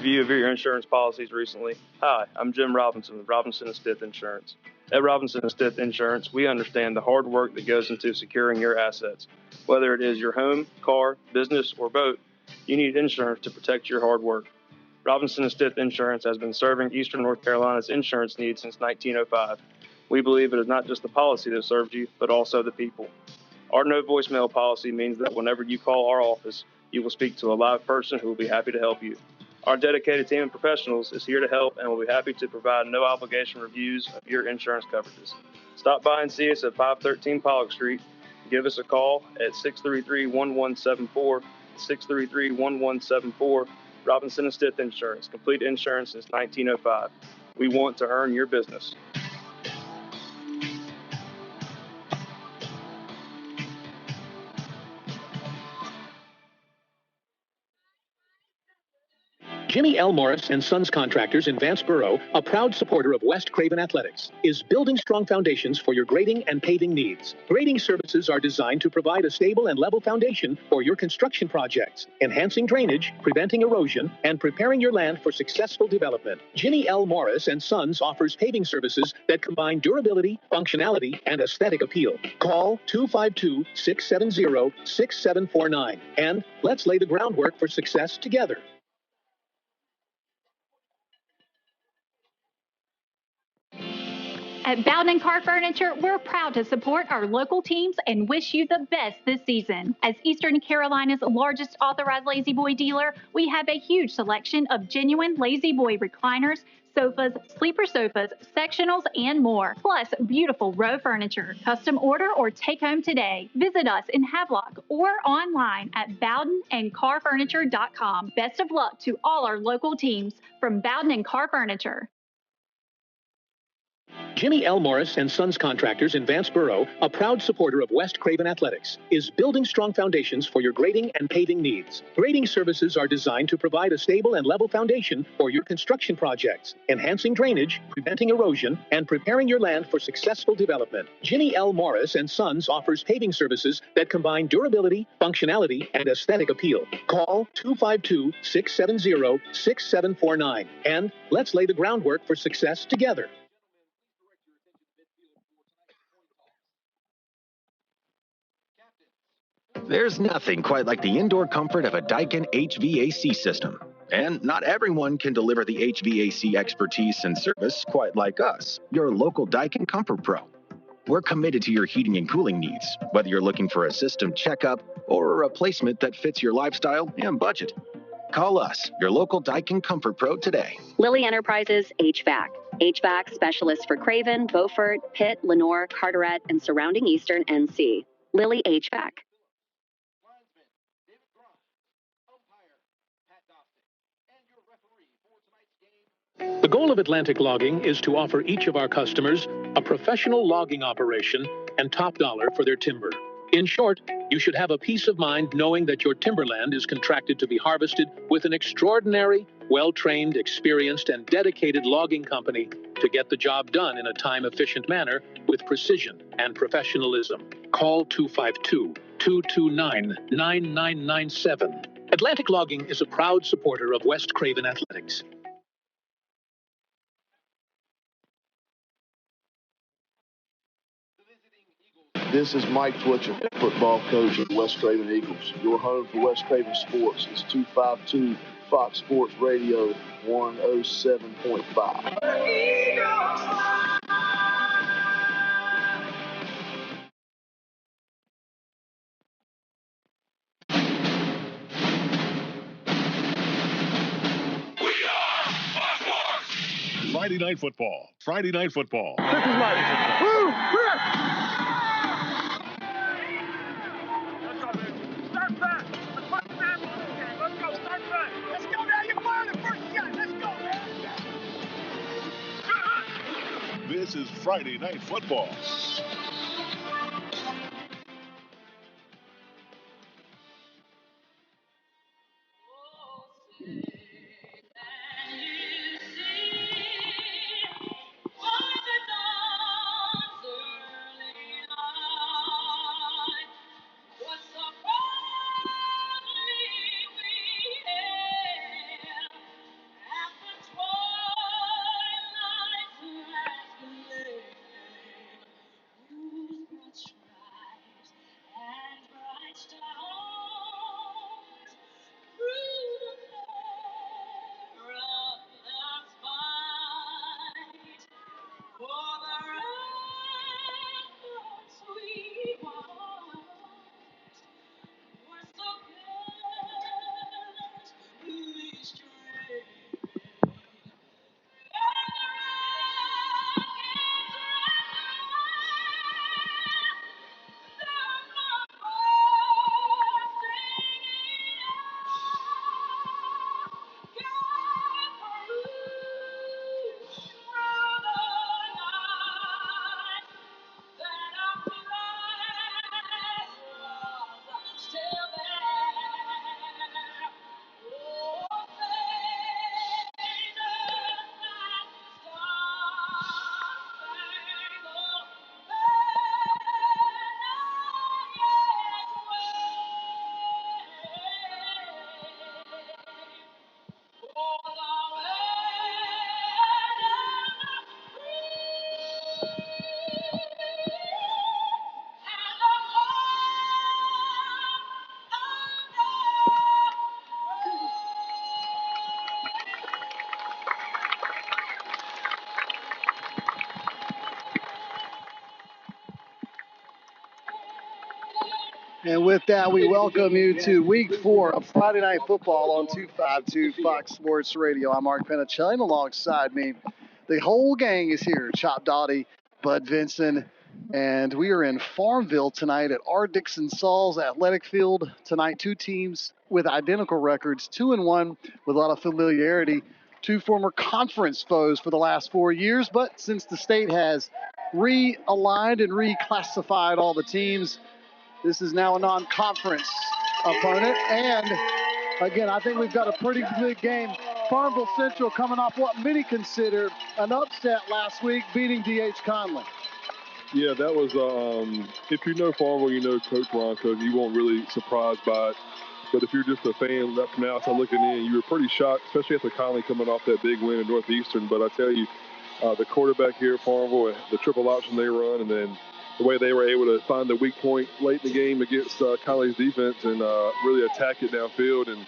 Review of your insurance policies recently. Hi, I'm Jim Robinson with Robinson and Stith Insurance. At Robinson and Stith Insurance, we understand the hard work that goes into securing your assets. Whether it is your home, car, business, or boat, you need insurance to protect your hard work. Robinson and Stith Insurance has been serving Eastern North Carolina's insurance needs since 1905. We believe it is not just the policy that serves you, but also the people. Our no voicemail policy means that whenever you call our office, you will speak to a live person who will be happy to help you. Our dedicated team of professionals is here to help and will be happy to provide no obligation reviews of your insurance coverages. Stop by and see us at 513 Pollock Street. Give us a call at 633-1174, 633-1174. Robinson and Stith Insurance, complete insurance since 1905. We want to earn your business. Jimmy L. Morris and Sons Contractors in Vanceboro, a proud supporter of West Craven Athletics, is building strong foundations for your grading and paving needs. Grading services are designed to provide a stable and level foundation for your construction projects, enhancing drainage, preventing erosion, and preparing your land for successful development. Jimmy L. Morris and Sons offers paving services that combine durability, functionality, and aesthetic appeal. Call 252-670-6749 and let's lay the groundwork for success together. At Bowden & Car Furniture, we're proud to support our local teams and wish you the best this season. As Eastern Carolina's largest authorized Lazy Boy dealer, we have a huge selection of genuine Lazy Boy recliners, sofas, sleeper sofas, sectionals, and more. Plus, beautiful row furniture. Custom order or take home today. Visit us in Havelock or online at bowdenandcarfurniture.com. Best of luck to all our local teams from Bowden & Car Furniture. Jimmy L. Morris and Sons Contractors in Vanceboro, a proud supporter of West Craven Athletics, is building strong foundations for your grading and paving needs. Grading services are designed to provide a stable and level foundation for your construction projects, enhancing drainage, preventing erosion, and preparing your land for successful development. Jimmy L. Morris and Sons offers paving services that combine durability, functionality, and aesthetic appeal. Call 252-670-6749 and let's lay the groundwork for success together. There's nothing quite like the indoor comfort of a Daikin HVAC system. And not everyone can deliver the HVAC expertise and service quite like us, your local Daikin Comfort Pro. We're committed to your heating and cooling needs, whether you're looking for a system checkup or a replacement that fits your lifestyle and budget. Call us, your local Daikin Comfort Pro today. Lilly Enterprises HVAC. HVAC specialists for Craven, Beaufort, Pitt, Lenoir, Carteret, and surrounding Eastern NC. Lilly HVAC. The goal of Atlantic Logging is to offer each of our customers a professional logging operation and top dollar for their timber. In short, you should have a peace of mind knowing that your timberland is contracted to be harvested with an extraordinary, well-trained, experienced, and dedicated logging company to get the job done in a time-efficient manner with precision and professionalism. Call 252-229-9997. Atlantic Logging is a proud supporter of West Craven Athletics. This is Mike Twitchell, football coach of West Craven Eagles. Your home for West Craven Sports is 252 Fox Sports Radio 107.5. Friday Night Football. Friday Night Football. This is Friday Football. Woo! Start back. Let's put the man on the game. Let's go. Start back. Let's go now. You're firing the first shot. Let's go, man. This is Friday Night Football. And with that, we welcome you to week 4 of Friday Night Football on 252 Fox Sports Radio. I'm Mark Penicelli, and alongside me, the whole gang is here. Chop Dottie, Bud Vinson, and we are in Farmville tonight at R. Dixon Sauls Athletic Field. Tonight, 2 teams with identical records, 2-1 with a lot of familiarity. 2 former conference foes for the last 4 years, but since the state has realigned and reclassified all the teams, this is now a non-conference opponent. And again, I think we've got a pretty good game. Farmville Central coming off what many consider an upset last week, beating D.H. Conley. Yeah, that was, if you know Farmville, you know Coach Ronco, you won't really surprised by it. But if you're just a fan from the outside looking in, you were pretty shocked, especially after Conley coming off that big win in Northeastern. But I tell you, the quarterback here at Farmville, the triple option they run, and then the way they were able to find the weak point late in the game against Conley's defense and really attack it downfield. And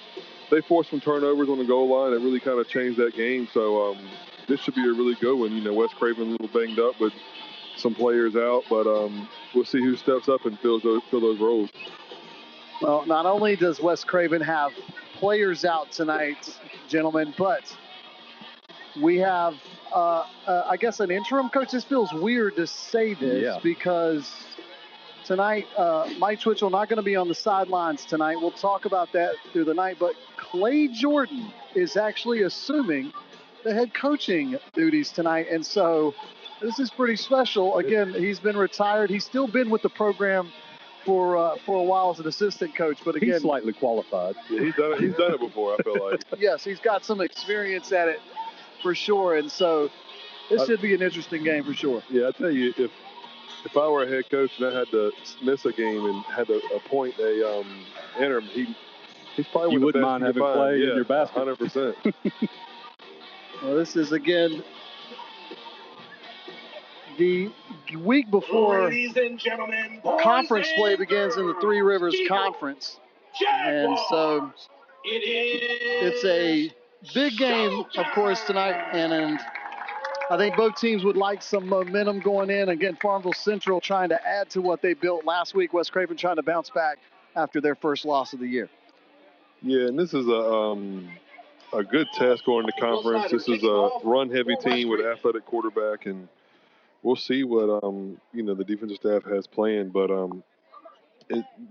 they forced some turnovers on the goal line that really kind of changed that game. So this should be a really good one. You know, West Craven a little banged up with some players out, but we'll see who steps up and fill those roles. Well, not only does West Craven have players out tonight, gentlemen, but we have, I guess, an interim coach. This feels weird to say this because tonight, Mike Twitchell not going to be on the sidelines tonight. We'll talk about that through the night, but Clay Jordan is actually assuming the head coaching duties tonight, and so this is pretty special. Again, he's been retired. He's still been with the program for a while as an assistant coach, but again, he's slightly qualified. Yeah, he's done it before, I feel like. Yes, he's got some experience at it for sure, and so this should be an interesting game for sure. Yeah, I tell you, if I were a head coach and I had to miss a game and had to appoint a interim, he's probably you wouldn't mind having Clay in your basket. 100%. Well, this is again the week before conference play begins in the Three Rivers Conference. And so it's a big game, of course, tonight. And I think both teams would like some momentum going in. Again, Farmville Central trying to add to what they built last week. West Craven trying to bounce back after their first loss of the year. Yeah, and this is a good test going to conference. This is a run-heavy team with an athletic quarterback, and we'll see what the defensive staff has planned. But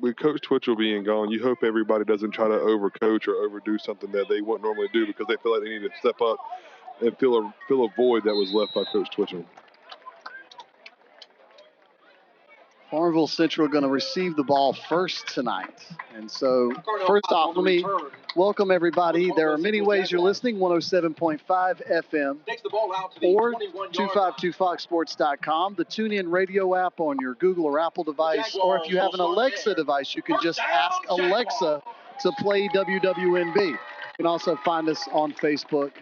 with Coach Twitchell being gone, you hope everybody doesn't try to overcoach or overdo something that they wouldn't normally do, because they feel like they need to step up and fill a void that was left by Coach Twitchell. Farmville Central going to receive the ball first tonight. And so, first off, let me welcome everybody. There are many ways you're listening: 107.5 FM or 252foxsports.com, the TuneIn radio app on your Google or Apple device, or if you have an Alexa device, you can just ask Alexa to play WWNB. You can also find us on Facebook,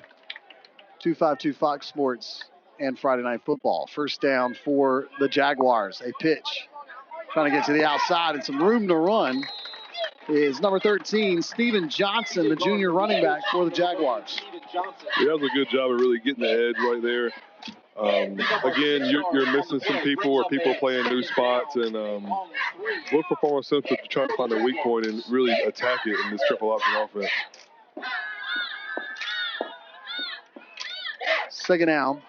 252 Fox Sports and Friday Night Football. First down for the Jaguars. A pitch. Trying to get to the outside and some room to run is number 13, Steven Johnson, the junior running back for the Jaguars. He does a good job of really getting the edge right there. Again, you're missing some people, or people playing new spots, and look for Farmville Central to try to find a weak point and really attack it in this triple option offense. Second down.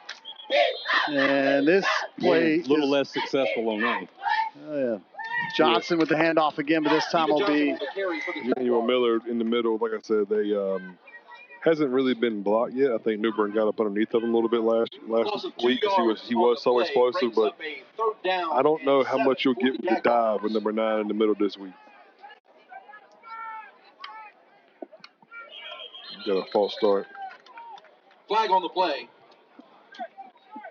And this play a little less successful on that. Oh, yeah. Johnson with the handoff again, but this time will be Emmanuel Miller in the middle. Like I said, they hasn't really been blocked yet. I think Newbern got up underneath of him a little bit last week because he was so explosive, but I don't know how much you'll get with the dive with number 9 in the middle this week. Got a false start. Flag on the play.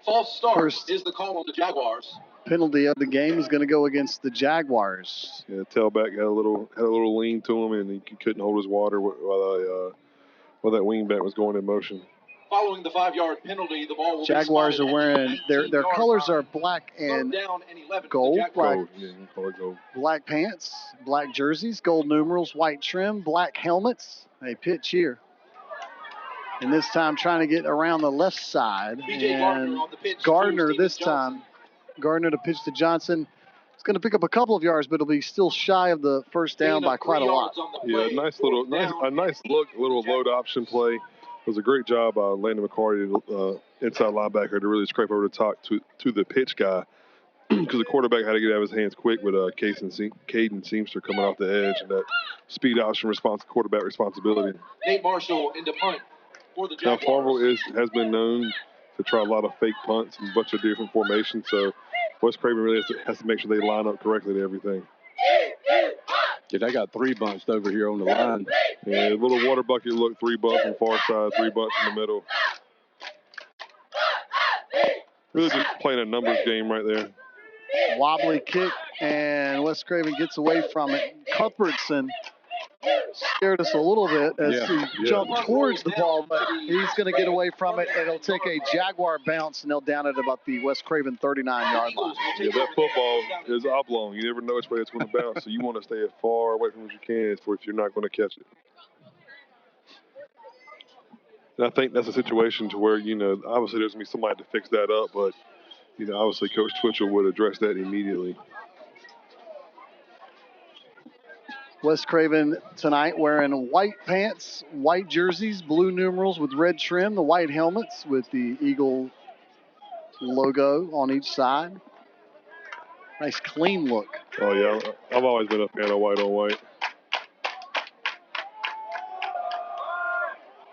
False start is the call on the Jaguars. Penalty of the game is going to go against the Jaguars. Yeah, tailback had a little lean to him, and he couldn't hold his water while Well, that wingback was going in motion. Following the 5-yard penalty, the ball will Jaguars be are wearing their colors are black and gold, Gold, yeah, you can call it gold. black pants, black jerseys, gold numerals, white trim, black helmets. They pitch here. And this time trying to get around the left side. And Gardner this time. Gardner to pitch to Johnson. It's going to pick up a couple of yards, but it'll be still shy of the first down by quite a lot. Yeah, nice look, little load option play. It was a great job by Landon McCarty, inside linebacker, to really scrape over the top to the pitch guy, because the quarterback had to get out of his hands quick with Caden Seamster coming off the edge, and that speed option quarterback responsibility. Nate Marshall in the punt for the Now, Jaguars. Farmville has been known to try a lot of fake punts and a bunch of different formations, so West Craven really has to make sure they line up correctly to everything. Yeah, they got 3 bunched over here on the line. Yeah, a little water bucket look, 3 bunts on the far side, 3 bunts in the middle. Really just playing a numbers game right there. Wobbly kick, and West Craven gets away from it. Cuthbertson scared us a little bit as he jumped towards the ball, but he's going to get away from it, and it'll take a Jaguar bounce, and they'll down it about the West Craven 39-yard line. Yeah, that football is oblong. You never know which way it's going to bounce, so you want to stay as far away from it as you can if you're not going to catch it. And I think that's a situation to where, obviously there's going to be somebody to fix that up, but, obviously Coach Twitchell would address that immediately. West Craven tonight wearing white pants, white jerseys, blue numerals with red trim, the white helmets with the Eagle logo on each side. Nice clean look. Oh, yeah. I've always been a fan of white on white.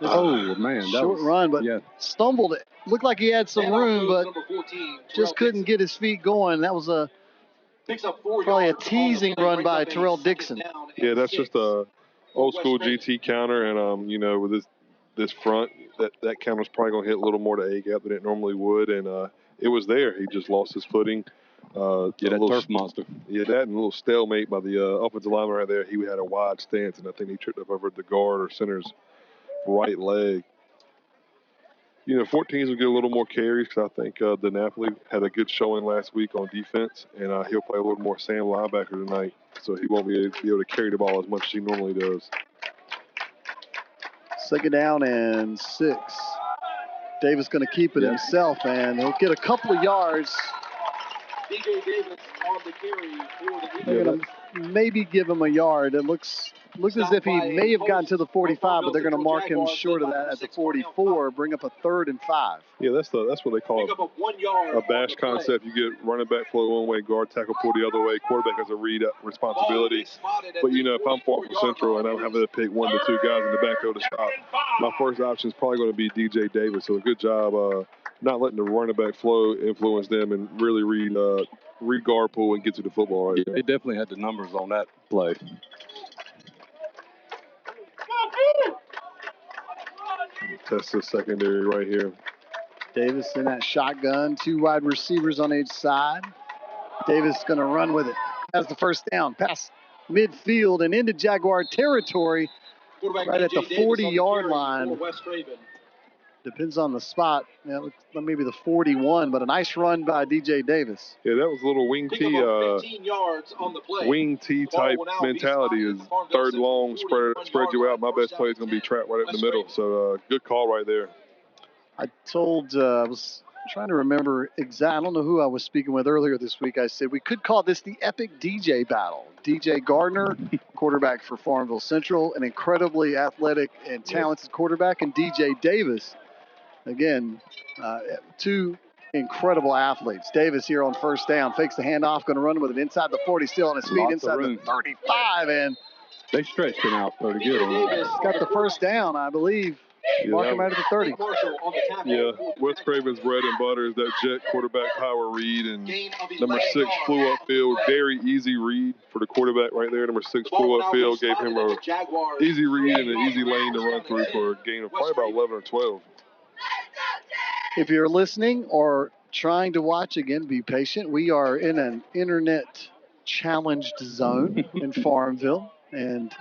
Oh, man. Short run, but stumbled it. Looked like he had some room, but just couldn't get his feet going. That was probably a teasing run by Terrell Dixon. Yeah, that's just a old school GT counter, and with this front, that counter's probably going to hit a little more to A gap than it normally would, and it was there. He just lost his footing. That turf monster. Yeah, that and a little stalemate by the offensive lineman right there. He had a wide stance, and I think he tripped up over the guard or center's right leg. 14s will get a little more carries because I think DeNapoli had a good showing last week on defense, and he'll play a little more Sam linebacker tonight, so he won't be able to carry the ball as much as he normally does. 2nd down and 6. Davis going to keep it himself, and he'll get a couple of yards. DJ Davis on the carry for the They're going to maybe give him a yard. It looks as if he may have gotten to the 45, but they're going to mark him short of that at the 44, bring up a 3rd and 5. Yeah, that's what they call a bash concept. You get running back flow one way, guard tackle pull the other way. Quarterback has a read responsibility. But, if I'm Farmville Central and I'm having to pick 1 to 2 guys in the backfield to stop, my first option is probably going to be DJ Davis. So a good job not letting the running back flow influence them and really read guard pull and get to the football right there. They definitely had the numbers on that play. Test the secondary right here. Davis in that shotgun, 2 wide receivers on each side. Davis going to run with it. Has the first down, pass midfield and into Jaguar territory, right at the 40-yard line. Depends on the spot. Maybe the 41, but a nice run by DJ Davis. Yeah, that was a little wing T type mentality. Is 3rd long, spread you out. My best play is going to be trapped right up in the middle. So good call right there. I was trying to remember I don't know who I was speaking with earlier this week. I said we could call this the epic DJ battle. DJ Gardner, quarterback for Farmville Central, an incredibly athletic and talented quarterback, and DJ Davis. Again, 2 incredible athletes. Davis here on 1st down, fakes the handoff, going to run with it inside the 40, still on his feet, inside the 35, and they stretched him out pretty good. Got the 1st down, I believe. Mark him out at the 30. Yeah, West Craven's bread and butter is that jet quarterback power read, and number 6 flew upfield. Very easy read for the quarterback right there. Number 6 flew upfield, gave him a easy read and an easy lane to run through for a gain of probably about 11 or 12. If you're listening or trying to watch, again, be patient. We are in an internet challenged zone in Farmville, and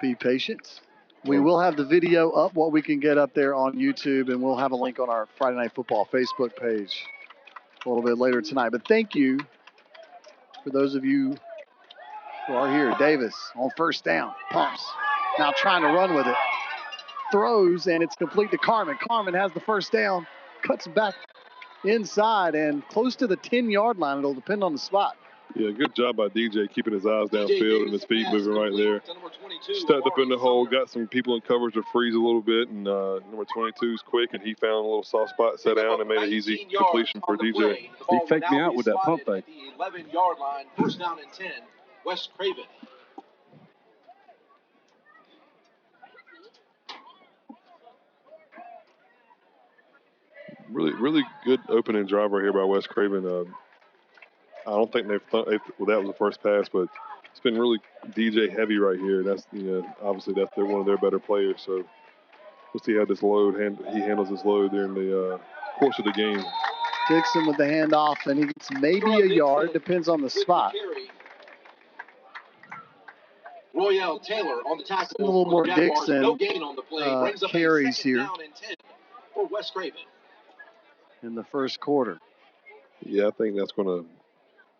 be patient. We will have the video up, what we can get up there on YouTube, and we'll have a link on our Friday Night Football Facebook page a little bit later tonight. But thank you for those of you who are here. Davis on first down, pumps, now trying to run with it. Throws, and it's complete to Carmen. Carmen has the first down, cuts back inside and close to the 10-yard line. It'll depend on the spot. Yeah, good job by DJ keeping his eyes downfield and his feet moving right there. Stepped up in the hole, got some people in coverage to freeze a little bit, and number 22 is quick, and he found a little soft spot, sat down, and made an easy completion for DJ. He faked me out with that pump fake. The 11-yard line, first down and 10, West Craven. Really good opening drive right here by West Craven. I don't think well, that was the first pass, but it's been really DJ heavy right here. That's obviously they're one of their better players. So we'll see how this load he handles this load during the course of the game. Dixon with the handoff, and he gets maybe a yard. Depends on the spot. Royale Taylor on the tackle. A little more Dixon no gain on the play. carries here down and 10 for West Craven in the first quarter. Yeah, I think that's going to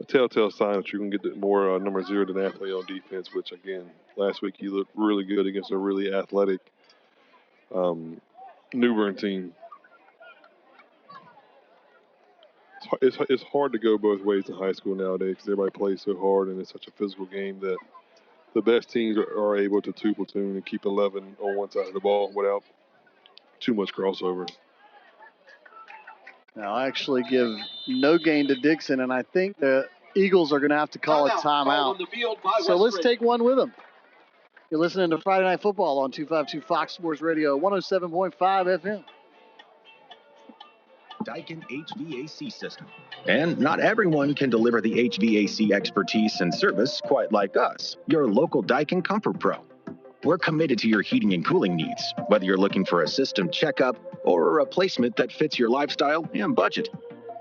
a telltale sign that you're going to get more number 0 than athlete on defense, which, again, last week he looked really good against a really athletic New Bern team. It's hard to go both ways in high school nowadays because everybody plays so hard and it's such a physical game that the best teams are able to two platoon and keep 11 on one side of the ball without too much crossover. Now, I actually give no gain to Dixon, and I think the Eagles are going to have to call a timeout. So let's take one with them. You're listening to Friday Night Football on 252 Fox Sports Radio, 107.5 FM. Daikin HVAC system. And not everyone can deliver the HVAC expertise and service quite like us, your local Daikin Comfort Pro. We're committed to your heating and cooling needs, whether you're looking for a system checkup or a replacement that fits your lifestyle and budget.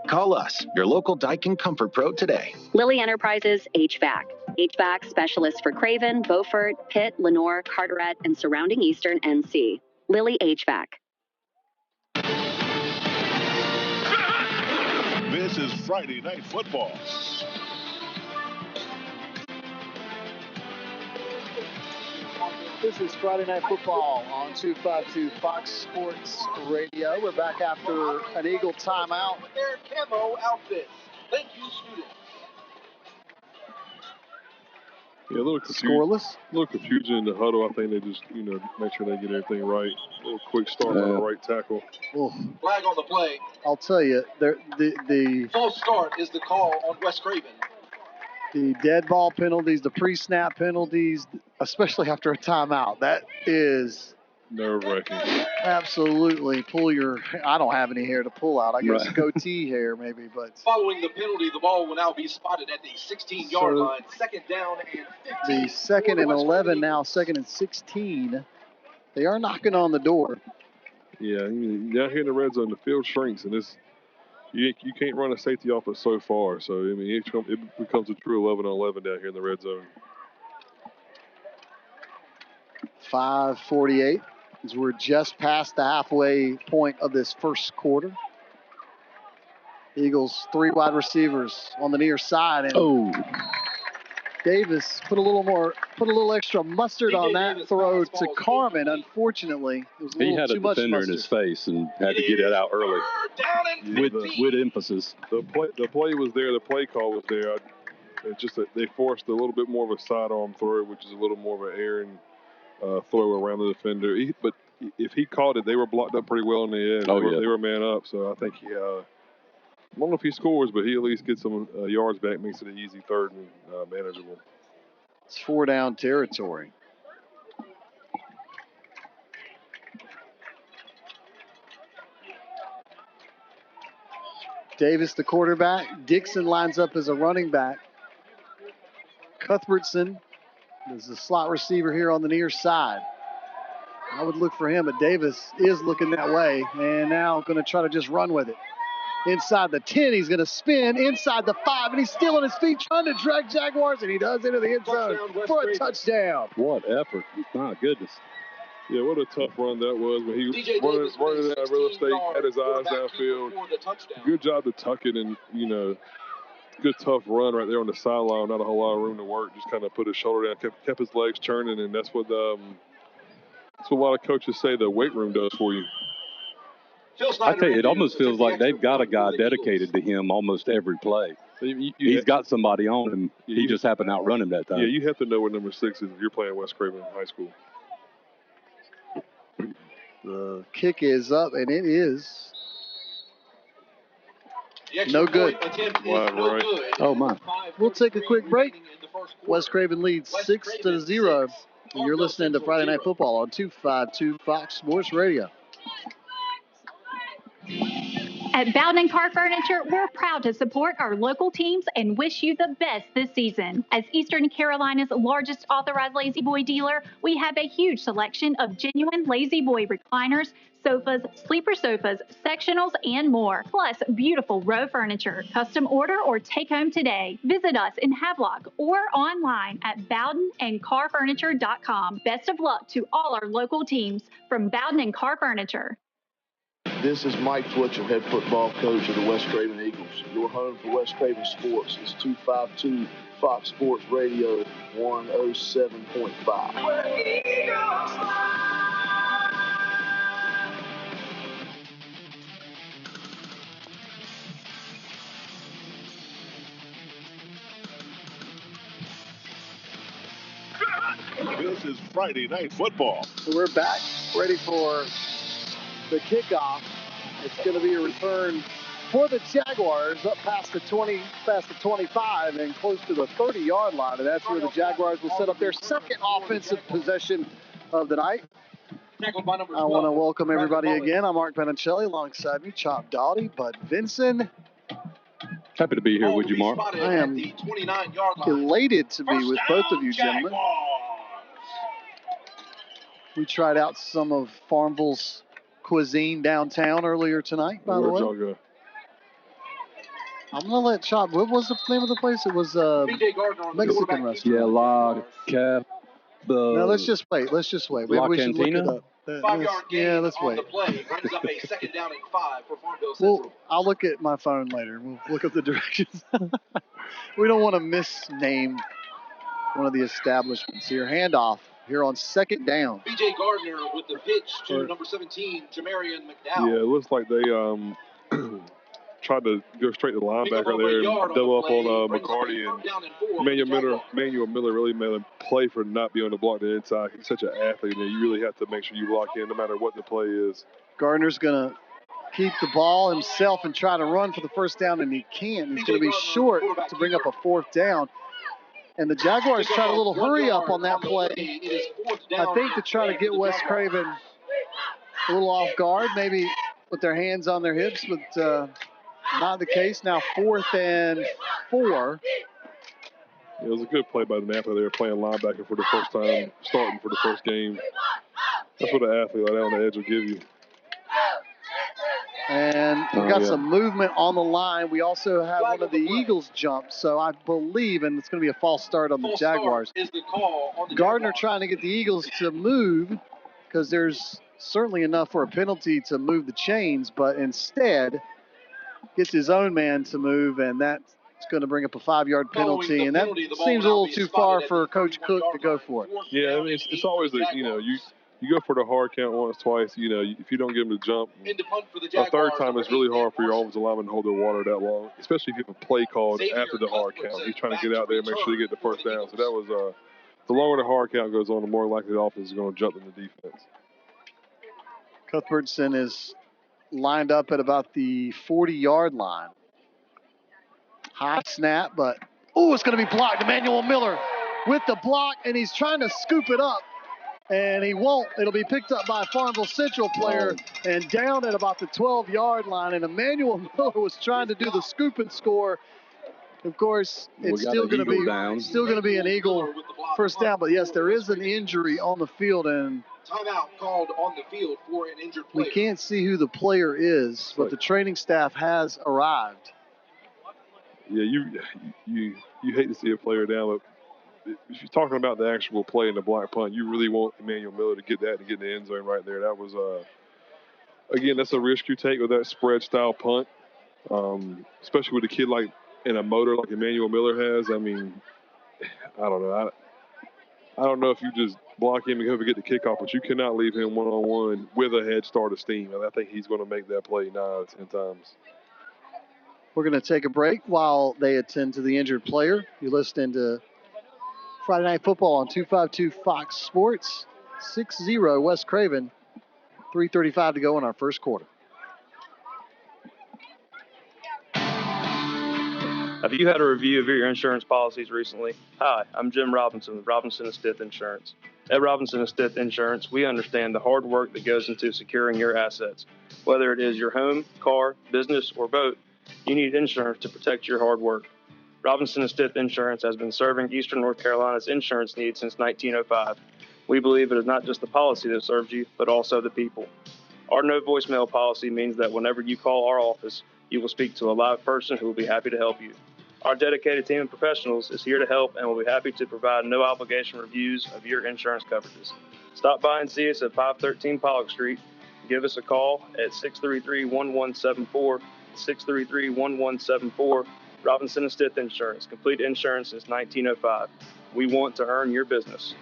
Call us, your local Daikin Comfort Pro, today. Lilly Enterprises HVAC. HVAC specialists for Craven, Beaufort, Pitt, Lenore, Carteret, and surrounding Eastern NC. Lilly HVAC. This is Friday Night Football. This is Friday Night Football on 252 Fox Sports Radio. We're back after an Eagle timeout. Their camo outfits. Thank you, students. Yeah, a little scoreless. A little confusion in the huddle. I think they just, make sure they get everything right. A little quick start on the right tackle. Oh. Flag on the play. I'll tell you, the false start is the call on West Craven. The dead ball penalties, the pre-snap penalties, especially after a timeout, that is nerve-wracking. Absolutely. I don't have any hair to pull out. I guess goatee hair maybe, but. Following the penalty, the ball will now be spotted at the 16-yard line. Second down and 15. The second and 11 now, second and 16. They are knocking on the door. Yeah, down here in the red zone, the field shrinks, and you can't run a safety off it so far. So, it becomes a true 11-on-11 down here in the red zone. 5:48 as we're just past the halfway point of this first quarter. Eagles 3 wide receivers on the near side. And Davis put a little extra mustard on that throw to Carmen. Unfortunately, it was a little too much mustard. He had a defender in his face and had to get it out early with emphasis. The play was there. The play call was there. It's just that they forced a little bit more of a sidearm throw, which is a little more of an errant throw around the defender. But if he caught it, they were blocked up pretty well in the end. They were man up. So I think I don't know if he scores, but he at least gets some yards back, makes it an easy third and manageable. It's 4-down territory. Davis, the quarterback. Dixon lines up as a running back. Cuthbertson is the slot receiver here on the near side. I would look for him, but Davis is looking that way, and now going to try to just run with it. Inside the 10, he's going to spin. Inside the 5, and he's still on his feet trying to drag Jaguars, and he does into the end zone for a touchdown. What effort. My goodness. Yeah, what a tough run that was when he running that real estate, had his eyes downfield. Good job to tuck it and, good tough run right there on the sideline. Not a whole lot of room to work. Just kind of put his shoulder down, kept his legs churning, and that's what a lot of coaches say the weight room does for you. I tell you, it almost feels like they've got a guy dedicated to him almost every play. He's got somebody on him. He just happened to outrun him that time. Yeah, you have to know what number 6 is if you're playing West Craven High School. The kick is up, and it is no good. Right. Oh, my. We'll take a quick break. West Craven leads 6-0. And you're listening to Friday Night Football on 252 Fox Sports Radio. At Bowden & Car Furniture, we're proud to support our local teams and wish you the best this season. As Eastern Carolina's largest authorized Lazy Boy dealer, we have a huge selection of genuine Lazy Boy recliners, sofas, sleeper sofas, sectionals, and more. Plus, beautiful row furniture. Custom order or take home today. Visit us in Havelock or online at bowdenandcarfurniture.com. Best of luck to all our local teams from Bowden & Car Furniture. This is Mike Twitchell, head football coach of the West Craven Eagles. Your home for West Craven sports is 252 Fox Sports Radio 107.5. This is Friday Night Football. So we're back, ready for the kickoff. It's going to be a return for the Jaguars up past the 25 and close to the 30-yard line. And that's where the Jaguars will set up their second offensive possession of the night. I want to welcome everybody again. I'm Mark Penicelli, alongside me, Chop Doughty, Bud Vinson. Happy to be here with you, Mark. I am elated to be with both of you gentlemen. We tried out some of Farmville's cuisine downtown earlier tonight, by the way. Where'd y'all go? I'm going to let Chop. What was the name of the place? It was a Mexican restaurant. Yeah, La Cap. No, let's just wait. Maybe we should look it up. Let's wait. I'll look at my phone later. We'll look up the directions. We don't want to misname one of the establishments here. Handoff here on second down. B.J. Gardner with the pitch to number 17, Jamarian McDowell. Yeah, it looks like they tried to go straight to the linebacker there and double up on McCarty, and Manuel Miller really made a play for not being on the block the inside. He's such an athlete, and you really have to make sure you block in no matter what the play is. Gardner's going to keep the ball himself and try to run for the first down, and he can't. He's going to be short to bring up a fourth down. And the Jaguars tried a little hurry up on that play, I think, to try to get West Craven a little off guard, maybe with their hands on their hips, but not the case. Now 4th and 4. It was a good play by the Napa. They were playing linebacker for the first time, starting for the first game. That's what an athlete like that on the edge will give you. And we got some movement on the line. We also have one of the Eagles jump, so I believe, and it's going to be a false start on the Jaguars. Gardner trying to get the Eagles to move because there's certainly enough for a penalty to move the chains, but instead gets his own man to move, and that's going to bring up a 5-yard penalty, and that seems a little too far for Coach Cook to go for it. Yeah, I mean, it's always the, you go for the hard count once, twice. If you don't get them to jump, a third time it's really hard for your offensive lineman to hold their water that long, especially if you have a play called after the hard count. He's trying to get out there and make sure you get the first down. So that was the longer the hard count goes on, the more likely the offense is going to jump in the defense. Cuthbertson is lined up at about the 40-yard line. High snap, but it's going to be blocked. Emmanuel Miller with the block, and he's trying to scoop it up. And he won't. It'll be picked up by a Farmville Central player and down at about the 12-yard line. And Emmanuel Miller was trying to do the scoop and score. Of course, it's still going to be an Eagle first down. But yes, there is an injury on the field, and timeout called on the field for an injured player. We can't see who the player is, but the training staff has arrived. Yeah, you hate to see a player down, but if you're talking about the actual play in the block punt, you really want Emmanuel Miller to get that and get in the end zone right there. That was, again, that's a risk you take with that spread style punt, especially with a kid like in a motor like Emmanuel Miller has. I mean, I don't know. I don't know if you just block him and hope to get the kickoff, but you cannot leave him one-on-one with a head start of steam. And I think he's going to make that play 9 out of 10 times. We're going to take a break while they attend to the injured player. You're listening to Friday Night Football on 252 Fox Sports. 6-0 West Craven. 3:35 to go in our first quarter. Have you had a review of your insurance policies recently? Hi, I'm Jim Robinson with Robinson & Stith Insurance. At Robinson & Stith Insurance, we understand the hard work that goes into securing your assets. Whether it is your home, car, business, or boat, you need insurance to protect your hard work. Robinson & Stith Insurance has been serving Eastern North Carolina's insurance needs since 1905. We believe it is not just the policy that serves you, but also the people. Our no voicemail policy means that whenever you call our office, you will speak to a live person who will be happy to help you. Our dedicated team of professionals is here to help and will be happy to provide no obligation reviews of your insurance coverages. Stop by and see us at 513 Pollock Street. Give us a call at 633-1174, 633-1174. Robinson & Stith Insurance, complete insurance since 1905. We want to earn your business.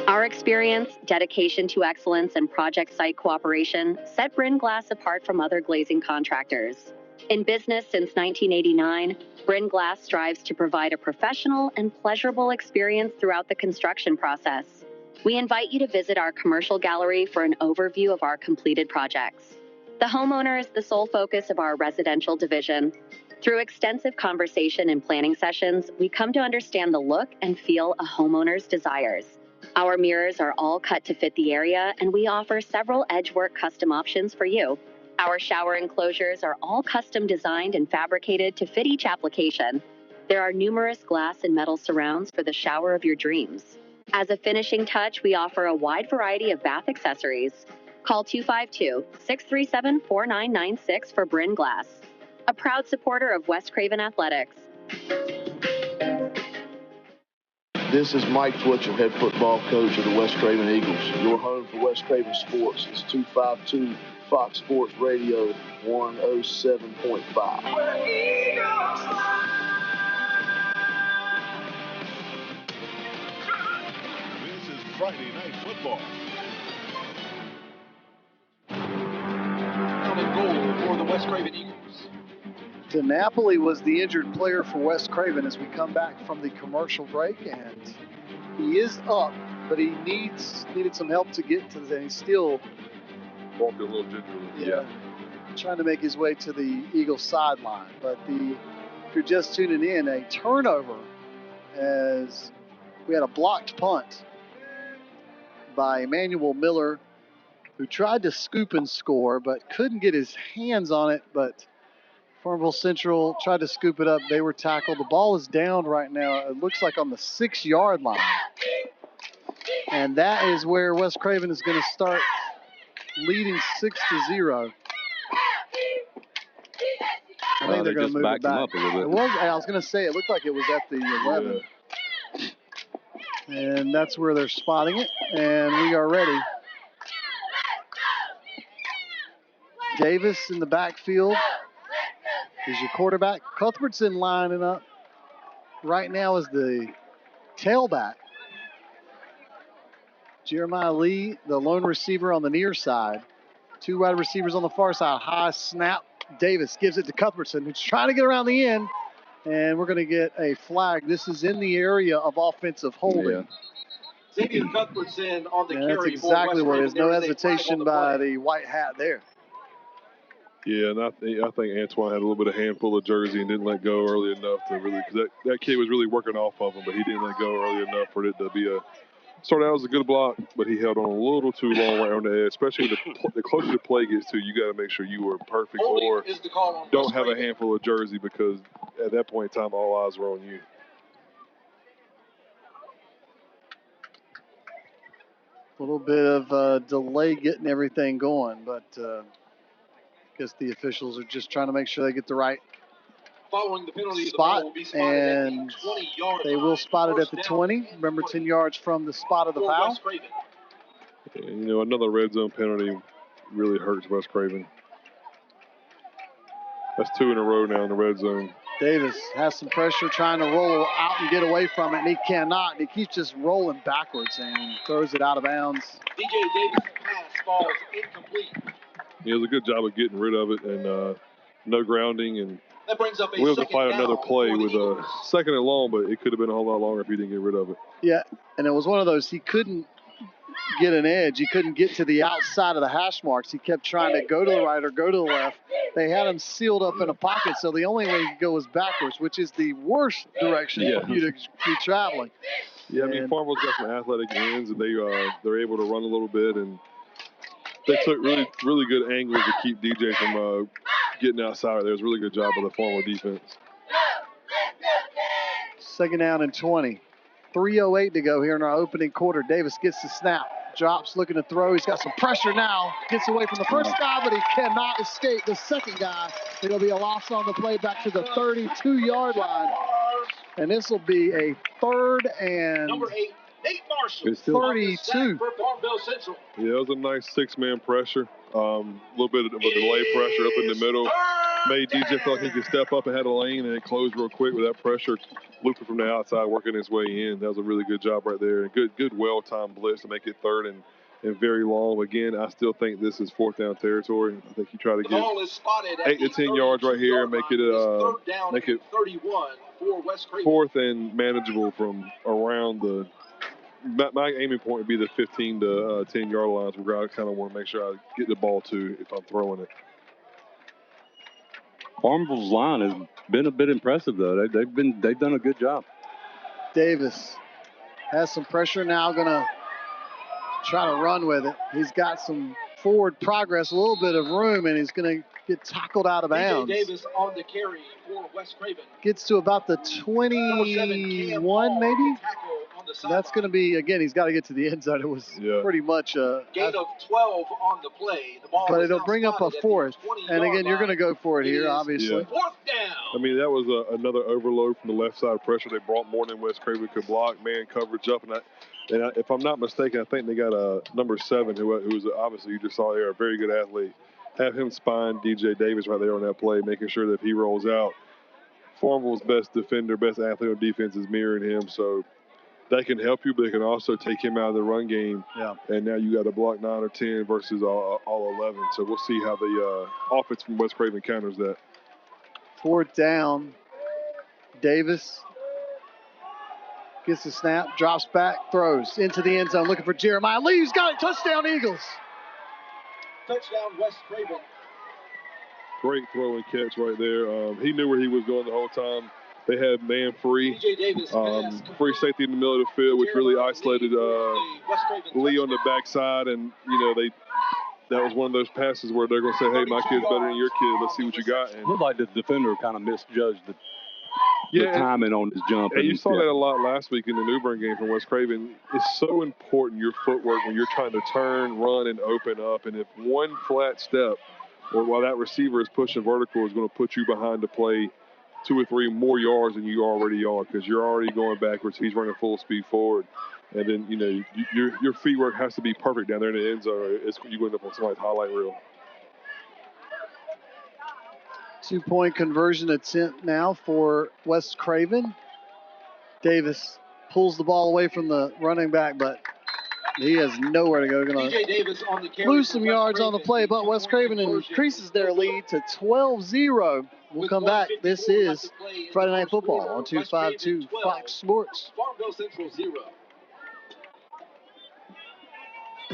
Our experience, dedication to excellence, and project site cooperation set Bryn Glass apart from other glazing contractors. In business since 1989, Bryn Glass strives to provide a professional and pleasurable experience throughout the construction process. We invite you to visit our commercial gallery for an overview of our completed projects. The homeowner is the sole focus of our residential division. Through extensive conversation and planning sessions, we come to understand the look and feel a homeowner's desires. Our mirrors are all cut to fit the area, and we offer several edgework custom options for you. Our shower enclosures are all custom designed and fabricated to fit each application. There are numerous glass and metal surrounds for the shower of your dreams. As a finishing touch, we offer a wide variety of bath accessories. Call 252-637-4996 for Bryn Glass, a proud supporter of West Craven Athletics. This is Mike Fletcher, head football coach of the West Craven Eagles. Your home for West Craven sports is 252 Fox Sports Radio 107.5. This is Friday Night Football. Down and goal for the West Craven Eagles. DiNapoli was the injured player for West Craven as we come back from the commercial break, and he is up, but he needed some help to get to the. He's still walking a little gingerly. Trying to make his way to the Eagles sideline. But if you're just tuning in, a turnover as we had a blocked punt by Emmanuel Miller, who tried to scoop and score, but couldn't get his hands on it. But Farmville Central tried to scoop it up. They were tackled. The ball is down right now. It looks like on the 6-yard line. And that is where West Craven is going to start leading 6-0. I think they're going to move it back. Up a little bit. I was going to say, it looked like it was at the 11. And that's where they're spotting it. And we are ready. Davis in the backfield is your quarterback. Cuthbertson lining up right now as the tailback. Jeremiah Lee, the lone receiver on the near side. 2 wide receivers on the far side. High snap. Davis gives it to Cuthbertson, who's trying to get around the end. And we're going to get a flag. This is in the area of offensive holding. Xavier Cuthbertson on the carry. That's exactly what it is. No hesitation by the white hat there. Yeah, and I think Antoine had a little bit of handful of jersey and didn't let go early enough to really, because that kid was really working off of him, but he didn't let go early enough for it to be started out as a good block, but he held on a little too long right on the edge. Especially the closer the play gets to, you got to make sure you are perfect or don't have a handful of jersey, because at that point in time, all eyes were on you. A little bit of delay getting everything going, but I guess the officials are just trying to make sure they get the right Following the penalty, spot, the ball will be spotted and at the 20-yard they will spot it at the First 20. down, Remember, 10 yards from the spot of the for foul. West Craven. And, another red zone penalty really hurts West Craven. That's 2 in a row now in the red zone. Davis has some pressure trying to roll out and get away from it, and he cannot. And he keeps just rolling backwards and throws it out of bounds. DJ Davis' pass falls incomplete. He does a good job of getting rid of it, and no grounding, and that brings up a we have to second fight down another play with Eagles. a second and long, but it could have been a whole lot longer if he didn't get rid of it. Yeah, and it was one of those, he couldn't get an edge. He couldn't get to the outside of the hash marks. He kept trying to go to the right or go to the left. They had him sealed up in a pocket, so the only way he could go was backwards, which is the worst direction for you to be traveling. Yeah, I mean, Farmville's got some athletic ends, and they're able to run a little bit, and they took really good angles to keep DJ from getting outside. There was a really good job of the Farmville defense. Second down and 20. 3:08 to go here in our opening quarter. Davis gets the snap. Drops, looking to throw. He's got some pressure now. Gets away from the first guy, but he cannot escape the second guy. It'll be a loss on the play back to the 32-yard line. And this will be a third and number 8, Nate Marshall. 32. For Farmville Central. Yeah, it was a nice 6-man pressure. A little bit of a delay pressure up in the middle. Made DJ feel like he could step up and had a lane, and it closed real quick with that pressure. Looping from the outside, working his way in. That was a really good job right there. And good well-timed blitz to make it third and very long. Again, I still think this is fourth down territory. I think you try to get 8 to 10 yards right here and make it 31 for West Craven. Fourth and manageable from around the. My aiming point would be the 15 to 10 yard lines, where I kind of want to make sure I get the ball to if I'm throwing it. Farmville's line has been a bit impressive, though. They've done a good job. Davis has some pressure now, gonna try to run with it. He's got some forward progress, a little bit of room, and he's gonna get tackled out of bounds. DJ Davis on the carry for West Craven. Gets to about the 21, maybe. That's going to be, again, he's got to get to the end zone. It was pretty much a gain of 12 on the play. The ball but it'll bring up a fourth. And again, you're going to go for it here, obviously. Fourth down. I mean, that was another overload from the left side of pressure. They brought more than West Craven could block, man coverage up. And if I'm not mistaken, I think they got number 7, who's obviously, you just saw there, a very good athlete. Have him spine DJ Davis right there on that play, making sure that if he rolls out, Farmville's best defender, best athlete on defense is mirroring him. So they can help you, but they can also take him out of the run game. Yeah. And now you got to block 9 or 10 versus all 11. So we'll see how the offense from West Craven counters that. Fourth down. Davis gets the snap, drops back, throws into the end zone, looking for Jeremiah Lee. He's got it. Touchdown, Eagles. Touchdown, West Craven. Great throw and catch right there. He knew where he was going the whole time. They had man free. Free safety in the middle of the field, which really isolated Lee on the backside. And, that was one of those passes where they're going to say, hey, my kid's better than your kid. Let's see what you got. And it looked like the defender kind of misjudged the timing on his jump. And you saw that a lot last week in the Newbern game from West Craven. It's so important, your footwork, when you're trying to turn, run, and open up. And if one flat step, or while that receiver is pushing vertical, is going to put you behind the play 2 or 3 more yards than you already are, because you're already going backwards. He's running full speed forward. And then, your feet work has to be perfect down there in the end zone. You're going up on somebody's highlight reel. 2-point conversion attempt now for West Craven. Davis pulls the ball away from the running back, but he has nowhere to go. Going to lose some yards on the play, but West Craven increases their lead to 12-0. We'll come back. This is Friday Night Football on 252 Fox Sports. Farmville Central 0.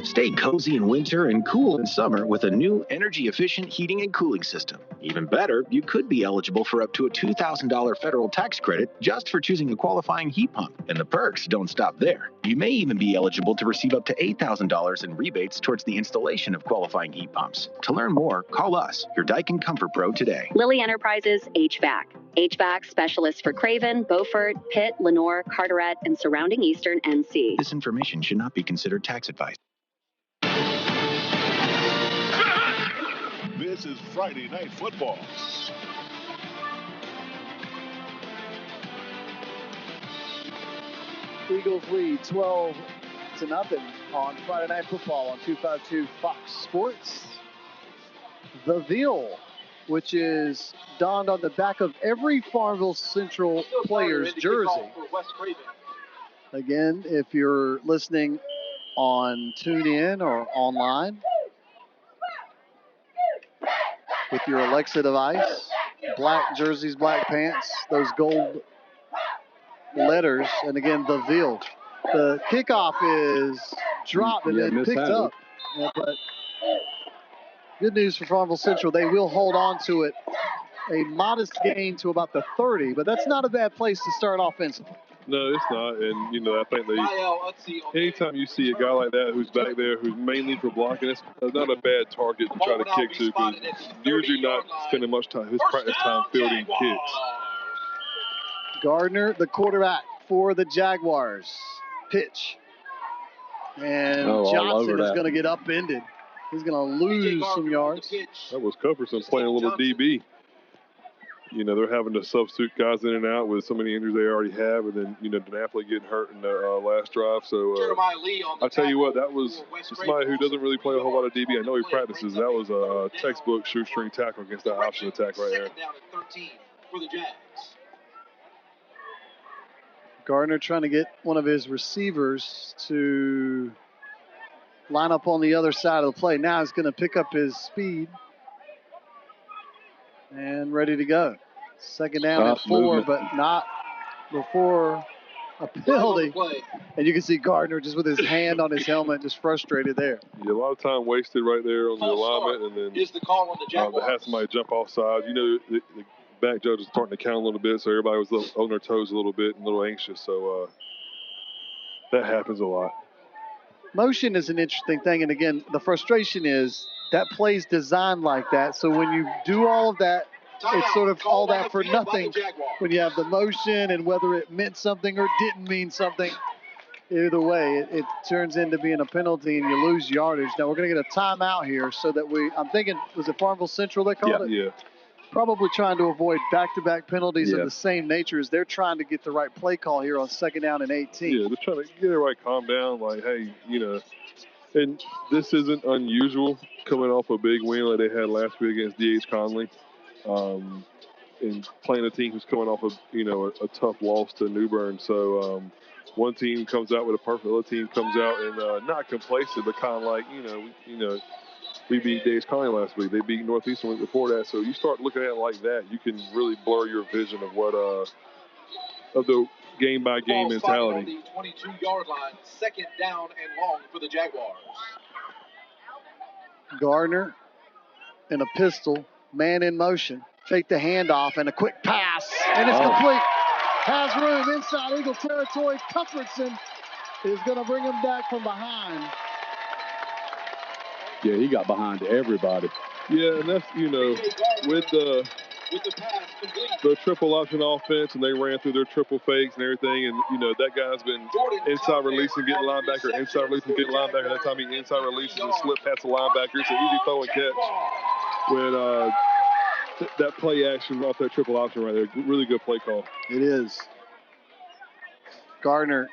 Stay cozy in winter and cool in summer with a new energy-efficient heating and cooling system. Even better, you could be eligible for up to a $2,000 federal tax credit just for choosing a qualifying heat pump. And the perks don't stop there. You may even be eligible to receive up to $8,000 in rebates towards the installation of qualifying heat pumps. To learn more, call us, your Daikin Comfort Pro, today. Lilly Enterprises HVAC. HVAC specialists for Craven, Beaufort, Pitt, Lenoir, Carteret, and surrounding Eastern NC. This information should not be considered tax advice. This is Friday Night Football. Eagles lead 12-0 on Friday Night Football on 252 Fox Sports. The Ville, which is donned on the back of every Farmville Central player's jersey. Again, if you're listening on TuneIn or online with your Alexa device, black jerseys, black pants, those gold letters, and again, the Ville. The kickoff is dropped and then picked up. Yeah, but good news for Farmville Central. They will hold on to it. A modest gain to about the 30, but that's not a bad place to start offensively. No, it's not. And, I think anytime you see a guy like that who's back there, who's mainly for blocking, it's not a bad target to try to kick to, because usually not spending much time, his practice time fielding kicks. Gardner, the quarterback for the Jaguars. Pitch. And Johnson is going to get upended. He's going to lose some yards. That was Cufferson playing a little DB. They're having to substitute guys in and out with so many injuries they already have, and then, DeNapoli getting hurt in the last drive. So I'll tell you what, that was somebody who doesn't really play a whole lot of DB. I know he practices. That was a textbook shoestring tackle against that option attack right there. Gardner trying to get one of his receivers to line up on the other side of the play. Now he's going to pick up his speed and ready to go. Second down and 4, but not before a penalty. And you can see Gardner just with his hand on his helmet, just frustrated there. Yeah, a lot of time wasted right there on the alignment, and then is the call on the Jaguars. They had somebody jump off sides. The back judge was starting to count a little bit, so everybody was on their toes a little bit and a little anxious. So that happens a lot. Motion is an interesting thing, and again, the frustration is that play's designed like that. So when you do all of that, it's sort of all that for nothing when you have the motion, and whether it meant something or didn't mean something. Either way, it turns into being a penalty and you lose yardage. Now we're going to get a timeout here so that I'm thinking, was it Farmville Central they called it? Yeah. Probably trying to avoid back-to-back penalties of the same nature as they're trying to get the right play call here on second down and 18. Yeah, they're trying to get everybody calm down. Like, hey, and this isn't unusual coming off a big win like they had last week against D.H. Conley. And playing a team who's coming off of, a tough loss to New Bern. So one team comes out with a perfect, other team comes out and not complacent, but kind of like, we beat D.H. Conley last week. They beat Northeastern week before that. So you start looking at it like that, you can really blur your vision of what of the game-by-game mentality. On the 22-yard line, second down and long for the Jaguars. Gardner in a pistol, man in motion. Fake the handoff and a quick pass, and it's complete. Has room inside Eagle territory. Cuthbertson is going to bring him back from behind. Yeah, he got behind everybody. Yeah, and that's, with the triple option offense, and they ran through their triple fakes and everything, and, that guy's been inside releasing, getting linebacker, inside releasing, getting linebacker. That time he inside releases and slip past the linebacker. It's an easy throw and catch when that play action off that triple option right there. Really good play call. It is. Gardner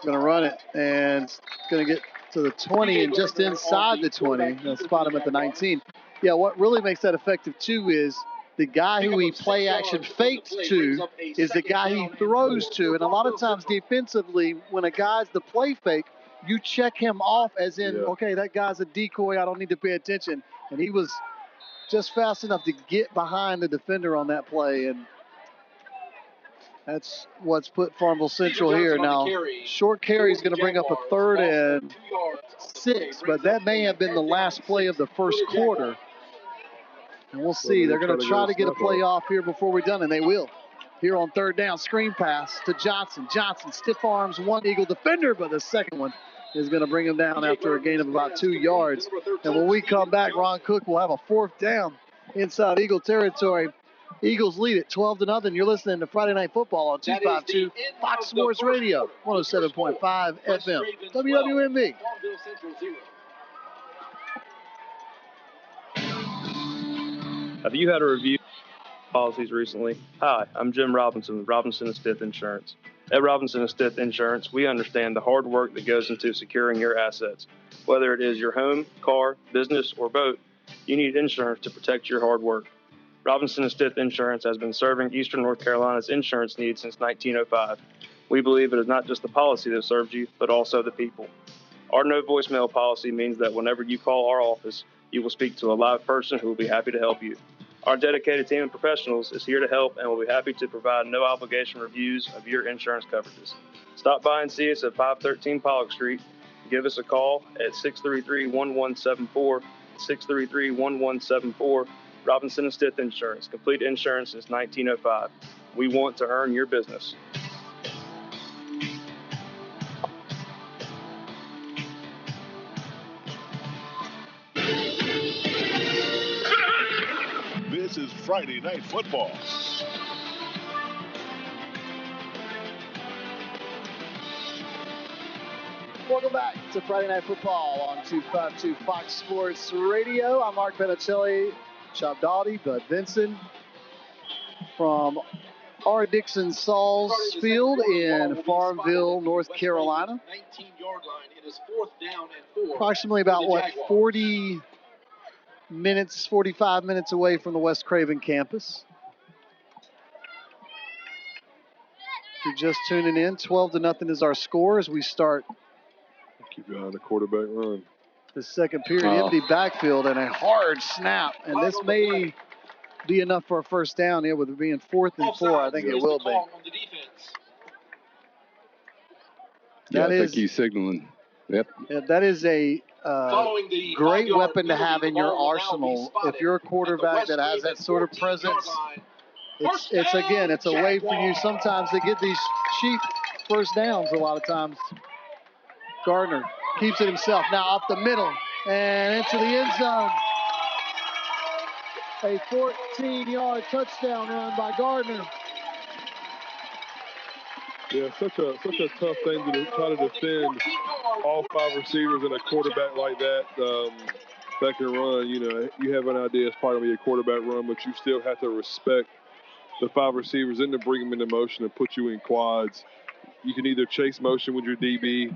going to run it, and going to get to the 20 and just inside the 20. They'll spot him at the 19. Yeah, what really makes that effective, too, is the guy who he play action fakes to is the guy he throws to. And a lot of times defensively, when a guy's the play fake, you check him off as in, okay, that guy's a decoy. I don't need to pay attention. And he was just fast enough to get behind the defender on that play, and that's what's put Farmville Central here. Now, short carry is going to bring up a 3rd and 6, but that may have been the last play of the first quarter. And we'll see. They're going to try to get a play off here before we're done, and they will. Here on 3rd down, screen pass to Johnson. Johnson stiff arms one Eagle defender, but the second one is going to bring him down after a gain of about 2 yards. And when we come back, Ron Cook will have a 4th down inside Eagle territory. Eagles lead it 12-0. You're listening to Friday Night Football on 252 Fox Sports Radio, 107.5 FM, WWMB. Have you had a review policies recently? Hi, I'm Jim Robinson with Robinson and Stith Insurance. At Robinson and Stith Insurance, we understand the hard work that goes into securing your assets. Whether it is your home, car, business, or boat, you need insurance to protect your hard work. Robinson and Stith Insurance has been serving Eastern North Carolina's insurance needs since 1905. We believe it is not just the policy that serves you, but also the people. Our no voicemail policy means that whenever you call our office, you will speak to a live person who will be happy to help you. Our dedicated team of professionals is here to help and will be happy to provide no obligation reviews of your insurance coverages. Stop by and see us at 513 Pollock Street. Give us a call at 633-1174, 633-1174. Robinson and Stith Insurance, complete insurance since 1905. We want to earn your business. This is Friday Night Football. Welcome back to Friday Night Football on 252 Fox Sports Radio. I'm Mark Penicelli, Chop Doughty, Bud Vinson from R. Dixon Sauls Field in Farmville, North Carolina. Approximately about, 45 minutes away from the West Craven campus. If you're just tuning in, 12-0 is our score as we start. Keep your eye on the quarterback run. The second period, empty backfield and a hard snap. And this may be enough for a first down here with it being 4th and 4. I think it will be. Yeah, I think he's signaling. Yep. Yeah, that is a great weapon to have in your arsenal. If you're a quarterback that has that sort of presence, it's a way for you sometimes to get these cheap first downs a lot of times. Gardner keeps it himself now off the middle and into the end zone. A 14-yard touchdown run by Gardner. Yeah, such a tough thing to try to defend all 5 receivers and a quarterback like that that can run. You know, you have an idea it's probably going to be a quarterback run, but you still have to respect the 5 receivers and to bring them into motion and put you in quads. You can either chase motion with your DB,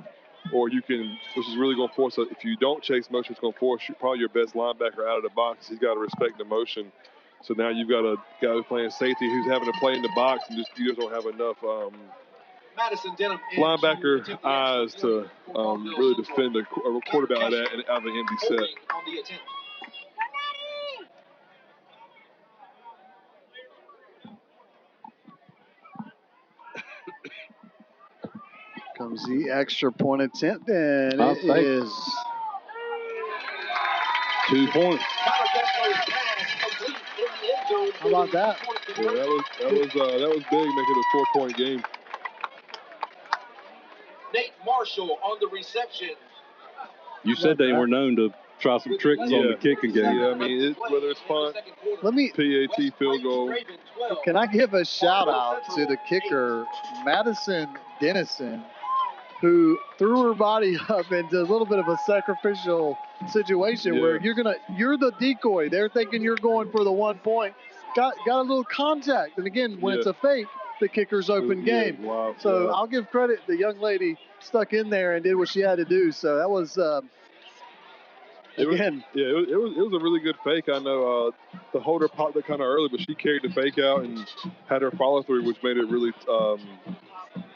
or you can, which is really going to force, if you don't chase motion, it's going to force probably your best linebacker out of the box. He's got to respect the motion. So now you've got a guy who's playing safety who's having to play in the box, and you just don't have enough linebacker eyes to really defend a quarterback like that and out of an empty set. Comes the extra point attempt, and it is 2 points. How about that? Yeah, that was big, making a 4-point game. Nate Marshall on the reception. You said they were known to try some tricks on the kicking game. Yeah, I mean, whether it's punt, PAT, field goal. Can I give a shout out to the kicker, Madison Dennison, who threw her body up into a little bit of a sacrificial situation where you're the decoy. They're thinking you're going for the 1 point. Got a little contact. And again, when it's a fake, the kicker's open game. Wow, so I'll give credit. The young lady stuck in there and did what she had to do. So that was it was a really good fake. I know the holder popped it kind of early, but she carried the fake out and had her follow through, which made it really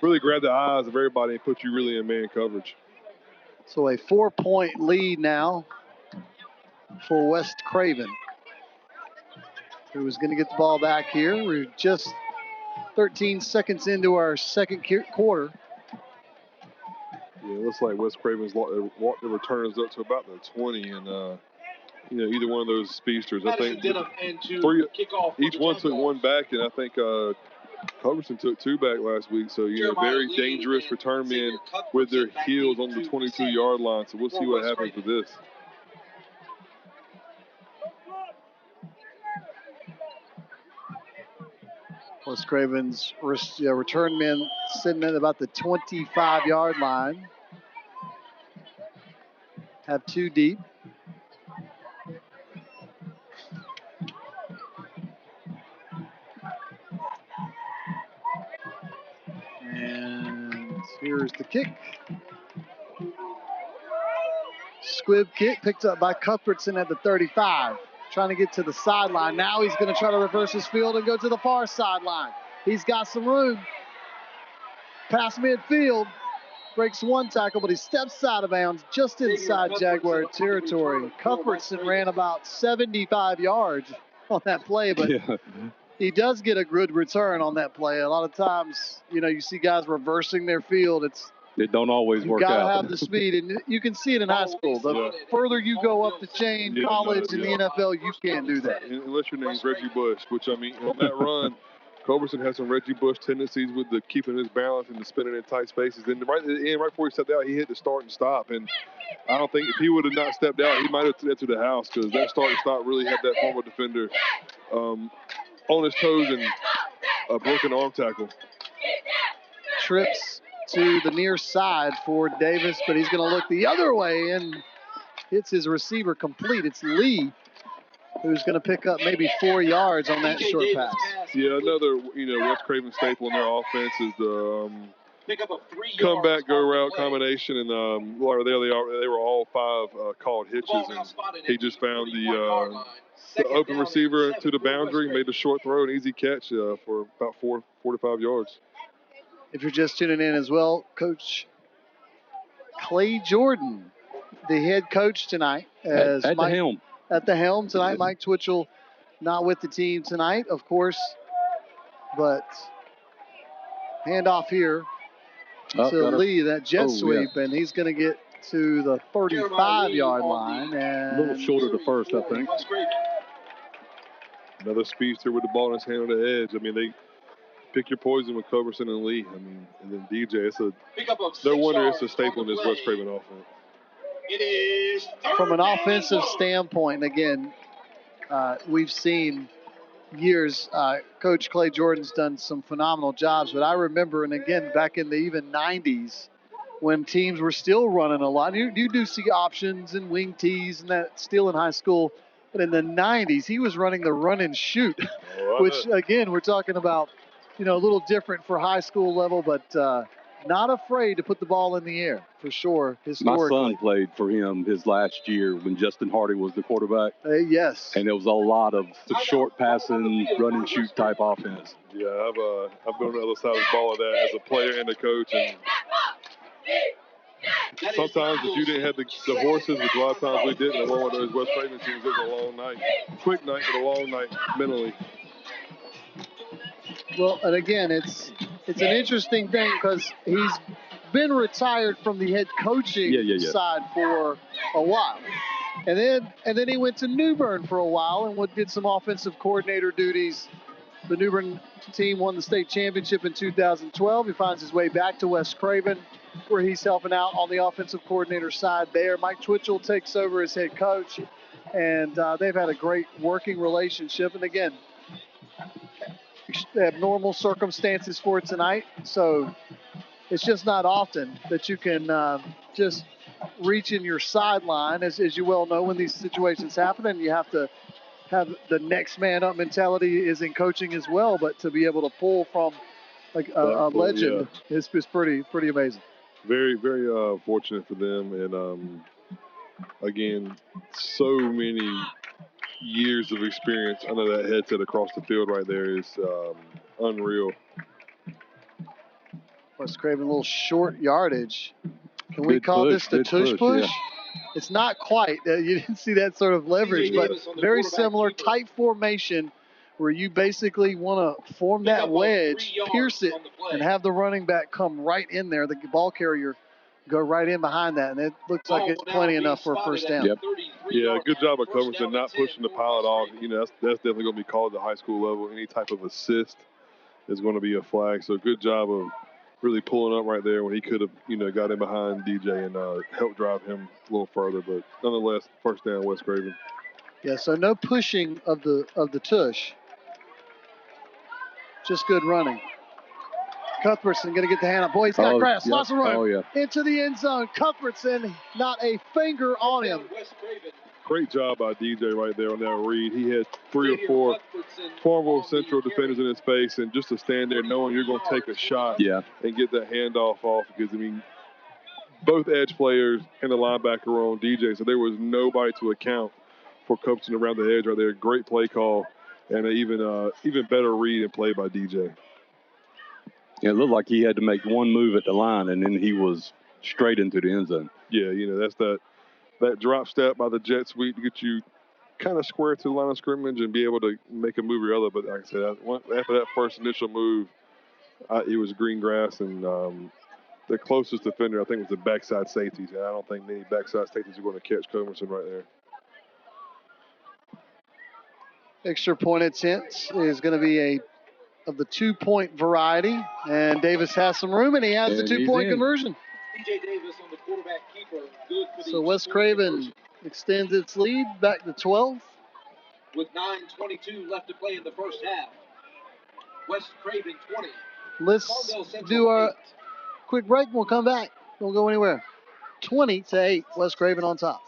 really grab the eyes of everybody and put you really in man coverage. So a 4-point lead now for West Craven, who is going to get the ball back here. We're just 13 seconds into our second quarter. Yeah, it looks like West Craven's walked the returners up to about the 20, and either one of those speedsters. I think each one took one back, and I think Culbertson took 2 back last week. So very dangerous return men with their heels on the 22-yard line. So we'll see what happens with this. West Craven's return men sitting at about the 25-yard line. Have 2 deep. Here's the kick. Squib kick picked up by Cuthbertson at the 35. Trying to get to the sideline. Now he's going to try to reverse his field and go to the far sideline. He's got some room. Past midfield. Breaks one tackle, but he steps out of bounds just inside Jaguar territory. Cuthbertson ran about 75 yards on that play, but he does get a good return on that play. A lot of times, you see guys reversing their field. It don't always work out. You got to have the speed, and you can see it in high school. The further you go up the chain, college and the NFL, you can't do that. Unless your name's Reggie Bush, which, on that run, Culberson has some Reggie Bush tendencies with the keeping his balance and the spinning in tight spaces. And right at the end, right before he stepped out, he hit the start and stop. And I don't think if he would have not stepped out, he might have took that to the house, because that start and stop really had that former defender on his toes and a broken arm tackle. Trips to the near side for Davis, but he's going to look the other way and hits his receiver complete. It's Lee who's going to pick up maybe 4 yards on that short pass. Yeah, another, West Craven staple in their offense is the comeback go route combination, and there they are. They were all 5 called hitches, and he just found the open receiver to the boundary, made a short throw, an easy catch for about 4 to 5 yards. If you're just tuning in as well, Coach Clay Jordan, the head coach tonight, as at the helm. At the helm tonight. Mike Twitchell not with the team tonight, of course, but handoff here to Lee, that jet sweep, and he's going to get to the 35-yard line. And a little shorter the first, I think. Another speedster with the ball in his hand on the edge. They pick your poison with Culberson and Lee. And then DJ, no wonder it's a staple in this West Craven offense. It is from an offensive standpoint, again, we've seen years. Coach Clay Jordan's done some phenomenal jobs, but I remember, and again, back in the even 90s, when teams were still running a lot. You do see options and wing tees and that still in high school, but in the 90s, he was running the run and shoot, which, again, we're talking about, a little different for high school level, but not afraid to put the ball in the air, for sure, historically. My son played for him his last year when Justin Hardy was the quarterback. Yes. And there was a lot of the short passing, run and shoot type offense. Yeah, I've been on the other side of the ball of that as a player and a coach. And sometimes if you didn't have the horses, which a lot of times we didn't, along with those West Craven teams, it was a long night. Quick night, but a long night mentally. Well, and again, it's an interesting thing because he's been retired from the head coaching side for a while. And then he went to New Bern for a while and did some offensive coordinator duties. The New Bern team won the state championship in 2012. He finds his way back to West Craven, where he's helping out on the offensive coordinator side there. Mike Twitchell takes over as head coach, and they've had a great working relationship. And again, abnormal circumstances for tonight, so it's just not often that you can just reach in your sideline, as you well know, when these situations happen, and you have to have the next man up mentality is in coaching as well, but to be able to pull from a legend is pretty amazing. Very, very fortunate for them, and again, so many years of experience under that headset across the field right there is unreal. West Craven, a little short yardage. Can we call this the tush push? Yeah. It's not quite. You didn't see that sort of leverage, but very similar, tight formation where you basically want to form that wedge, pierce it, and have the running back come right in there, the ball carrier go right in behind that, and it looks like it's plenty enough for a first down. Yep. Yeah, good job of Culberson not pushing the pilot off. That's definitely going to be called at the high school level. Any type of assist is going to be a flag. So good job of really pulling up right there when he could have, got in behind DJ and helped drive him a little further. But nonetheless, first down, West Craven. Yeah, so no pushing of the tush. Just good running. Cuthbertson going to get the hand up. Boy, he's got grass. Yep. Lots of room. Into the end zone. Cuthbertson, not a finger on him. Great job by DJ right there on that read. He had 3 or 4 Farmville Central defenders in his face, and just to stand there knowing you're going to take a shot and get that handoff off, because, I mean, both edge players and the linebacker were on DJ, so there was nobody to account for coaching around the edge right there. Great play call, and an even better read and play by DJ. Yeah, it looked like he had to make one move at the line, and then he was straight into the end zone. Yeah, that's that drop step by the jet sweep to get you kind of square to the line of scrimmage and be able to make a move or other. But like I said, after that first initial move, it was green grass, and the closest defender, I think, was the backside safeties. And I don't think many backside safeties are going to catch Comerson right there. Extra point attempt is going to be of the 2-point variety. And Davis has some room, and he has the 2-point conversion. DJ Davis on the quarterback keeper. Good for the So West Craven extends its lead back to 12. With 9:22 left to play in the first half. West Craven 20. Let's do our quick break. We'll come back. Don't go anywhere. 20-8, West Craven on top.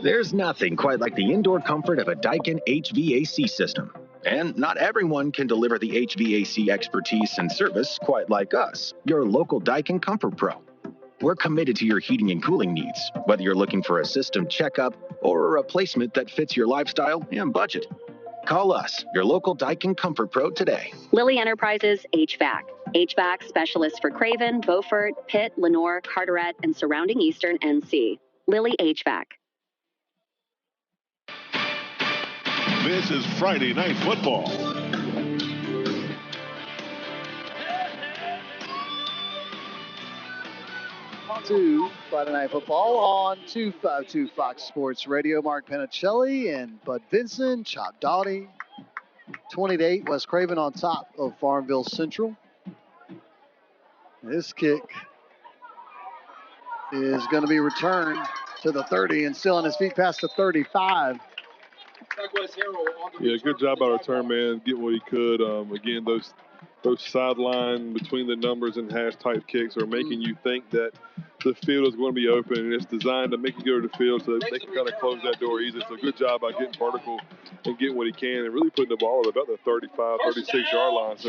There's nothing quite like the indoor comfort of a Daikin HVAC system. And not everyone can deliver the HVAC expertise and service quite like us, your local Daikin Comfort Pro. We're committed to your heating and cooling needs, whether you're looking for a system checkup or a replacement that fits your lifestyle and budget. Call us, your local Daikin Comfort Pro, today. Lilly Enterprises HVAC. HVAC specialists for Craven, Beaufort, Pitt, Lenoir, Carteret, and surrounding Eastern NC. Lilly HVAC. This is Friday Night Football. To Friday Night Football on 252 Fox Sports Radio. Mark Penicelli and Bud Vinson, Chop Doughty. 20-8, West Craven on top of Farmville Central. This kick is going to be returned to the 30 and still on his feet past the 35. Yeah, good job by return man, get what he could. Again, those sideline between the numbers and hash type kicks are making you think that the field is going to be open, and it's designed to make you go to the field so that they can kind of close that door easily. So good job by getting vertical and getting what he can and really putting the ball at about the 35, 36-yard line. So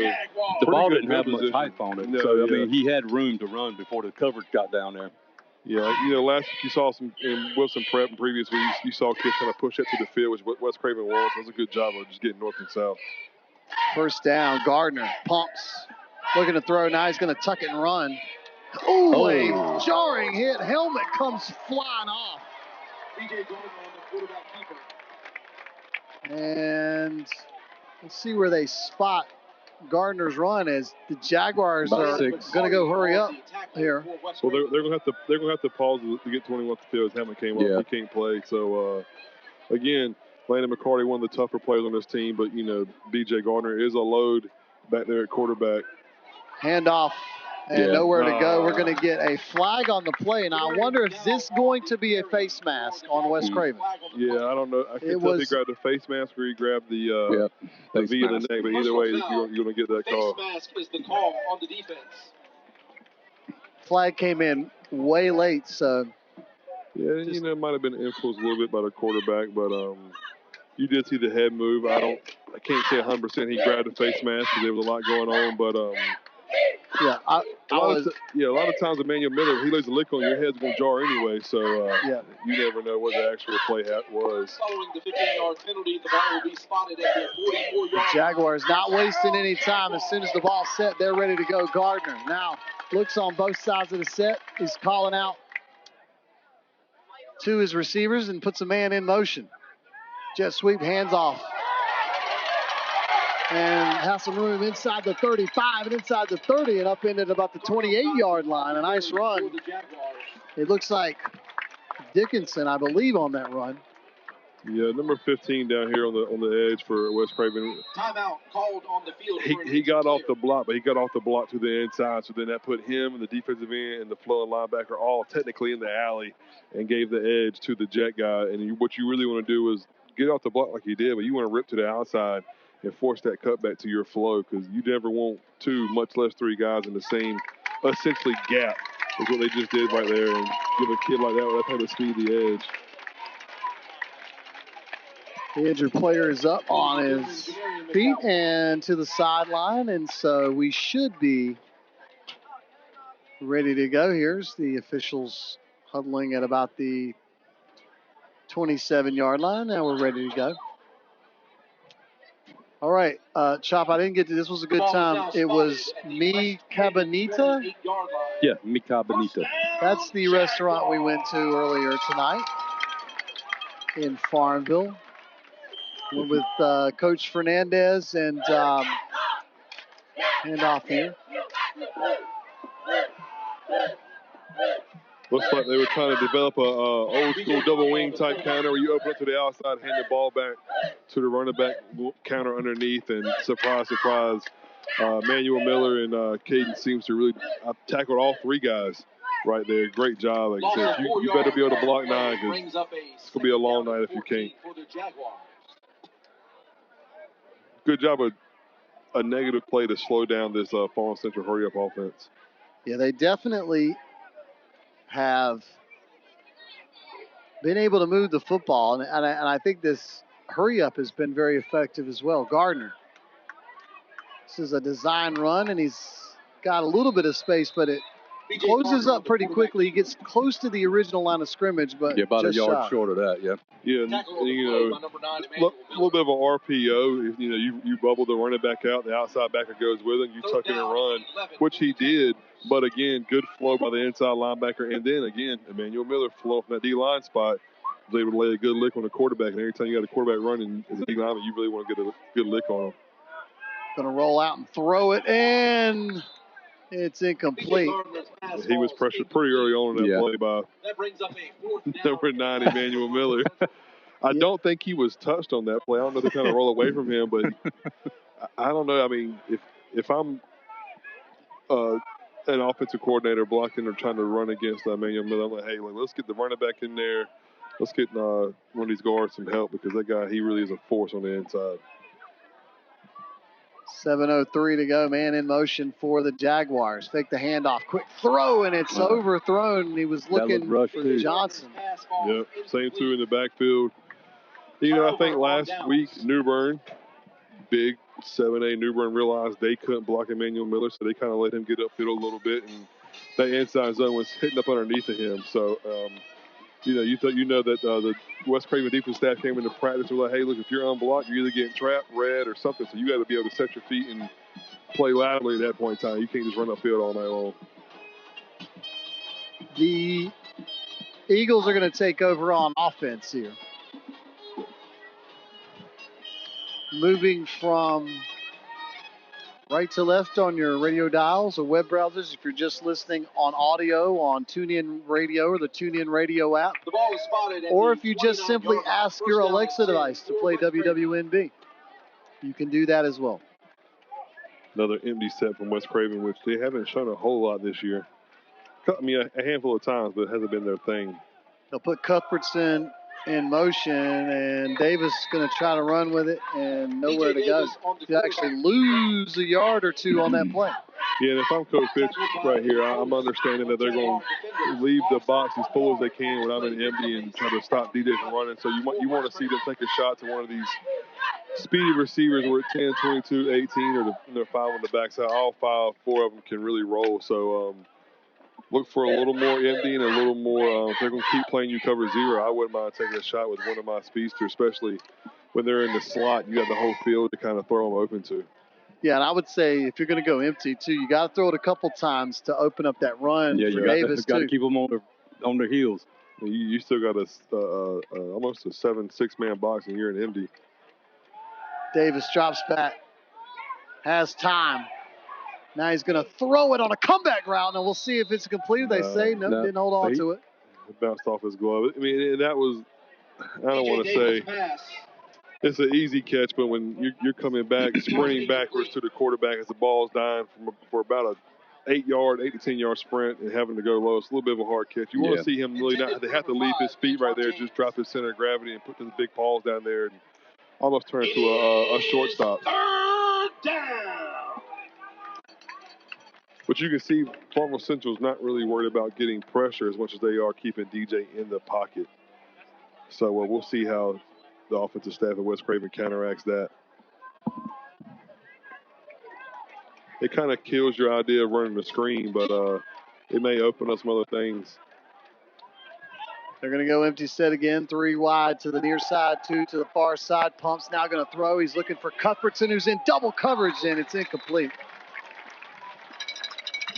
the ball didn't have much height on it. No, so, I mean, he had room to run before the coverage got down there. Yeah, last week you saw some in Wilson Prep and previous weeks, you saw kids kind of push that to the field, which West Craven wants. That was a good job of just getting north and south. First down, Gardner pumps, looking to throw. Now he's going to tuck it and run. Ooh, a jarring hit. Helmet comes flying off. DJ Gardner on the quarterback keeper. And let's see where they spot Gardner's run as the Jaguars are going to go hurry up here. Well, they're going to have to pause to get 21 off the field. His helmet came off. He can't play. So again, Landon McCarty, one of the tougher players on this team, but BJ Gardner is a load back there at quarterback. Handoff and nowhere to go. We're going to get a flag on the play. Now I wonder if this is going to be a face mask on West Craven. Yeah, I don't know. I can't tell if he grabbed the face mask or he grabbed the V in the neck, but either way, you're going to get that call. Face mask is the call on the defense. Flag came in way late, so. Yeah, it might have been influenced a little bit by the quarterback, but you did see the head move. I can't say 100% he grabbed the face mask because there was a lot going on, but a lot of times Emmanuel Miller, if he lays a lick on your head's going to jar anyway, so you never know what the actual play was. Following the 15-yard penalty, the ball will be spotted at the 44-yard. Jaguars not wasting any time. As soon as the ball's set, they're ready to go. Gardner now looks on both sides of the set. He's calling out to his receivers and puts a man in motion. Jet sweep, hands off. And has some room inside the 35 and inside the 30 and up into about the 28-yard line. A nice run. It looks like Dickinson, I believe, on that run. Yeah, number 15 down here on the edge for West Craven. Timeout called on the field. He got off the block, but he got off the block to the inside. So then that put him and the defensive end and the flowing linebacker all technically in the alley and gave the edge to the jet guy. And what you really want to do is get off the block like he did, but you want to rip to the outside and force that cutback to your flow because you never want two, much less three guys in the same essentially gap is what they just did right there and give a kid like that with that type of speed the edge. The injured player is up on his feet and to the sideline, and so we should be ready to go. Here's the officials huddling at about the 27-yard line. Now we're ready to go. All right, Chop, I didn't get to this. Was a good time. It was Mi Cabanita. Yeah, Mi Cabanita. That's the restaurant we went to earlier tonight in Farmville. Went with Coach Fernandez and handoff here. Looks like they were trying to develop a old school double wing type counter where you open up to the outside, hand the ball back to the running back counter underneath, and surprise, surprise, Manuel Miller and Caden seems to really tackled all three guys right there. Great job. Like I said, you better be able to block 9 because it's going to be a long night if you can't. Good job of a negative play to slow down this Farmville Central hurry-up offense. Yeah, they definitely have been able to move the football, and I think this hurry-up has been very effective as well. Gardner. This is a design run, and he's got a little bit of space, but it closes up pretty quickly. He gets close to the original line of scrimmage, but about just a yard shy. short of that, yeah. Yeah, a little bit of an RPO. If, you bubble the running back out, the outside backer goes with him, you tuck in and run, which he did. But again, good flow by the inside linebacker, and then again, Emmanuel Miller flow from that D-line spot, was able to lay a good lick on the quarterback. And every time you got a quarterback running as a D-lineman, you really want to get a good lick on him. Going to roll out and throw it, and it's incomplete. He was pressured pretty early on in that play by number 9, Emmanuel Miller. I don't think he was touched on that play. I don't know if they kind of roll away from him, but I don't know. I mean, if I'm an offensive coordinator blocking or trying to run against Emmanuel Miller, I'm like, hey, let's get the running back in there. Let's get one of these guards some help because that guy, he really is a force on the inside. 7:03 to go, man in motion for the Jaguars. Fake the handoff, quick throw, and it's overthrown. He was looking for Johnson. Yep, same two in the backfield. I think last week, New Bern, big 7A New Bern realized they couldn't block Emmanuel Miller, so they kind of let him get upfield a little bit, and that inside zone was hitting up underneath of him. So, that the West Craven defense staff came into practice and were like, hey, look, if you're unblocked, you're either getting trapped, red, or something. So you got to be able to set your feet and play laterally at that point in time. You can't just run upfield all night long. The Eagles are going to take over on offense here. Moving from right to left on your radio dials or web browsers. If you're just listening on audio on TuneIn Radio or the TuneIn Radio app, The ball is spotted or if you just simply ask your Alexa device to play WWNB, you can do that as well. Another empty set from West Craven, which they haven't shown a whole lot this year. I mean, a handful of times, but it hasn't been their thing. They'll put Cuthbertson in motion, and Davis is going to try to run with it and nowhere to go. You actually lose a yard or two on that play. Yeah, and if I'm Coach Fitch right here, I'm understanding that they're going to leave the box as full as they can when I'm in empty and try to stop DJ from running. So you want to see them take a shot to one of these speedy receivers where 10, 22, 18, or they're 5 on the backside. All 4 of them can really roll. So look for a little more empty and a little more, if they're going to keep playing you cover 0, I wouldn't mind taking a shot with one of my speedsters, especially when they're in the slot. You got the whole field to kind of throw them open to. Yeah, and I would say if you're going to go empty, too, you got to throw it a couple times to open up that run for Davis, too. Got to keep them on their heels. You still got almost a 6-man box and you're in empty. Davis drops back, has time. Now he's going to throw it on a comeback route, and we'll see if it's completed. They say no, didn't hold on to it. It bounced off his glove. I mean, that was, I don't want to say it's an easy catch, but when you're coming back, sprinting backwards to the quarterback as the ball's dying for about a 8 to 10 yard sprint and having to go low, it's a little bit of a hard catch. You want to see him really not, they have to leave his feet right there, just drop his center of gravity and put his big paws down there and almost turn into a shortstop. Third down. But you can see Farmville Central's not really worried about getting pressure as much as they are keeping DJ in the pocket. So we'll see how the offensive staff at West Craven counteracts that. It kind of kills your idea of running the screen, but it may open up some other things. They're going to go empty set again, 3 wide to the near side, 2 to the far side. Pump's now going to throw. He's looking for Cuthbertson, who's in double coverage, and it's incomplete.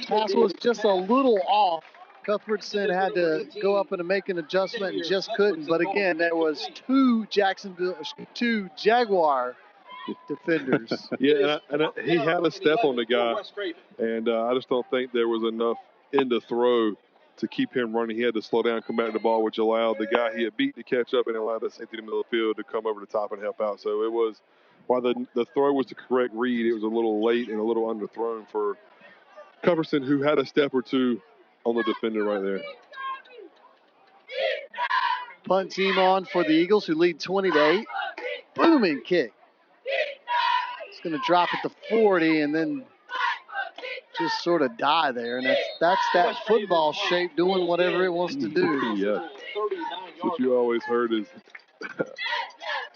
Pass was just a little off. Cuthbertson had to go up and make an adjustment and just couldn't. But again, there was 2 Jaguar defenders. Yeah, and he had a step on the guy, and I just don't think there was enough in the throw to keep him running. He had to slow down, come back to the ball, which allowed the guy he had beat to catch up and allowed the safety in the middle of the field to come over the top and help out. So it was, while the throw was the correct read, it was a little late and a little underthrown for Cuthbertson, who had a step or 2 on the defender right there. Punt team on for the Eagles, who lead 20-8. Booming kick. It's going to drop at the 40 and then just sort of die there. And that's that football shape doing whatever it wants to do. Yeah. What you always heard is,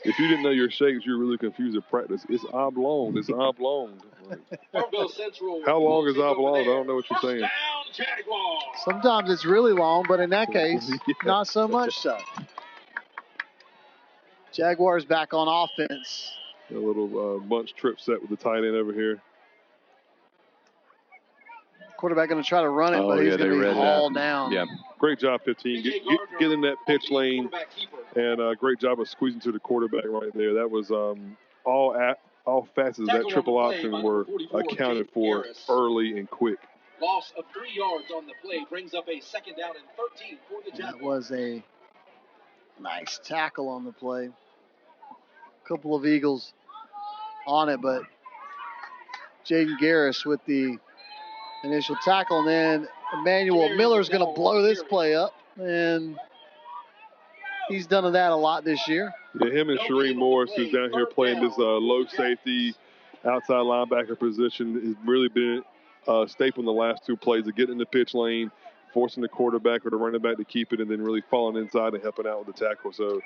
if you didn't know your shapes, you're really confused at practice. It's oblong. It's oblong. How long is oblong? I don't know what you're saying. Sometimes it's really long, but in that case, not so much so. Jaguars back on offense. A little bunch trip set with the tight end over here. Quarterback going to try to run it, but he's going to be hauled down. Yeah, great job, 15. Get in that pitch lane, and great job of squeezing to the quarterback right there. That was all facets of that triple option were accounted for early and quick. Loss of 3 yards on the play brings up a 2nd down and 13 for the Jaguars. That was a nice tackle on the play. A couple of Eagles on it, but Jaden Garris with the initial tackle, and then Emmanuel Miller's going to blow this play up, and he's done that a lot this year. Yeah, him and Shereen Morris, who's down here playing this low safety outside linebacker position, has really been a staple in the last 2 plays of getting in the pitch lane, forcing the quarterback or the running back to keep it, and then really falling inside and helping out with the tackle. So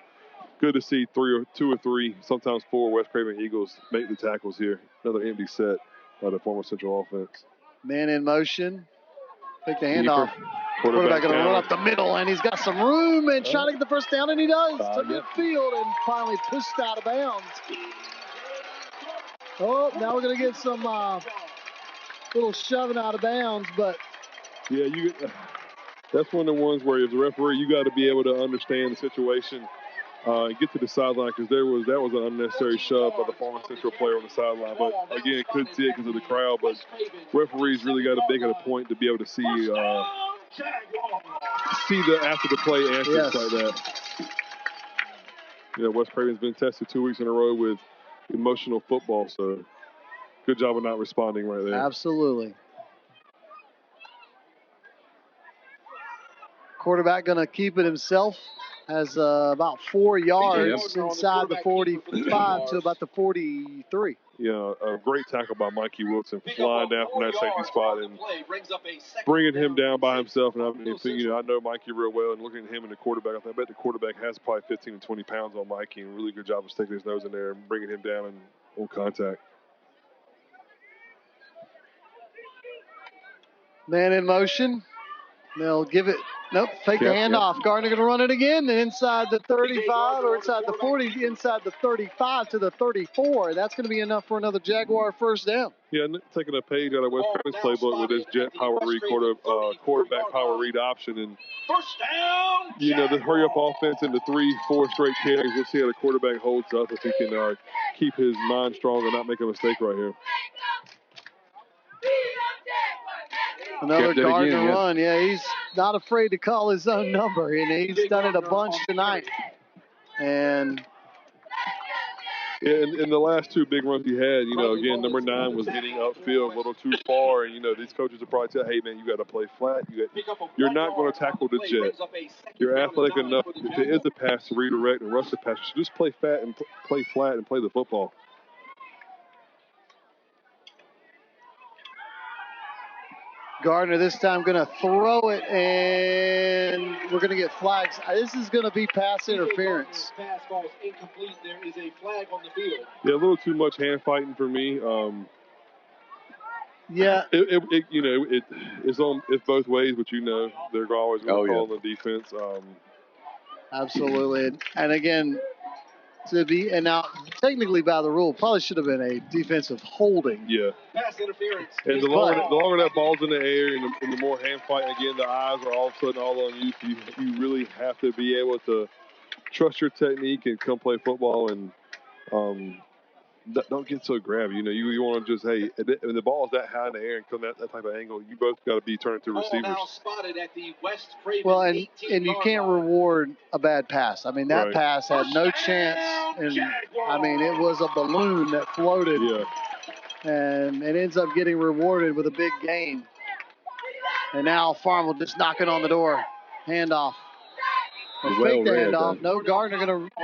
good to see 2 or 3, sometimes 4 West Craven Eagles make the tackles here. Another empty set by the former Central offense. Man in motion. Take the handoff. Quarterback going to run up the middle, and he's got some room and trying to get the first down, and he does. To midfield and finally pushed out of bounds. Oh, now we're going to get some little shoving out of bounds, but. Yeah, that's one of the ones where as a referee, you got to be able to understand the situation and get to the sideline, because that was an unnecessary shove by the former Central player on the sideline. But again, couldn't see it because of the crowd. But referees really got to make it a point to be able to see the after the play answers like that. Yeah, West Craven's been tested 2 weeks in a row with emotional football, so good job of not responding right there. Absolutely. Quarterback going to keep it himself. Has about 4 yards inside the 45 to about the 43. Yeah, a great tackle by Mikey Wilson, flying down from that safety spot and bringing him down by himself. And I know Mikey real well, and looking at him and the quarterback, I bet the quarterback has probably 15 to 20 pounds on Mikey, and really good job of sticking his nose in there and bringing him down and on contact. Man in motion. They'll give it. Nope, fake the handoff. Gardner going to run it again, and inside the 35 or inside the 40, inside the 35 to the 34. That's going to be enough for another Jaguar first down. Yeah, taking a page out of West Craven's playbook with this jet power read quarterback power read option, and the hurry up offense into 3-4 straight carries. We'll see how the quarterback holds up if he can keep his mind strong and not make a mistake right here. Another Gardner run. Yeah, he's not afraid to call his own number, and he's done it a bunch tonight. And in the last 2 big runs he had, again, number 9 was getting upfield a little too far, and these coaches will probably tell, hey man, you got to play flat. You're not going to tackle the jet. You're athletic enough. If it is a pass to redirect and rush the pass, you should just play flat and play the football. Gardner this time going to throw it, and we're going to get flags. This is going to be pass interference. Pass falls incomplete. There is a flag on the field. Yeah, a little too much hand fighting for me. Yeah. It's both ways, but they're always going to call on the defense. Absolutely. And again, and now technically by the rule, probably should have been a defensive holding. Yeah. Pass interference. And the longer that ball's in the air and the more hand fighting, again, the eyes are all of a sudden all on you. So you really have to be able to trust your technique and come play football and don't get so grabby. You want to just, when the ball's that high in the air and come that type of angle, you both got to be turning to receivers. Now spotted at the West Craven well, and you can't reward a bad pass. I mean, that pass had no chance. And, I mean, it was a balloon that floated. Yeah. And it ends up getting rewarded with a big gain. And now Farmville just knocking on the door. Handoff. Fake the handoff. No, Gardner going to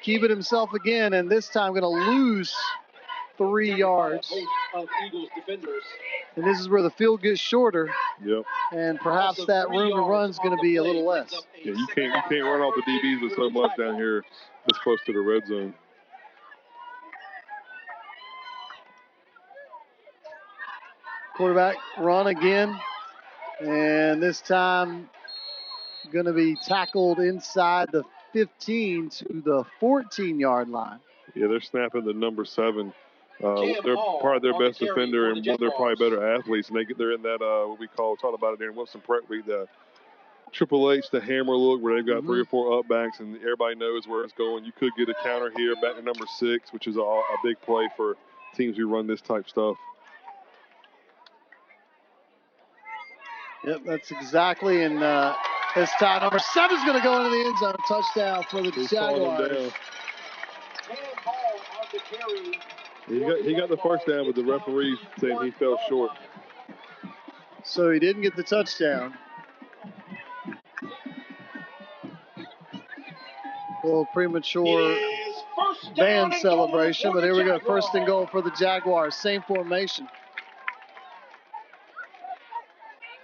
keep it himself again, and this time going to lose 3 yards. And this is where the field gets shorter. Yep. And perhaps that room to run is going to be a little less. Yeah, you can't run off the DBs with so much down here this close to the red zone. Quarterback run again, and this time going to be tackled inside the 15 to the 14-yard line. Yeah, they're snapping the number 7. They're probably their best defender, and they're probably better athletes. And they're in that what we talked about it during Wilson Prep Week, the Triple H, the hammer look, where they've got 3 or 4 upbacks, and everybody knows where it's going. You could get a counter here back to number 6, which is a big play for teams who run this type stuff. Yep, that's exactly. And this time, number 7 is going to go into the end zone. Touchdown for the Jaguars. He got the first down, but the referee said he fell short. So he didn't get the touchdown. A little premature band celebration, but here we go. First and goal for the Jaguars. Same formation.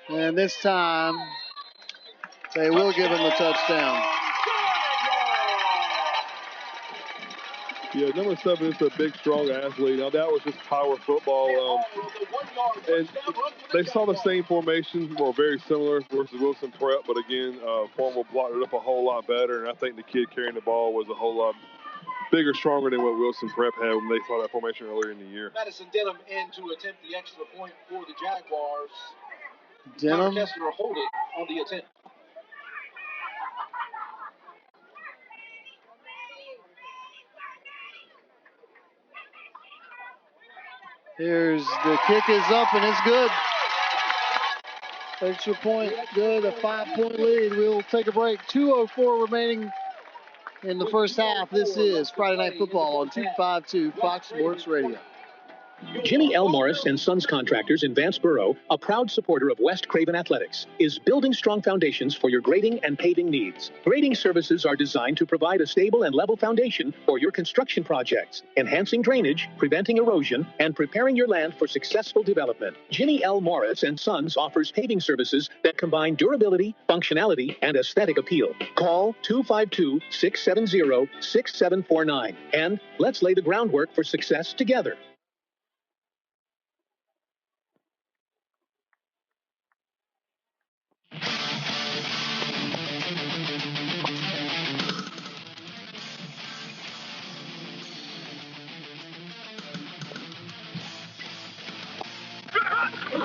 And this time, they will give him the touchdown. Yeah, number 7 is a big, strong athlete. Now, that was just power football. And they saw the same formation, or very similar, versus Wilson Prep. But, again, Farmville blocked it up a whole lot better. And I think the kid carrying the ball was a whole lot bigger, stronger than what Wilson Prep had when they saw that formation earlier in the year. Madison Denham in to attempt the extra point for the Jaguars. Denham. Kessler hold it on the attempt. Here's the kick is up and it's good. Extra point, good, a 5-point lead. We'll take a break. 2:04 remaining in the first half. This is Friday Night Football on 252 Fox Sports Radio. Jimmy L. Morris and Sons Contractors in Vanceboro, a proud supporter of West Craven Athletics, is building strong foundations for your grading and paving needs. Grading services are designed to provide a stable and level foundation for your construction projects, enhancing drainage, preventing erosion, and preparing your land for successful development. Jimmy L. Morris and Sons offers paving services that combine durability, functionality, and aesthetic appeal. Call 252-670-6749, and let's lay the groundwork for success together.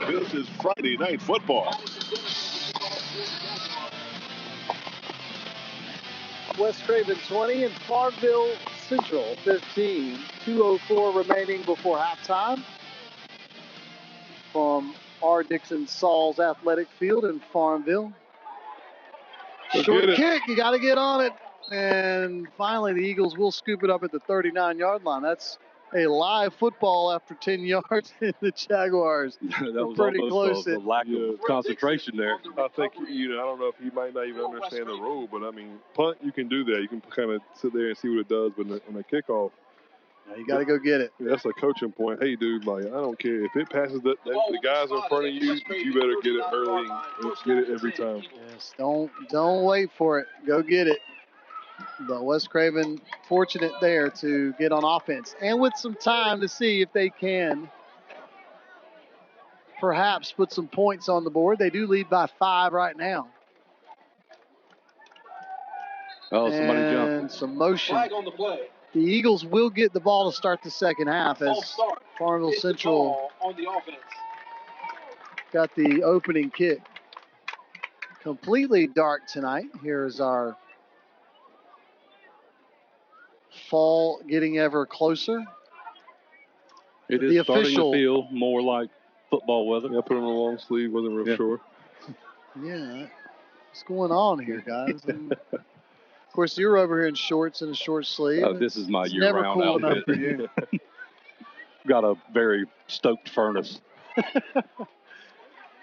This is Friday Night Football. West Craven 20 and Farmville Central 15. 2:04 remaining before halftime from R. Dixon Sauls Athletic Field in Farmville. Short kick, you got to get on it. And finally, the Eagles will scoop it up at the 39-yard line. That's a live football after 10 yards in the Jaguars. That was pretty almost close. a lack of concentration there. I think, I don't know if he might not even understand the rule, but, I mean, punt, you can do that. You can kind of sit there and see what it does, but on a kickoff, Now you got to go get it. That's a coaching point. Hey, dude, like, I don't care. If it passes the guys in front of you, you better get it early and get it every time. Yes, don't wait for it. Go get it. But West Craven fortunate there to get on offense and with some time to see if they can perhaps put some points on the board. They do lead by 5 right now. Oh, somebody jumped. And some motion. Flag on the play. The Eagles will get the ball to start the second half as Farmville Central on the offense. got the opening kick. Completely dark tonight. Here's our fall getting ever closer. It is starting to feel more like football weather. Yeah, I put on a long sleeve, wasn't real sure. Yeah, what's going on here, guys? Of course, you're over here in shorts and a short sleeve. Oh, this is my Never year-round cool outfit. enough for you. Got a very stoked furnace.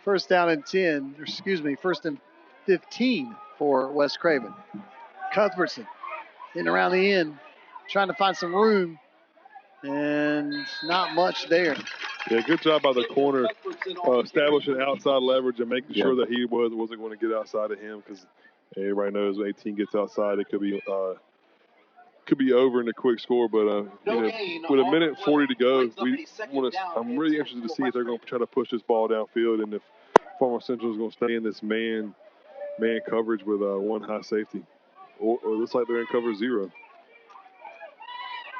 First and 15 for West Craven. Cuthbertson getting around the end, trying to find some room, and not much there. Yeah, good job by the corner, establishing outside leverage and making sure that he wasn't going to get outside of him, because everybody knows when 18 gets outside, it could be over in a quick score. But with a minute 40 to go, I'm really interested to see if they're going to try to push this ball downfield, and if Farmville Central is going to stay in this man coverage with one high safety, or it looks like they're in cover 0.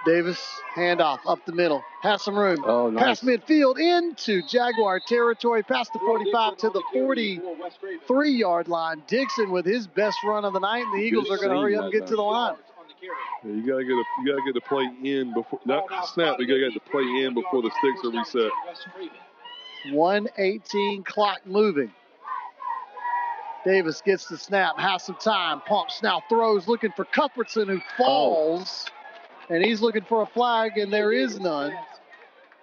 Davis, handoff up the middle. Has some room. Oh, nice. Past midfield into Jaguar territory. Past the 45 to the 43-yard line. Dixon with his best run of the night. And the Eagles are going to hurry up and get to the line. Yeah, you gotta get the play in before, not snap. You gotta get the play in before the sticks are reset. 1:18 clock moving. Davis gets the snap, has some time, pumps, now throws, looking for Cuthbertson, who falls. And he's looking for a flag, and there is none.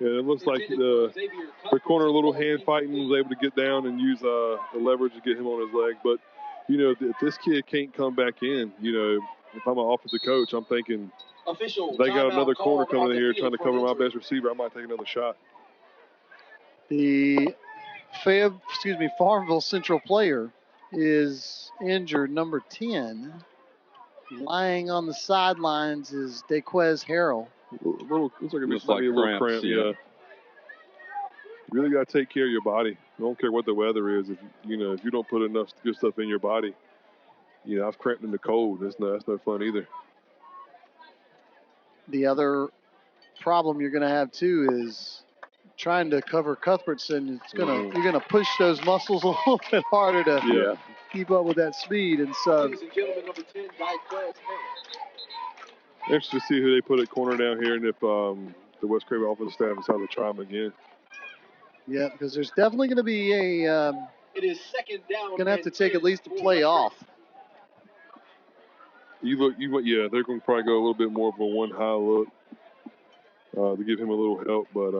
Yeah, it looks like the corner, a little hand fighting, was able to get down and use the leverage to get him on his leg. But, if this kid can't come back in, if I'm an offensive coach, I'm thinking they got another corner coming in here trying to cover my best receiver, I might take another shot. The Farmville Central player is injured, number 10. Lying on the sidelines is Daquez Harrell. Looks like it might be a little cramp. Yeah. You really got to take care of your body. I don't care what the weather is. If you don't put enough good stuff in your body, I've cramped in the cold. That's no fun either. The other problem you're going to have too is trying to cover Cuthbertson. You're gonna push those muscles a little bit harder to keep up with that speed. And so, interested to see who they put at corner down here, and if the West Craven offensive staff decides to try them again. Yeah, because there's definitely going to be it is second down. Going to have to take at least a play off. They're going to probably go a little bit more of a one high look to give him a little help, but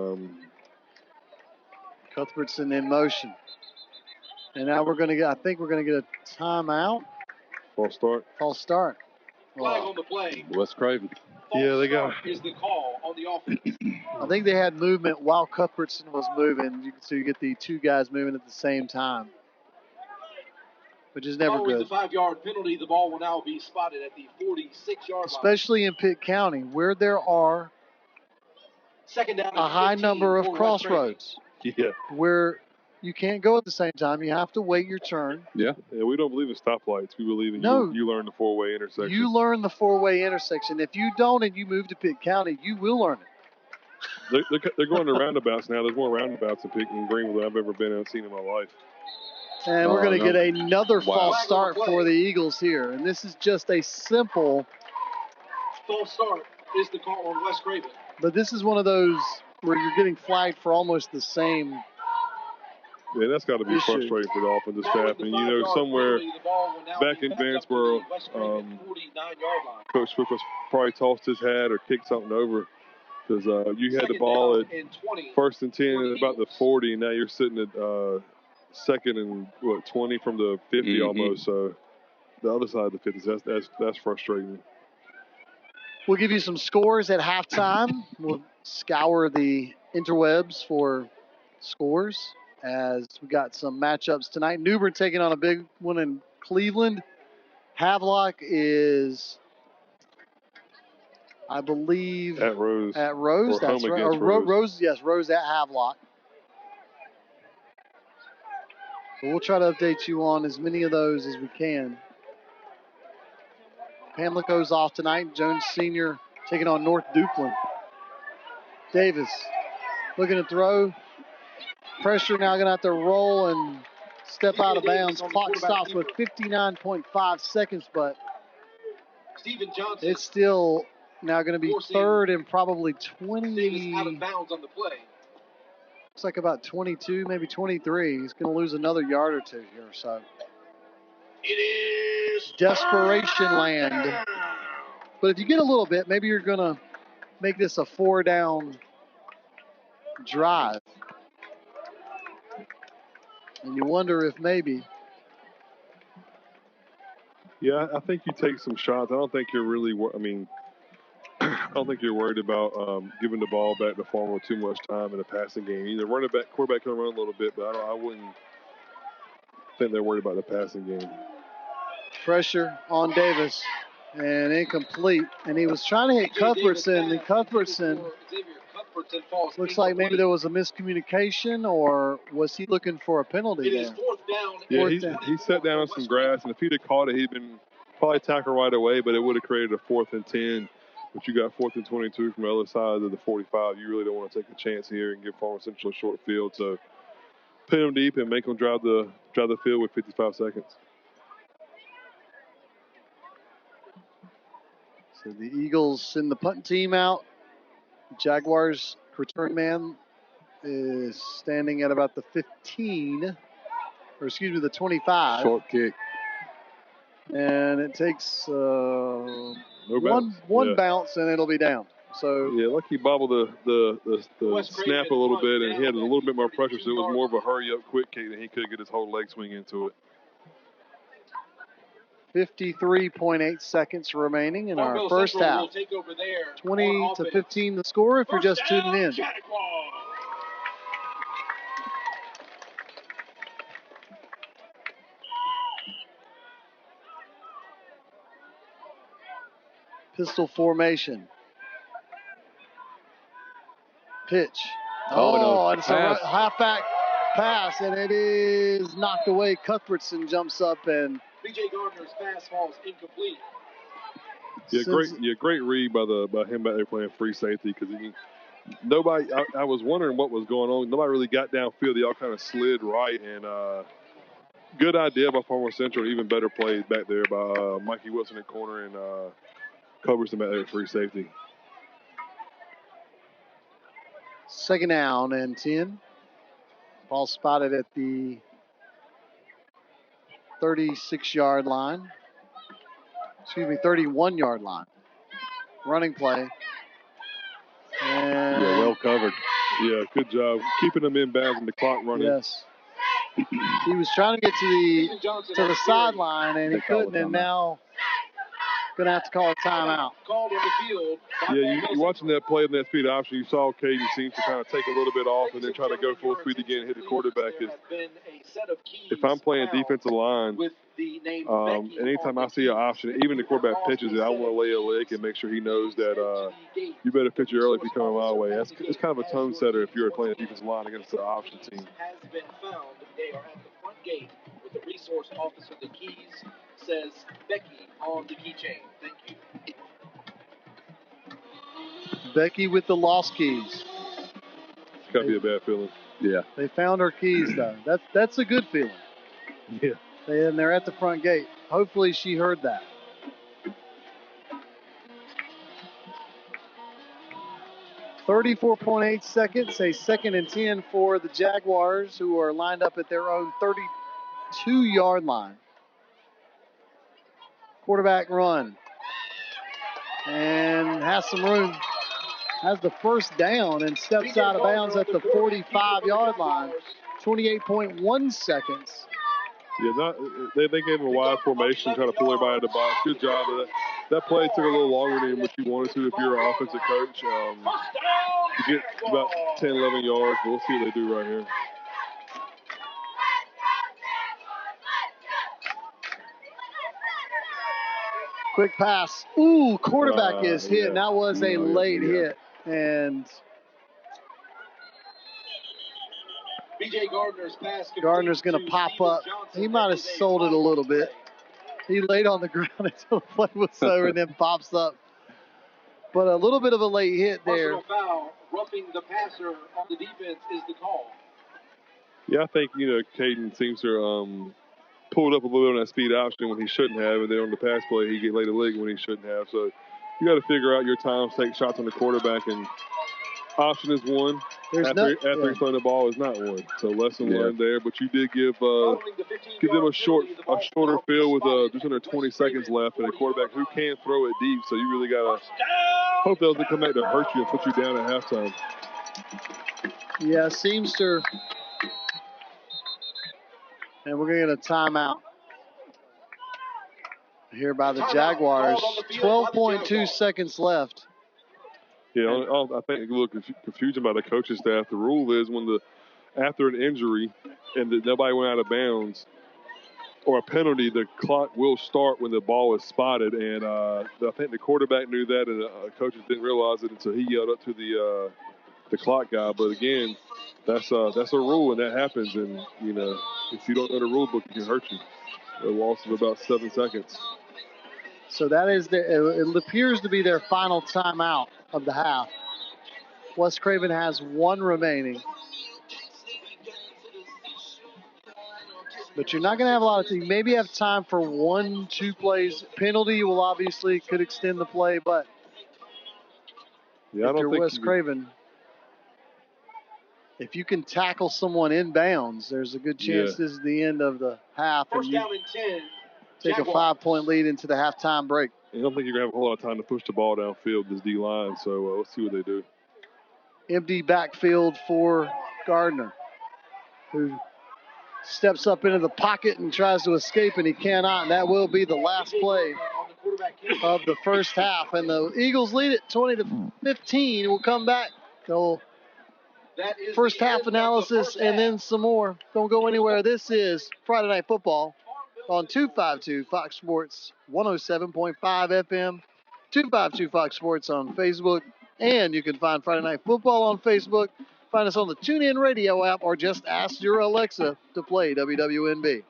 Cuthbertson in motion, and now I think we're going to get a timeout. False start. Flag on the play. West Craven. They got. Is the call on the offense. I think they had movement while Cuthbertson was moving, so you get the two guys moving at the same time, which is never good. With the 5-yard penalty, the ball will now be spotted at the 46-yard line. Especially in Pitt County, where there are second down a high number of crossroads. Yeah. Where you can't go at the same time. You have to wait your turn. Yeah, we don't believe in stoplights. We believe in you learn the four-way intersection. You learn the four-way intersection. If you don't and you move to Pitt County, you will learn it. They're going to roundabouts now. There's more roundabouts in Pitt and Greenville than I've ever been and seen in my life. And we're going to get another false start for the Eagles here. And this is just a simple false start is the call on West Craven. But this is one of those where you're getting flagged for almost the same. Yeah, that's got to be frustrating for the offensive staff. And, somewhere back in Vanceboro, Coach Swift was probably tossed his hat or kicked something over, because you had the ball at 1st and 10 at about the 40, and now you're sitting at 2nd and 20 from the 50 almost. So the other side of the 50, that's frustrating. We'll give you some scores at halftime. We'll scour the interwebs for scores as we got some matchups tonight. Newbern taking on a big one in Cleveland. Havelock is, I believe, at Rose. At Rose, or that's home right. against Rose, yes, Rose at Havelock. So we'll try to update you on as many of those as we can. Pamlico's off tonight. Jones Sr. taking on North Duplin. Davis looking to throw. Pressure now going to have to roll and step out of bounds. Clock stops with 59.5 seconds, but it's still now going to be third and probably 20. Out of bounds on the play. Looks like about 22, maybe 23. He's going to lose another yard or two here. So It is desperation land. But if you get a little bit, maybe you're going to make this a 4-down drive. And you wonder if maybe. Yeah, I think you take some shots. I don't think you're really, I don't think you're worried about giving the ball back to Farmville too much time in a passing game. Either quarterback can run a little bit, but I wouldn't think they're worried about the passing game. Pressure on Davis and incomplete. And he was trying to hit Cuthbertson, and Cuthbertson looks like maybe there was a miscommunication, or was he looking for a penalty there? Yeah, he sat down on some grass, and if he'd have caught it, he'd been probably tackled right away, but it would have created a 4th and 10. But you got 4th and 22 from the other side of the 45. You really don't want to take a chance here and give Farmville Central a short field. So pin them deep and make them drive the field with 55 seconds. So the Eagles send the punt team out. Jaguars return man is standing at about the 15, or excuse me, the 25. Short kick. And it takes one bounce and it'll be down. So yeah, like he bobbled the snap a little bit, and he had a little bit more pressure, so it was more of a hurry-up quick kick than he could get his whole leg swing into it. 53.8 seconds remaining in our first half. 20-15 the score if you're just tuning in. Pistol formation. Pitch. No. It's a halfback pass, and it is knocked away. Cuthbertson jumps up and B.J. Gardner's fastball is incomplete. Great read by him back there playing free safety, because nobody. I was wondering what was going on. Nobody really got downfield. They all kind of slid right, and good idea by Farmville Central. Even better plays back there by Mikey Wilson at corner and Culbertson back there at free safety. 2nd down and 10. Ball spotted at the 36-yard line. Excuse me, 31-yard line. Running play. And well covered. Yeah, good job keeping them in bounds and the clock running. Yes. He was trying to get to the sideline, and he couldn't, and now going to have to call a timeout. Yeah, you're watching that play in that speed option. You saw Caden seems to kind of take a little bit off and then try to go full speed again and hit the quarterback. If I'm playing defensive line, anytime I see an option, even the quarterback pitches it, I want to lay a lick and make sure he knows that you better pitch it early if you're coming my way. It's kind of a tone setter if you're playing a defensive line against the option team. Has been found. They are at the front gate with the resource officer. The keys says Becky on the keychain. Thank you. Becky with the lost keys. It's got to be a bad feeling. Yeah. They found her keys, though. That's a good feeling. Yeah. And they're at the front gate. Hopefully she heard that. .8 seconds, a 2nd and 10 for the Jaguars, who are lined up at their own 32-yard line. Quarterback run. And has some room. Has the first down and steps out of bounds at the 45-yard line. 28.1 seconds. Yeah, they gave him a wide formation, trying to pull everybody out of the box. Good job of that. That play took a little longer than what you wanted to if you're an offensive coach. You get about 10, 11 yards. We'll see what they do right here. Quick pass. Ooh, quarterback is hit. And that was a late hit. And B.J. Gardner's pass. Gardner's going to pop up. He might have sold it a little bit. He laid on the ground until the play was over and then pops up. But a little bit of a late hit there. Personal foul, roughing the passer on the defense is the call. Yeah, I think, Caden seems to pulled up a little bit on that speed option when he shouldn't have, and then on the pass play, he laid a leg when he shouldn't have. So you got to figure out your times, take shots on the quarterback, and option is one. After he's throwing the ball is not one. So lesson learned there. But you did give them a shorter field with just under 20 seconds left, and a quarterback who can throw it deep. So you really got to hope that doesn't come back to hurt you and put you down at halftime. Yeah, seems to. And we're going to get a timeout here by the Jaguars. 12.2 seconds left. Yeah, I think a little confusion by the coaching staff. The rule is after an injury and nobody went out of bounds or a penalty, the clock will start when the ball is spotted. And I think the quarterback knew that, and coaches didn't realize it until he yelled up to the clock guy. But again, that's a rule, and that happens. And if you don't know the rule book, it can hurt you. A loss of about 7 seconds. So that is it appears to be their final timeout of the half. West Craven has one remaining. But you're not going to have a lot of time. You maybe have time for 1-2 plays. Penalty will obviously could extend the play, but if you're West Craven, if you can tackle someone in bounds, there's a good chance this is the end of the half. First down and 10. Take a 5-point lead into the halftime break. I don't think you're going to have a whole lot of time to push the ball downfield, this D-line, so let's see what they do. Empty backfield for Gardner, who steps up into the pocket and tries to escape, and he cannot, and that will be the last play of the first half. And the Eagles lead it 20-15. We'll come back. So first half analysis and then some more. Don't go anywhere. This is Friday Night Football on 252 Fox Sports 107.5 FM, 252 Fox Sports on Facebook, and you can find Friday Night Football on Facebook. Find us on the TuneIn Radio app, or just ask your Alexa to play WWNB.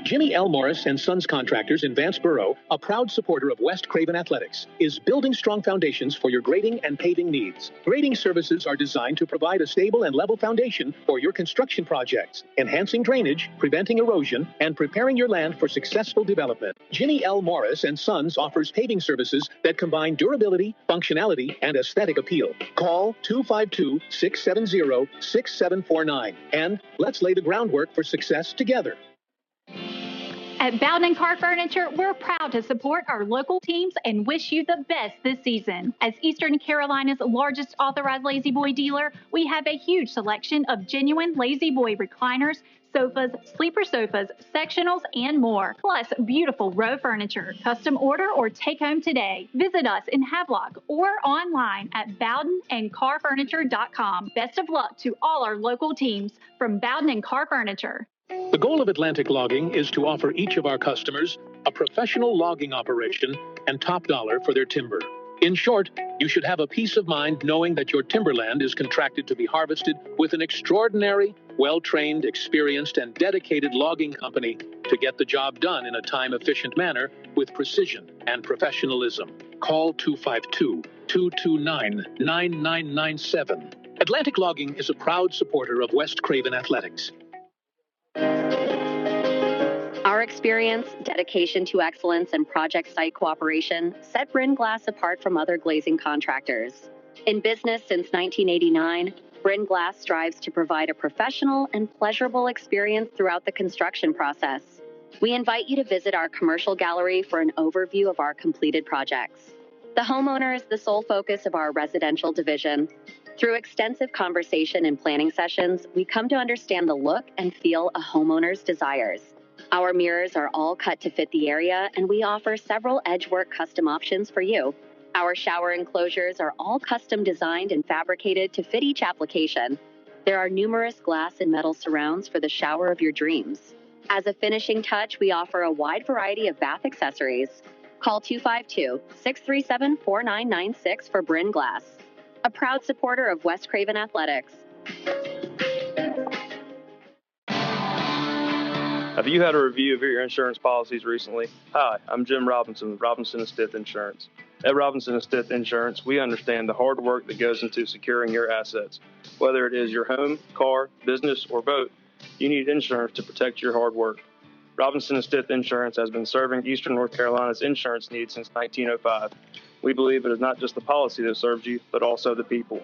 Jimmy L. Morris and Sons Contractors in Vanceboro, a proud supporter of West Craven Athletics, is building strong foundations for your grading and paving needs. Grading services are designed to provide a stable and level foundation for your construction projects, enhancing drainage, preventing erosion, and preparing your land for successful development. Jimmy L. Morris and Sons offers paving services that combine durability, functionality, and aesthetic appeal. Call 252-670-6749, and let's lay the groundwork for success together. At Bowden & Car Furniture, we're proud to support our local teams and wish you the best this season. As Eastern Carolina's largest authorized Lazy Boy dealer, we have a huge selection of genuine Lazy Boy recliners, sofas, sleeper sofas, sectionals, and more. Plus, beautiful row furniture. Custom order or take home today. Visit us in Havelock or online at bowdenandcarfurniture.com. Best of luck to all our local teams from Bowden & Car Furniture. The goal of Atlantic Logging is to offer each of our customers a professional logging operation and top dollar for their timber. In short, you should have a peace of mind knowing that your timberland is contracted to be harvested with an extraordinary, well-trained, experienced, and dedicated logging company to get the job done in a time-efficient manner with precision and professionalism. Call 252-229-9997. Atlantic Logging is a proud supporter of West Craven Athletics. Our experience, dedication to excellence, and project site cooperation set Bryn Glass apart from other glazing contractors. In business since 1989, Bryn Glass strives to provide a professional and pleasurable experience throughout the construction process. We invite you to visit our commercial gallery for an overview of our completed projects. The homeowner is the sole focus of our residential division. Through extensive conversation and planning sessions, we come to understand the look and feel a homeowner's desires. Our mirrors are all cut to fit the area, and we offer several edgework custom options for you. Our shower enclosures are all custom designed and fabricated to fit each application. There are numerous glass and metal surrounds for the shower of your dreams. As a finishing touch, we offer a wide variety of bath accessories. Call 252-637-4996 for Bryn Glass, a proud supporter of West Craven Athletics. Have you had a review of your insurance policies recently? Hi, I'm Jim Robinson with Robinson & Stith Insurance. At Robinson & Stith Insurance, we understand the hard work that goes into securing your assets. Whether it is your home, car, business, or boat, you need insurance to protect your hard work. Robinson & Stith Insurance has been serving Eastern North Carolina's insurance needs since 1905. We believe it is not just the policy that serves you, but also the people.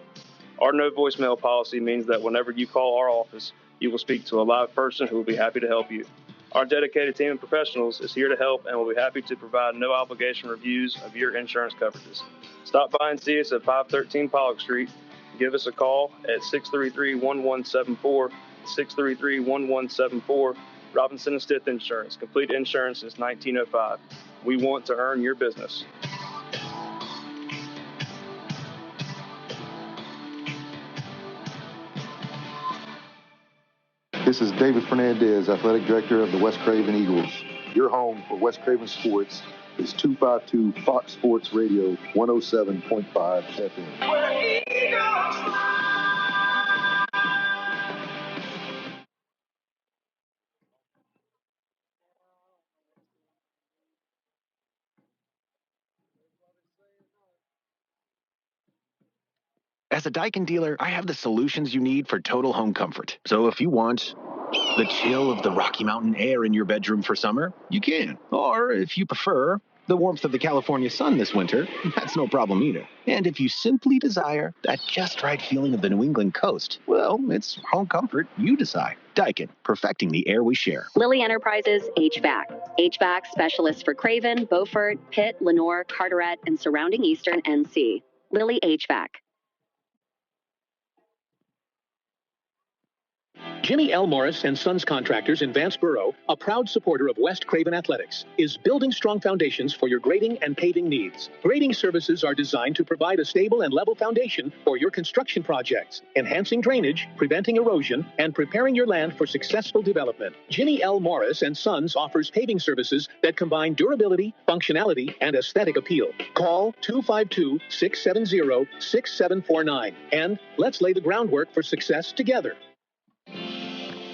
Our no voicemail policy means that whenever you call our office, you will speak to a live person who will be happy to help you. Our dedicated team of professionals is here to help and will be happy to provide no obligation reviews of your insurance coverages. Stop by and see us at 513 Pollock Street. Give us a call at 633-1174, 633-1174. Robinson & Stith Insurance, complete insurance since 1905. We want to earn your business. This is David Fernandez, Athletic Director of the West Craven Eagles. Your home for West Craven Sports is 252 Fox Sports Radio 107.5 FM. As a Daikin dealer, I have the solutions you need for total home comfort. So if you want the chill of the Rocky Mountain air in your bedroom for summer, you can. Or if you prefer the warmth of the California sun this winter, that's no problem either. And if you simply desire that just right feeling of the New England coast, well, it's home comfort. You decide. Daikin, perfecting the air we share. Lilly Enterprises HVAC. HVAC specialists for Craven, Beaufort, Pitt, Lenoir, Carteret, and surrounding Eastern NC. Lilly HVAC. Jimmy L. Morris and Sons Contractors in Vanceboro, a proud supporter of West Craven Athletics, is building strong foundations for your grading and paving needs. Grading services are designed to provide a stable and level foundation for your construction projects, enhancing drainage, preventing erosion, and preparing your land for successful development. Jimmy L. Morris and Sons offers paving services that combine durability, functionality, and aesthetic appeal. Call 252-670-6749, and let's lay the groundwork for success together.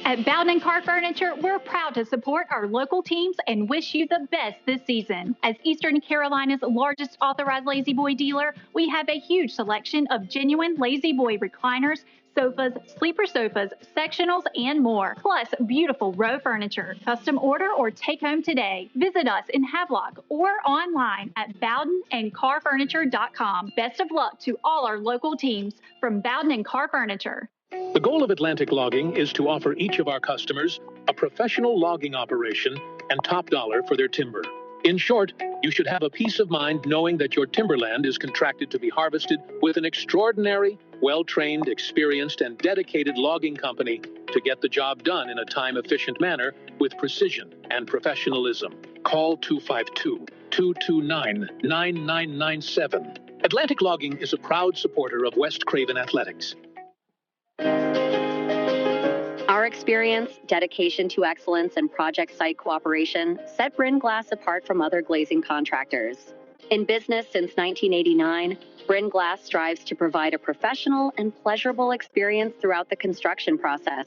At Bowden & Car Furniture, we're proud to support our local teams and wish you the best this season. As Eastern Carolina's largest authorized Lazy Boy dealer, we have a huge selection of genuine Lazy Boy recliners, sofas, sleeper sofas, sectionals, and more. Plus, beautiful row furniture. Custom order or take home today. Visit us in Havelock or online at bowdenandcarfurniture.com. Best of luck to all our local teams from Bowden & Car Furniture. The goal of Atlantic Logging is to offer each of our customers a professional logging operation and top dollar for their timber. In short, you should have a peace of mind knowing that your timberland is contracted to be harvested with an extraordinary, well-trained, experienced, and dedicated logging company to get the job done in a time-efficient manner with precision and professionalism. Call 252-229-9997. Atlantic Logging is a proud supporter of West Craven Athletics. Our experience, dedication to excellence, and project site cooperation set Bryn Glass apart from other glazing contractors. In business since 1989, Bryn Glass strives to provide a professional and pleasurable experience throughout the construction process.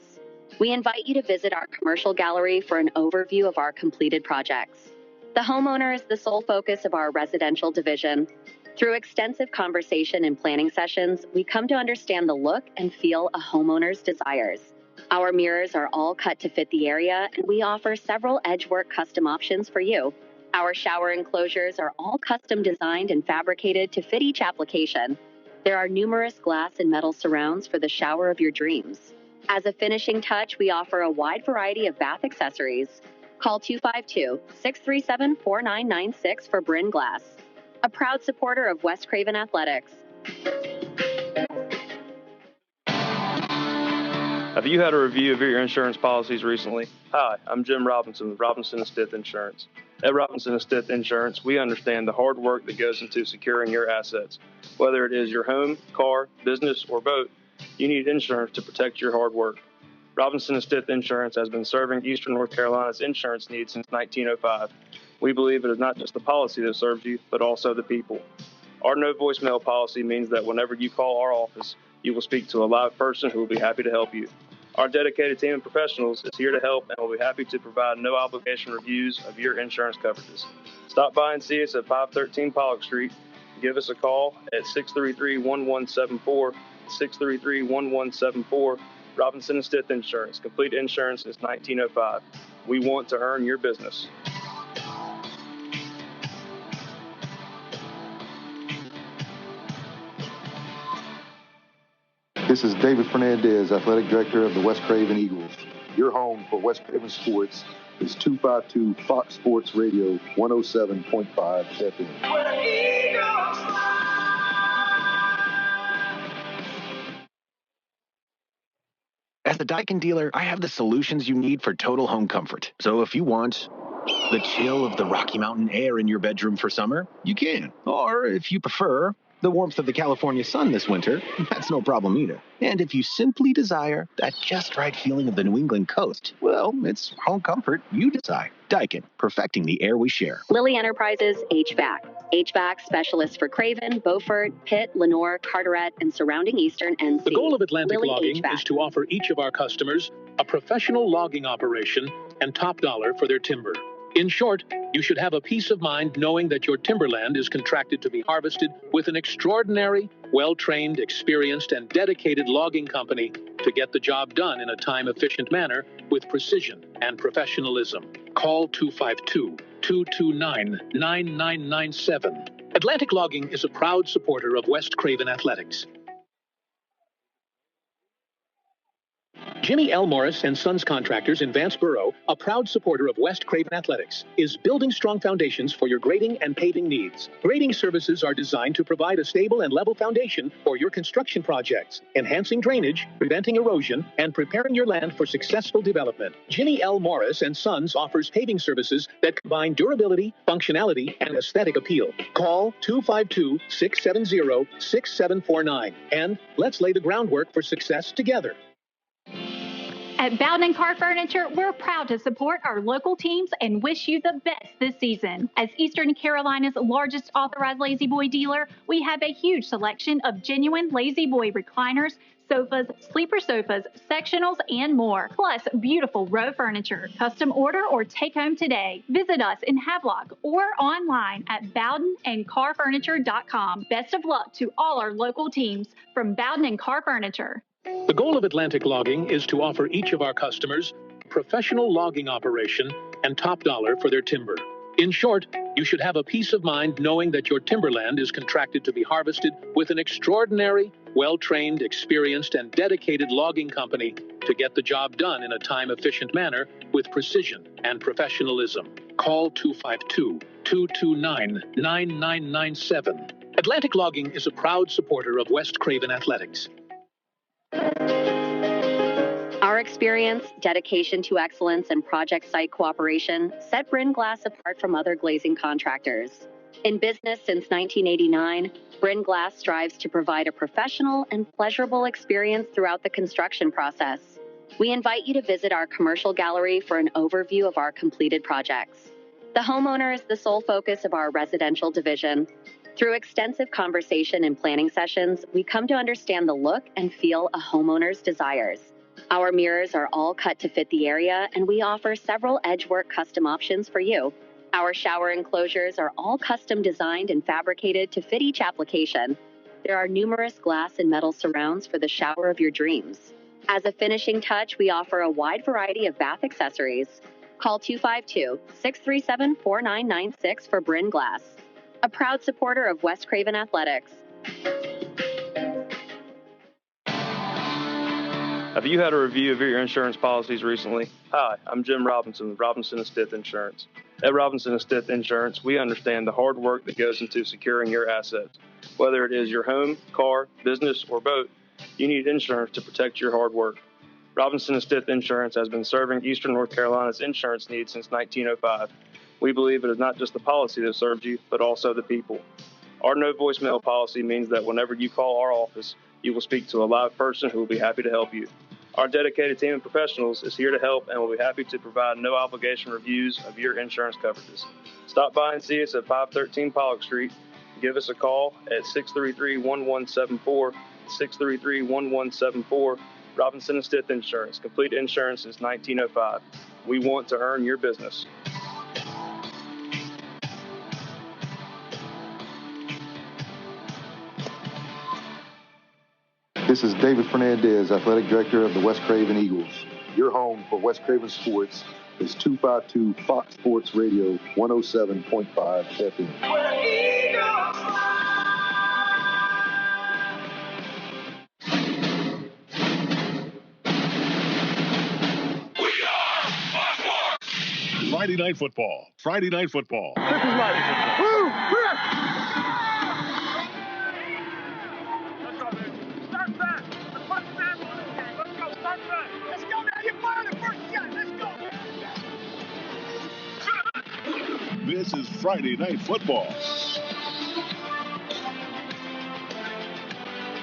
We invite you to visit our commercial gallery for an overview of our completed projects. The homeowner is the sole focus of our residential division. Through extensive conversation and planning sessions, we come to understand the look and feel a homeowner's desires. Our mirrors are all cut to fit the area, and we offer several edgework custom options for you. Our shower enclosures are all custom designed and fabricated to fit each application. There are numerous glass and metal surrounds for the shower of your dreams. As a finishing touch, we offer a wide variety of bath accessories. Call 252-637-4996 for Bryn Glass, a proud supporter of West Craven Athletics. Have you had a review of your insurance policies recently? Hi, I'm Jim Robinson with Robinson & Stith Insurance. At Robinson & Stith Insurance, we understand the hard work that goes into securing your assets. Whether it is your home, car, business, or boat, you need insurance to protect your hard work. Robinson & Stith Insurance has been serving Eastern North Carolina's insurance needs since 1905. We believe it is not just the policy that serves you, but also the people. Our no voicemail policy means that whenever you call our office, you will speak to a live person who will be happy to help you. Our dedicated team of professionals is here to help and will be happy to provide no obligation reviews of your insurance coverages. Stop by and see us at 513 Pollock Street. Give us a call at 633-1174, 633-1174. Robinson & Stith Insurance. Complete insurance since 1905. We want to earn your business. This is David Fernandez, Athletic Director of the West Craven Eagles. Your home for West Craven Sports is 252 Fox Sports Radio 107.5 FM. As a Daikin dealer, I have the solutions you need for total home comfort. So if you want the chill of the Rocky Mountain air in your bedroom for summer, you can. Or if you prefer the warmth of the California sun this winter, that's no problem either. And if you simply desire that just right feeling of the New England coast, well, it's home comfort you decide. Daikin, perfecting the air we share. Lilly Enterprises HVAC. HVAC specialists for Craven, Beaufort, Pitt, Lenoir, Carteret, and surrounding Eastern NC. The goal of Atlantic Lilly Logging HVAC. is to offer each of our customers a professional logging operation and top dollar for their timber. In short, you should have a peace of mind knowing that your timberland is contracted to be harvested with an extraordinary, well-trained, experienced, and dedicated logging company to get the job done in a time-efficient manner with precision and professionalism. Call 252-229-9997. Atlantic Logging is a proud supporter of West Craven Athletics. Jimmy L. Morris and Sons Contractors in Vanceboro, a proud supporter of West Craven Athletics, is building strong foundations for your grading and paving needs. Grading services are designed to provide a stable and level foundation for your construction projects, enhancing drainage, preventing erosion, and preparing your land for successful development. Jimmy L. Morris and Sons offers paving services that combine durability, functionality, and aesthetic appeal. Call 252-670-6749, and let's lay the groundwork for success together. At Bowden & Carr Furniture, we're proud to support our local teams and wish you the best this season. As Eastern Carolina's largest authorized Lazy Boy dealer, we have a huge selection of genuine Lazy Boy recliners, sofas, sleeper sofas, sectionals, and more. Plus, beautiful row furniture. Custom order or take home today. Visit us in Havelock or online at bowdenandcarrfurniture.com. Best of luck to all our local teams from Bowden & Carr Furniture. The goal of Atlantic Logging is to offer each of our customers a professional logging operation and top dollar for their timber. In short, you should have a peace of mind knowing that your timberland is contracted to be harvested with an extraordinary, well-trained, experienced, and dedicated logging company to get the job done in a time-efficient manner with precision and professionalism. Call 252-229-9997. Atlantic Logging is a proud supporter of West Craven Athletics. Our experience, dedication to excellence, and project site cooperation set Bryn Glass apart from other glazing contractors. In business since 1989, Bryn Glass strives to provide a professional and pleasurable experience throughout the construction process. We invite you to visit our commercial gallery for an overview of our completed projects. The homeowner is the sole focus of our residential division. Through extensive conversation and planning sessions, we come to understand the look and feel a homeowner's desires. Our mirrors are all cut to fit the area, and we offer several edgework custom options for you. Our shower enclosures are all custom designed and fabricated to fit each application. There are numerous glass and metal surrounds for the shower of your dreams. As a finishing touch, we offer a wide variety of bath accessories. Call 252-637-4996 for Bryn Glass, a proud supporter of West Craven Athletics. Have you had a review of your insurance policies recently? Hi, I'm Jim Robinson with Robinson & Stith Insurance. At Robinson and Stith Insurance, we understand the hard work that goes into securing your assets. Whether it is your home, car, business, or boat, you need insurance to protect your hard work. Robinson and Stith Insurance has been serving Eastern North Carolina's insurance needs since 1905. We believe it is not just the policy that serves you, but also the people. Our no voicemail policy means that whenever you call our office, you will speak to a live person who will be happy to help you. Our dedicated team of professionals is here to help and will be happy to provide no obligation reviews of your insurance coverages. Stop by and see us at 513 Pollock Street. Give us a call at 633-1174, 633-1174. Robinson and Stith Insurance. Complete insurance since 1905. We want to earn your business. This is David Fernandez, Athletic Director of the West Craven Eagles. Your home for West Craven Sports is 252 Fox Sports Radio 107.5 FM. Friday Night Football. Friday Night Football. This is my woo! Let's go, baby. Start back. Let's put some ammo in this game. Let's go. Start back. Let's go now. You're firing the first shot. Let's go. This is Friday Night Football.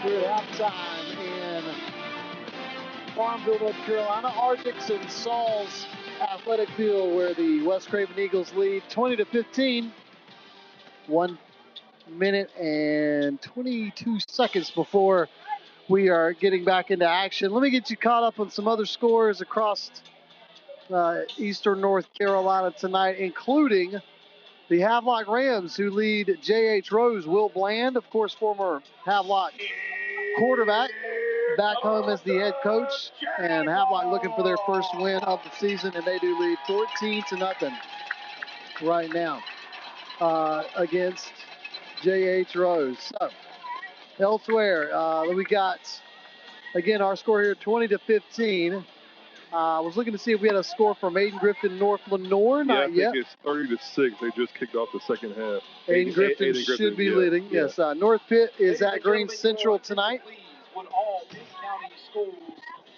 We're at halftime in Farmville, North Carolina. Ardix and Saul's Athletic Field, where the West Craven Eagles lead 20-15. 1 minute and 22 seconds before we are getting back into action. Let me get you caught up on some other scores across Eastern North Carolina tonight, including the Havelock Rams, who lead J.H. Rose. Will Bland, of course, former Havelock quarterback, back home as the head coach, and Havelock looking for their first win of the season, and they do lead 14-0 right now against J.H. Rose. So, elsewhere, we got, again, our score here 20-15. I was looking to see if we had a score from Aiden Griffin, North Lenore. Not yet. I think it's 30-6. They just kicked off the second half. Aiden Griffin should be leading. Yeah. Yes, North Pitt is at Green Central tonight. Would all Pitt County schools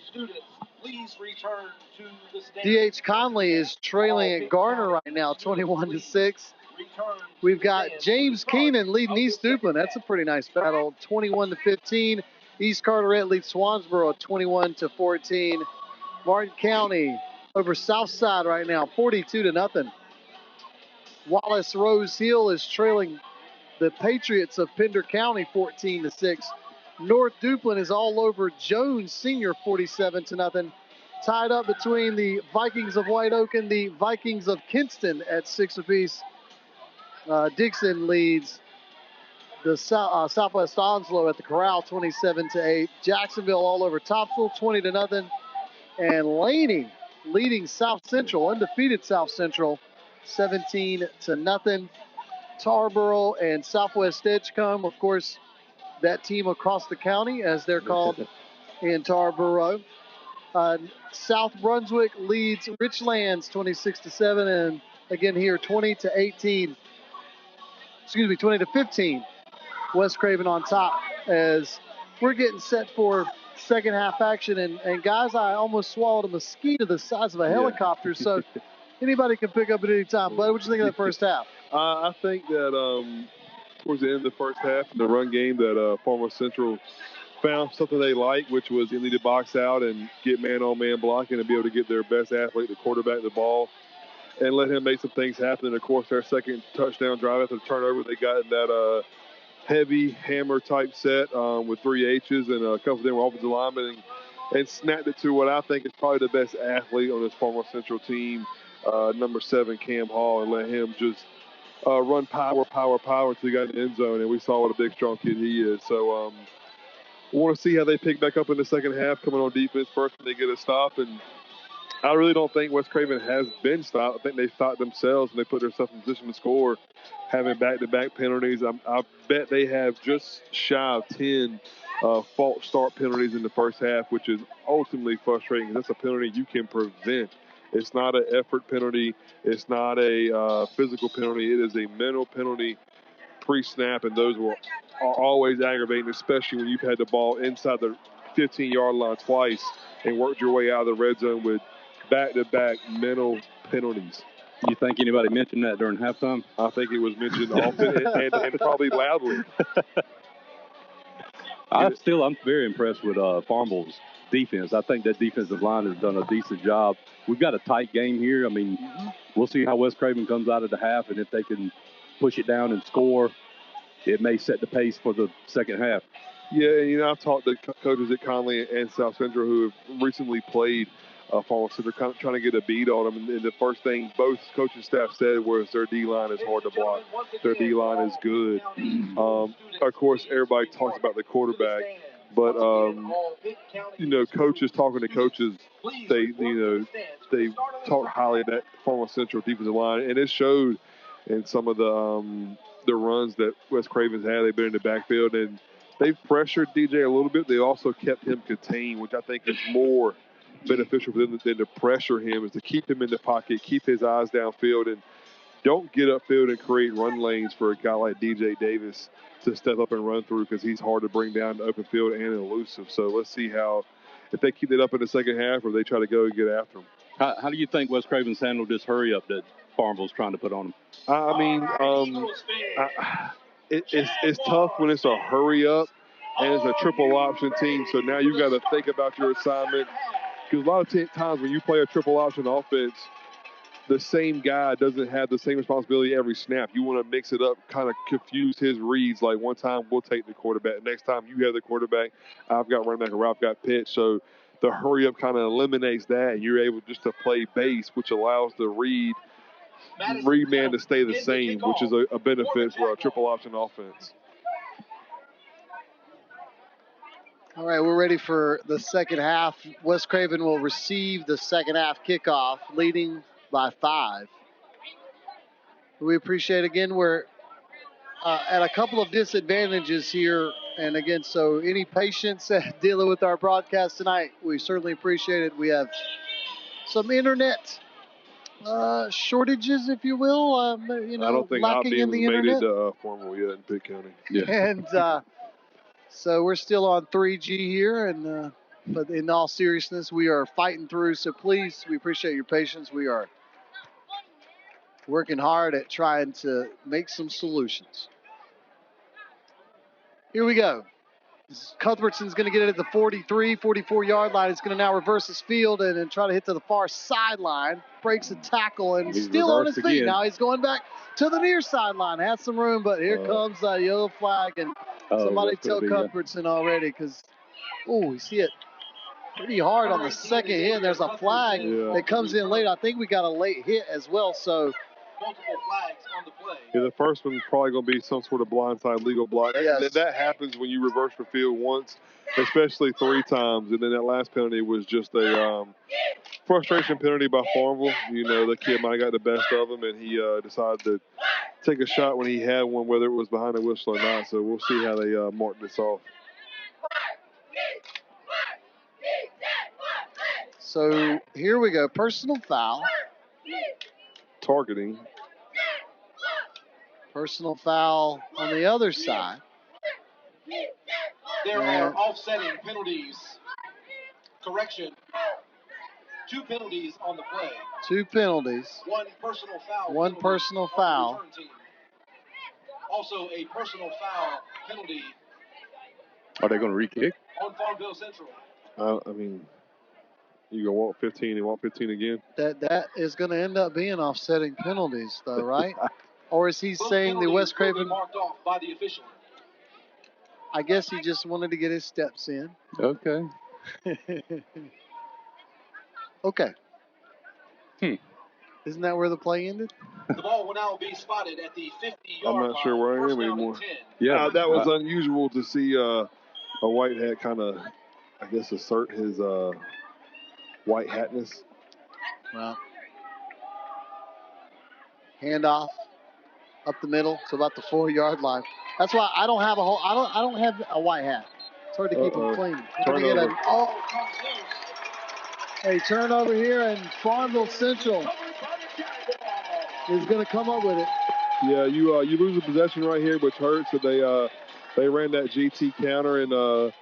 students please return to the stand? D.H. Conley is trailing at Garner right now, 21-6. We've got James Keenan leading East Duplin. That's a pretty nice battle, 21-15. East Carteret leads Swansboro, 21-14. Martin County over Southside right now, 42-0. Wallace Rose Hill is trailing the Patriots of Pender County, 14-6. North Duplin is all over Jones Senior, 47-0. Tied up between the Vikings of White Oak and the Vikings of Kinston at 6 apiece. Dixon leads the Southwest Onslow at the Corral, 27-8. Jacksonville all over Topsail, 20-0. And Laney leading South Central, undefeated South Central, 17-0. Tarboro and Southwest Edgecombe, of course, that team across the county, as they're called in Tarboro. South Brunswick leads Richlands 26-7, and again here 20-18. Excuse me, 20-15. West Craven on top as we're getting set for second half action. And guys, I almost swallowed a mosquito the size of a helicopter, so anybody can pick up at any time. Bud, what do you think of the first half? I think that towards the end of the first half, in the run game, that Farmville Central found something they like, which was they need to box out and get man-on-man blocking and be able to get their best athlete, the quarterback, the ball, and let him make some things happen. And, of course, their second touchdown drive after the turnover, they got in that heavy hammer type set with 3 H's, and a couple of them were offensive linemen, and snapped it to what I think is probably the best athlete on this Farmville Central team, number 7, Cam Hall, and let him just run power until he got in the end zone, and we saw what a big, strong kid he is. So I want to see how they pick back up in the second half, coming on defense first when they get a stop. And I really don't think West Craven has been stopped. I think they stopped themselves and they put themselves in position to score, having back-to-back penalties. I bet they have just shy of 10 false start penalties in the first half, which is ultimately frustrating. That's a penalty you can prevent It's not an effort penalty. It's not a physical penalty. It is a mental penalty pre-snap, and those are always aggravating, especially when you've had the ball inside the 15-yard line twice and worked your way out of the red zone with back-to-back mental penalties. You think anybody mentioned that during halftime? I think it was mentioned often and probably loudly. I'm very impressed with Farmville's defense. I think that defensive line has done a decent job. We've got a tight game here. I mean, we'll see how West Craven comes out of the half, and if they can push it down and score, it may set the pace for the second half. Yeah, I've talked to coaches at Conley and South Central who have recently played Farmville, so they're kind of trying to get a beat on them. And the first thing both coaching staff said was their D-line is hard to block. Their D-line is good. Of course, everybody talks about the quarterback, but coaches talking to coaches, they talk highly of that Farmville Central defensive line, and it showed in some of the runs that West Craven's had. They've been in the backfield, and they've pressured DJ a little bit. They also kept him contained, which I think is more beneficial for them than to pressure him, is to keep him in the pocket, keep his eyes downfield, and don't get upfield and create run lanes for a guy like DJ Davis to step up and run through, because he's hard to bring down the open field and elusive. So let's see if they keep it up in the second half or they try to go and get after him. How do you think West Craven's handled this hurry-up that Farmville's trying to put on them? It's tough when it's a hurry-up and it's a triple option team, so now you got to think about your assignment. Because a lot of times when you play a triple option offense, the same guy doesn't have the same responsibility every snap. You want to mix it up, kind of confuse his reads. Like one time we'll take the quarterback. Next time you have the quarterback, I've got running back or I've got pitch. So the hurry up kind of eliminates that, and you're able just to play base, which allows the read man to stay the same, which is a benefit for a triple option offense. All right, we're ready for the second half. West Craven will receive the second half kickoff, leading by 5. We appreciate, again, we're at a couple of disadvantages here. And again, so any patience dealing with our broadcast tonight, we certainly appreciate it. We have some internet shortages, if you will. I don't think lacking in the made internet. it to Farmville yet in Pitt County. Yeah. And so we're still on 3G here, and but in all seriousness, we are fighting through. So please, we appreciate your patience. We are working hard at trying to make some solutions. Here we go. Cuthbertson's going to get it at the 43, 44-yard line. He's going to now reverse his field and then try to hit to the far sideline. Breaks a tackle and He's still on his feet. again. Now he's going back to the near sideline. Has some room, but here comes a yellow flag. And somebody tell Cuthbertson already, because, you see it pretty hard on the second hit. There's a flag that comes in late. I think we got a late hit as well. So multiple flags on the play. Yeah, the first one's probably going to be some sort of blindside legal block. Yes. That happens when you reverse the field once, especially 3 times. And then that last penalty was just a frustration penalty by Farmville. The kid might have got the best of him, and he decided to take a shot when he had one, whether it was behind the whistle or not. So we'll see how they mark this off. So here we go. Personal foul. Targeting. Personal foul on the other side. There are offsetting penalties. Correction. 2 penalties on the play. 2 penalties. 1 personal foul. 1 personal foul. Also a personal foul penalty. Are they going to re-kick? On Farmville Central. You go walk 15 and walk 15 again? That is going to end up being offsetting penalties, though, right? Or is he saying the West Craven marked off by the official? I guess he just wanted to get his steps in. Okay. Okay. Isn't that where the play ended? The ball will now be spotted at the 50-yard line. I'm not sure where I am anymore. Yeah, that was unusual to see a white hat kind of, I guess, assert his white hatness. Well, handoff up the middle, so about the 4-yard line. That's why I don't have I don't have a white hat. It's hard to keep them clean. A turnover here, and Farmville Central is going to come up with it. Yeah, you lose a possession right here, which hurts. So they ran that GT counter, and the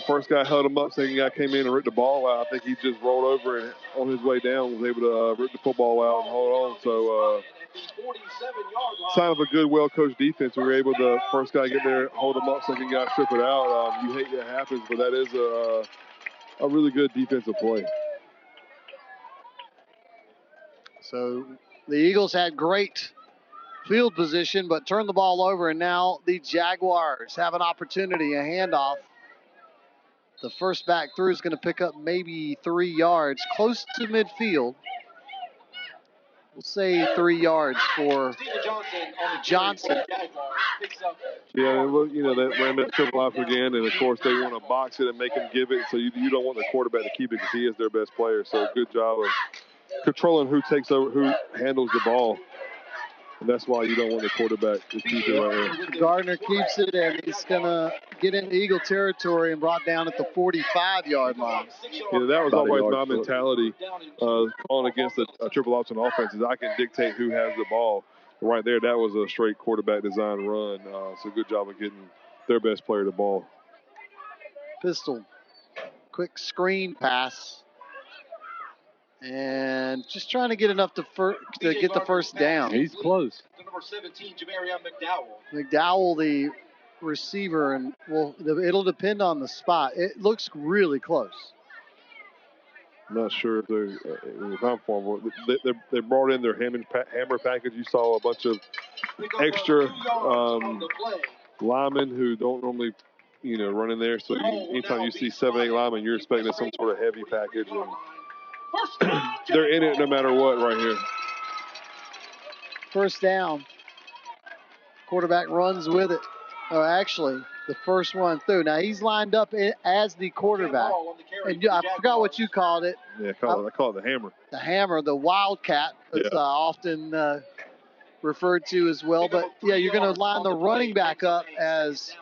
first guy held him up, second guy came in and ripped the ball out. I think he just rolled over and on his way down was able to rip the football out and hold on. So sign of a good, well-coached defense. We were able to first guy get there, hold him up, second guy strip it out. You hate that happens, but that is a really good defensive play. So the Eagles had great field position, but turned the ball over, and now the Jaguars have an opportunity, a handoff. The first back through is going to pick up maybe 3 yards, close to midfield. We'll say 3 yards for Johnson. Yeah, look, that ran that triple option again, and of course they want to box it and make him give it. So you don't want the quarterback to keep it because he is their best player. So good job of controlling who takes over, who handles the ball. And that's why you don't want the quarterback to keep it right there. Gardner keeps it, and he's going to get into Eagle territory and brought down at the 45-yard line. Yeah, that was always my mentality calling against a triple option offense is I can dictate who has the ball. Right there, that was a straight quarterback design run. So good job of getting their best player the ball. Pistol, quick screen pass. And just trying to get enough to get the first down. He's close. Number 17, Jamarion McDowell. McDowell, the receiver, and it'll depend on the spot. It looks really close. I'm not sure if they brought in their hammer package. You saw a bunch of extra linemen who don't normally, run in there. So anytime you see 7, 8 linemen, you're expecting some sort of heavy package. And they're in it no matter what right here. First down. Quarterback runs with it. Oh, actually, the first one through. Now, he's lined up as the quarterback. And I forgot what you called it. Yeah, I call it the hammer. The hammer, the wildcat. It's often referred to as well. But, yeah, you're going to line the running back up as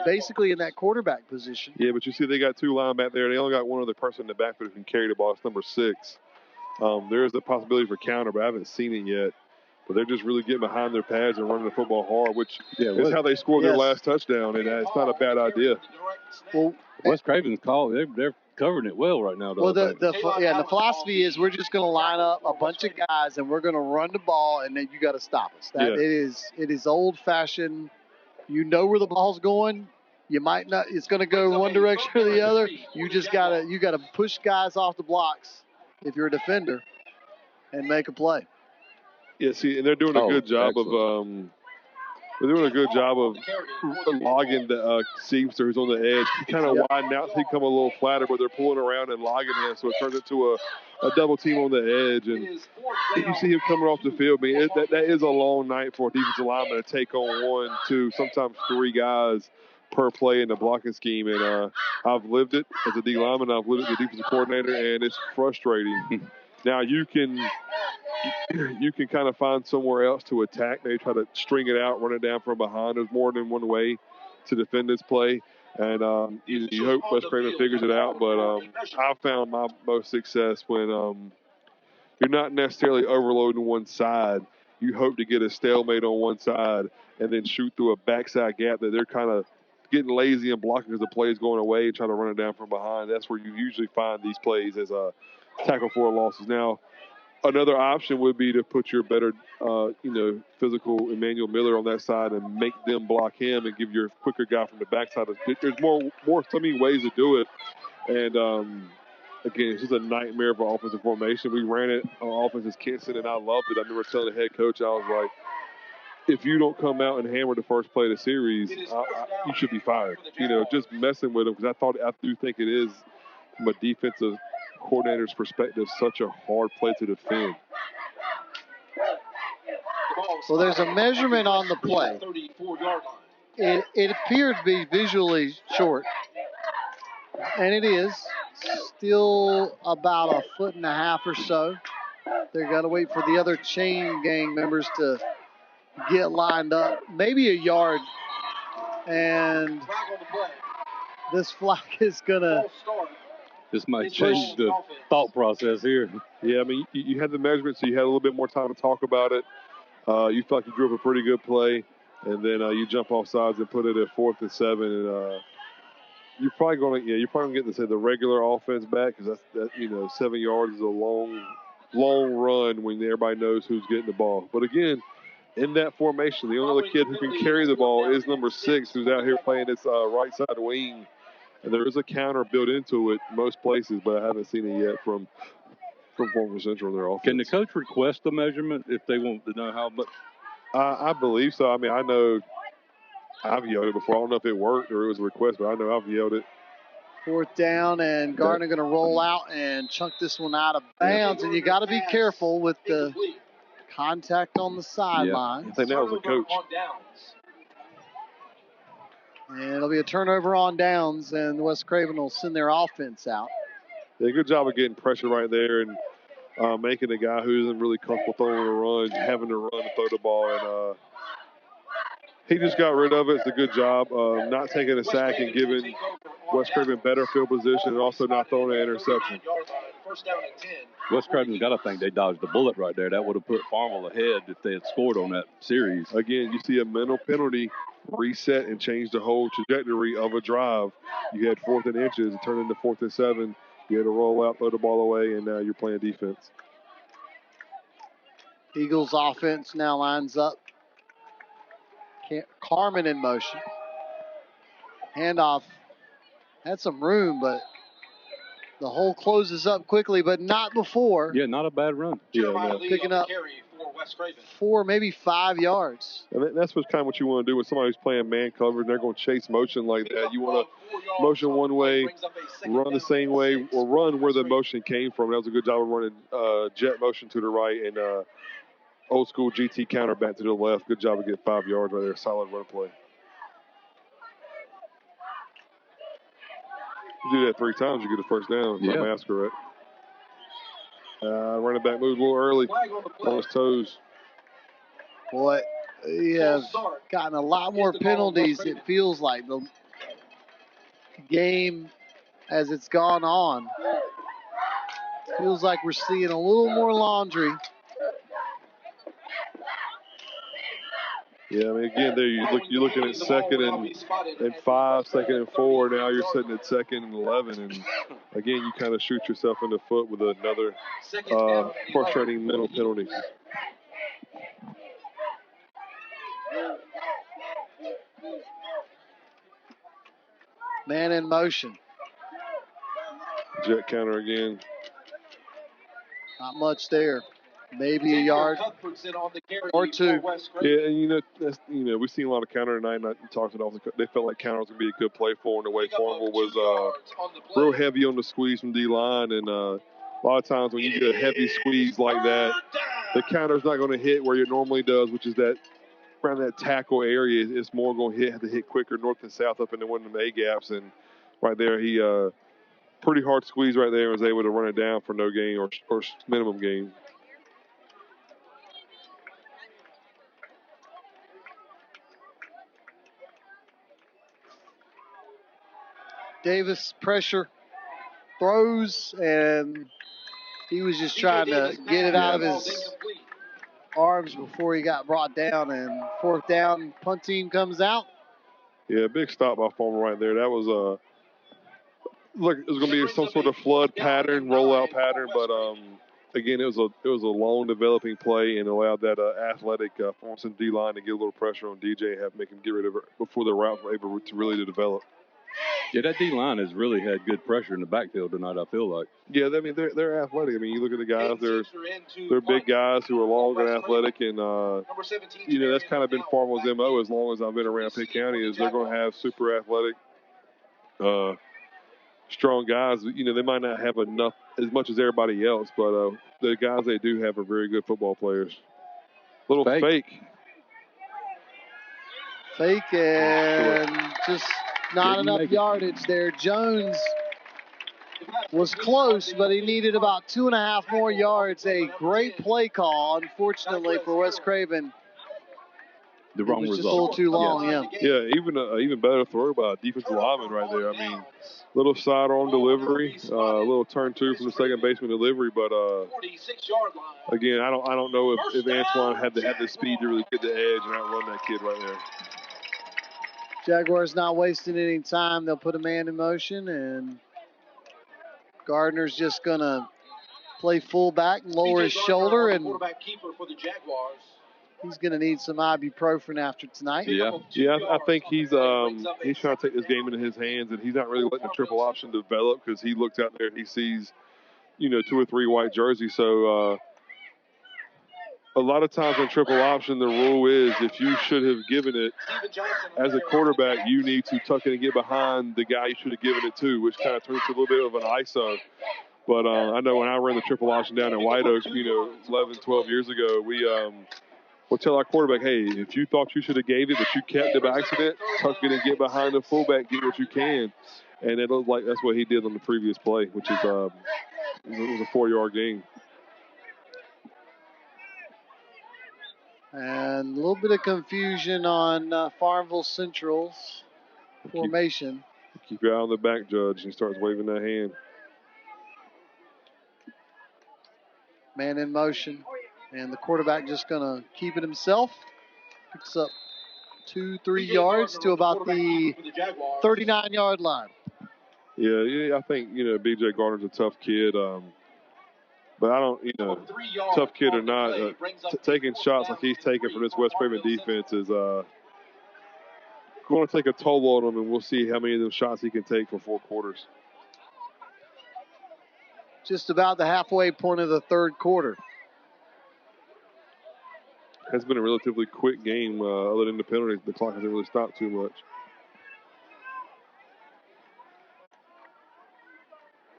basically in that quarterback position. Yeah, but you see they got 2 linemen back there. They only got one other person in the backfield who can carry the ball. It's number 6. There is a possibility for counter, but I haven't seen it yet. But they're just really getting behind their pads and running the football hard, which is how they scored their last touchdown, and it's not a bad idea. Well, West Craven's call, they're covering it well right now. Well, the philosophy is we're just going to line up a bunch of guys, and we're going to run the ball, and then you got to stop us. It is old-fashioned. You know where the ball's going. You might not. It's going to go one direction or the other. You just gotta push guys off the blocks if you're a defender and make a play. Yeah, see, and they're doing a good job of logging the Seamster who's on the edge. He kind of widen out, so he come a little flatter, but they're pulling around and logging him, so it turns into a double team on the edge. And you see him coming off the field. I mean, that is a long night for a defensive lineman to take on 1, 2, sometimes 3 guys per play in the blocking scheme. And I've lived it as a D lineman. I've lived it as a defensive coordinator, and it's frustrating. Now you can kind of find somewhere else to attack. Maybe try to string it out, run it down from behind. There's more than one way to defend this play. And you hope West Craven figures it out. But I found my most success when you're not necessarily overloading one side. You hope to get a stalemate on one side and then shoot through a backside gap that they're kind of getting lazy and blocking because the play is going away and try to run it down from behind. That's where you usually find these plays as a tackle for losses. Now, another option would be to put your better, physical Emmanuel Miller on that side and make them block him and give your quicker guy from the backside. There's so many ways to do it. And, again, it's just a nightmare of an offensive formation. We ran it on offense as Kinston, and I loved it. I remember telling the head coach, I was like, if you don't come out and hammer the first play of the series, you should be fired. Just messing with him because I do think it is, from a defensive coordinator's perspective, such a hard play to defend. Well, there's a measurement on the play. It appeared to be visually short, and it is still about 1.5 feet or so. They've got to wait for the other chain gang members to get lined up, maybe 1 yard, and this flag is gonna This might change the thought process here. Yeah, I mean, you had the measurement, so you had a little bit more time to talk about it. You felt like you drew up a pretty good play, and then you jump off sides and put it at 4th and 7, and you're probably going to get the regular offense back, because that 7 yards is a long run when everybody knows who's getting the ball. But again, in that formation, the only other kid who can carry the ball is number 6, who's out here playing this right side wing. And there is a counter built into it most places, but I haven't seen it yet from Farmville Central in their offense. Can the coach request a measurement if they want to know how much? I believe so. I mean, I know I've yelled it before. I don't know if it worked or it was a request, but I know I've yelled it. 4th down, and Gardner going to roll out and chunk this one out of bounds. And you got to be careful with the contact on the sideline. I think that was a coach. And it'll be a turnover on downs, and West Craven will send their offense out. Yeah, good job of getting pressure right there and making a guy who isn't really comfortable throwing a run, having to run and throw the ball. And he just got rid of it. It's a good job not taking a sack and giving West Craven better field position and also not throwing an interception. West Craven's got to think they dodged a bullet right there. That would have put Farmville ahead if they had scored on that series. Again, you see a mental penalty reset and change the whole trajectory of a drive. You had 4th and inches, it turned into 4th and 7. You had to roll out, throw the ball away, and now you're playing defense. Eagles offense now lines up. Carmen in motion. Handoff had some room, but the hole closes up quickly, but not before. Yeah, not a bad run. Yeah, picking up 4, maybe 5 yards. And that's what you want to do with somebody who's playing man coverage. They're going to chase motion like that. You want to motion one way, run the same way, or run where the motion came from. That was a good job of running jet motion to the right and old school GT counter back to the left. Good job of getting 5 yards right there. Solid run play. You do that 3 times, you get a first down. Yeah. My math's correct. Running back moved a little early on his toes. Boy, he has gotten a lot more penalties, it feels like, the game as it's gone on. Feels like we're seeing a little more laundry. Yeah, I mean, again, there you're looking at 2nd and 5, 2nd and 4. Now you're sitting at 2nd and 11, and again, you kind of shoot yourself in the foot with another frustrating mental penalty. Man in motion. Jet counter again. Not much there. Maybe a yard or 2. Yeah, and we've seen a lot of counter tonight. And I talked about they felt like counter was going to be a good play for them. The way Farmville was real heavy on the squeeze from D-line, and a lot of times when you get a heavy squeeze like that, the counter's not going to hit where it normally does, which is that around that tackle area. It's more going to have to hit quicker north and south up into one of the A gaps, and right there he pretty hard squeeze right there and was able to run it down for no gain or minimum gain. Davis pressure, throws, and he was just trying to get it out of his arms before he got brought down. And 4th down, punt team comes out. Yeah, big stop by Farmer right there. That was look, it was going to be some sort of flood pattern, rollout pattern, but again, it was a long developing play and allowed that athletic Farmville D-line to get a little pressure on DJ and make him get rid of it before the route was able to really develop. Yeah, that D-line has really had good pressure in the backfield tonight, I feel like. Yeah, I mean, they're athletic. I mean, you look at the guys, they're big guys who are long and athletic, and, that's kind of been Farmville's MO as long as I've been around Pitt County, is they're going to have super athletic, strong guys. They might not have enough as much as everybody else, but the guys they do have are very good football players. Little fake and just not enough yardage there. Jones was close, but he needed about 2.5 more yards. A great play call, unfortunately, for West Craven. the wrong was result. just a little too long, yeah. Yeah, even better throw by a defensive lineman right there. I mean, little sidearm delivery, little turn two from the second baseman delivery, but again, I don't know if Antoine had the speed to really get the edge and outrun that kid right there. Jaguars not wasting any time. They'll put a man in motion, and Gardner's just going to play fullback and lower his shoulder, and quarterback keeper for the Jaguars. he's going to need some ibuprofen after tonight. Yeah, I think he's trying to take this game into his hands, and he's not really letting the triple option develop because he looks out there and he sees, 2 or 3 white jerseys. So a lot of times in triple option, the rule is if you should have given it as a quarterback, you need to tuck it and get behind the guy you should have given it to, which kind of turns to a little bit of an ISO. But I know when I ran the triple option down in White Oak, 11, 12 years ago, we'll tell our quarterback, hey, if you thought you should have gave it, but you kept it by accident, tuck it and get behind the fullback, get what you can. And it looked like that's what he did on the previous play, which is it was a 4-yard gain. And a little bit of confusion on Farmville Central's formation. Keep your eye on the back, Judge. He starts waving that hand. Man in motion. And the quarterback just going to keep it himself. Picks up 2-3 yards to about the 39-yard line. Yeah, I think, B.J. Gardner's a tough kid. But I don't, tough kid or not, taking shots like he's taking from this West Craven defense is going to take a toll on him, and we'll see how many of those shots he can take for 4 quarters. Just about the halfway point of the third quarter. Has been a relatively quick game. Other than the penalties, the clock hasn't really stopped too much.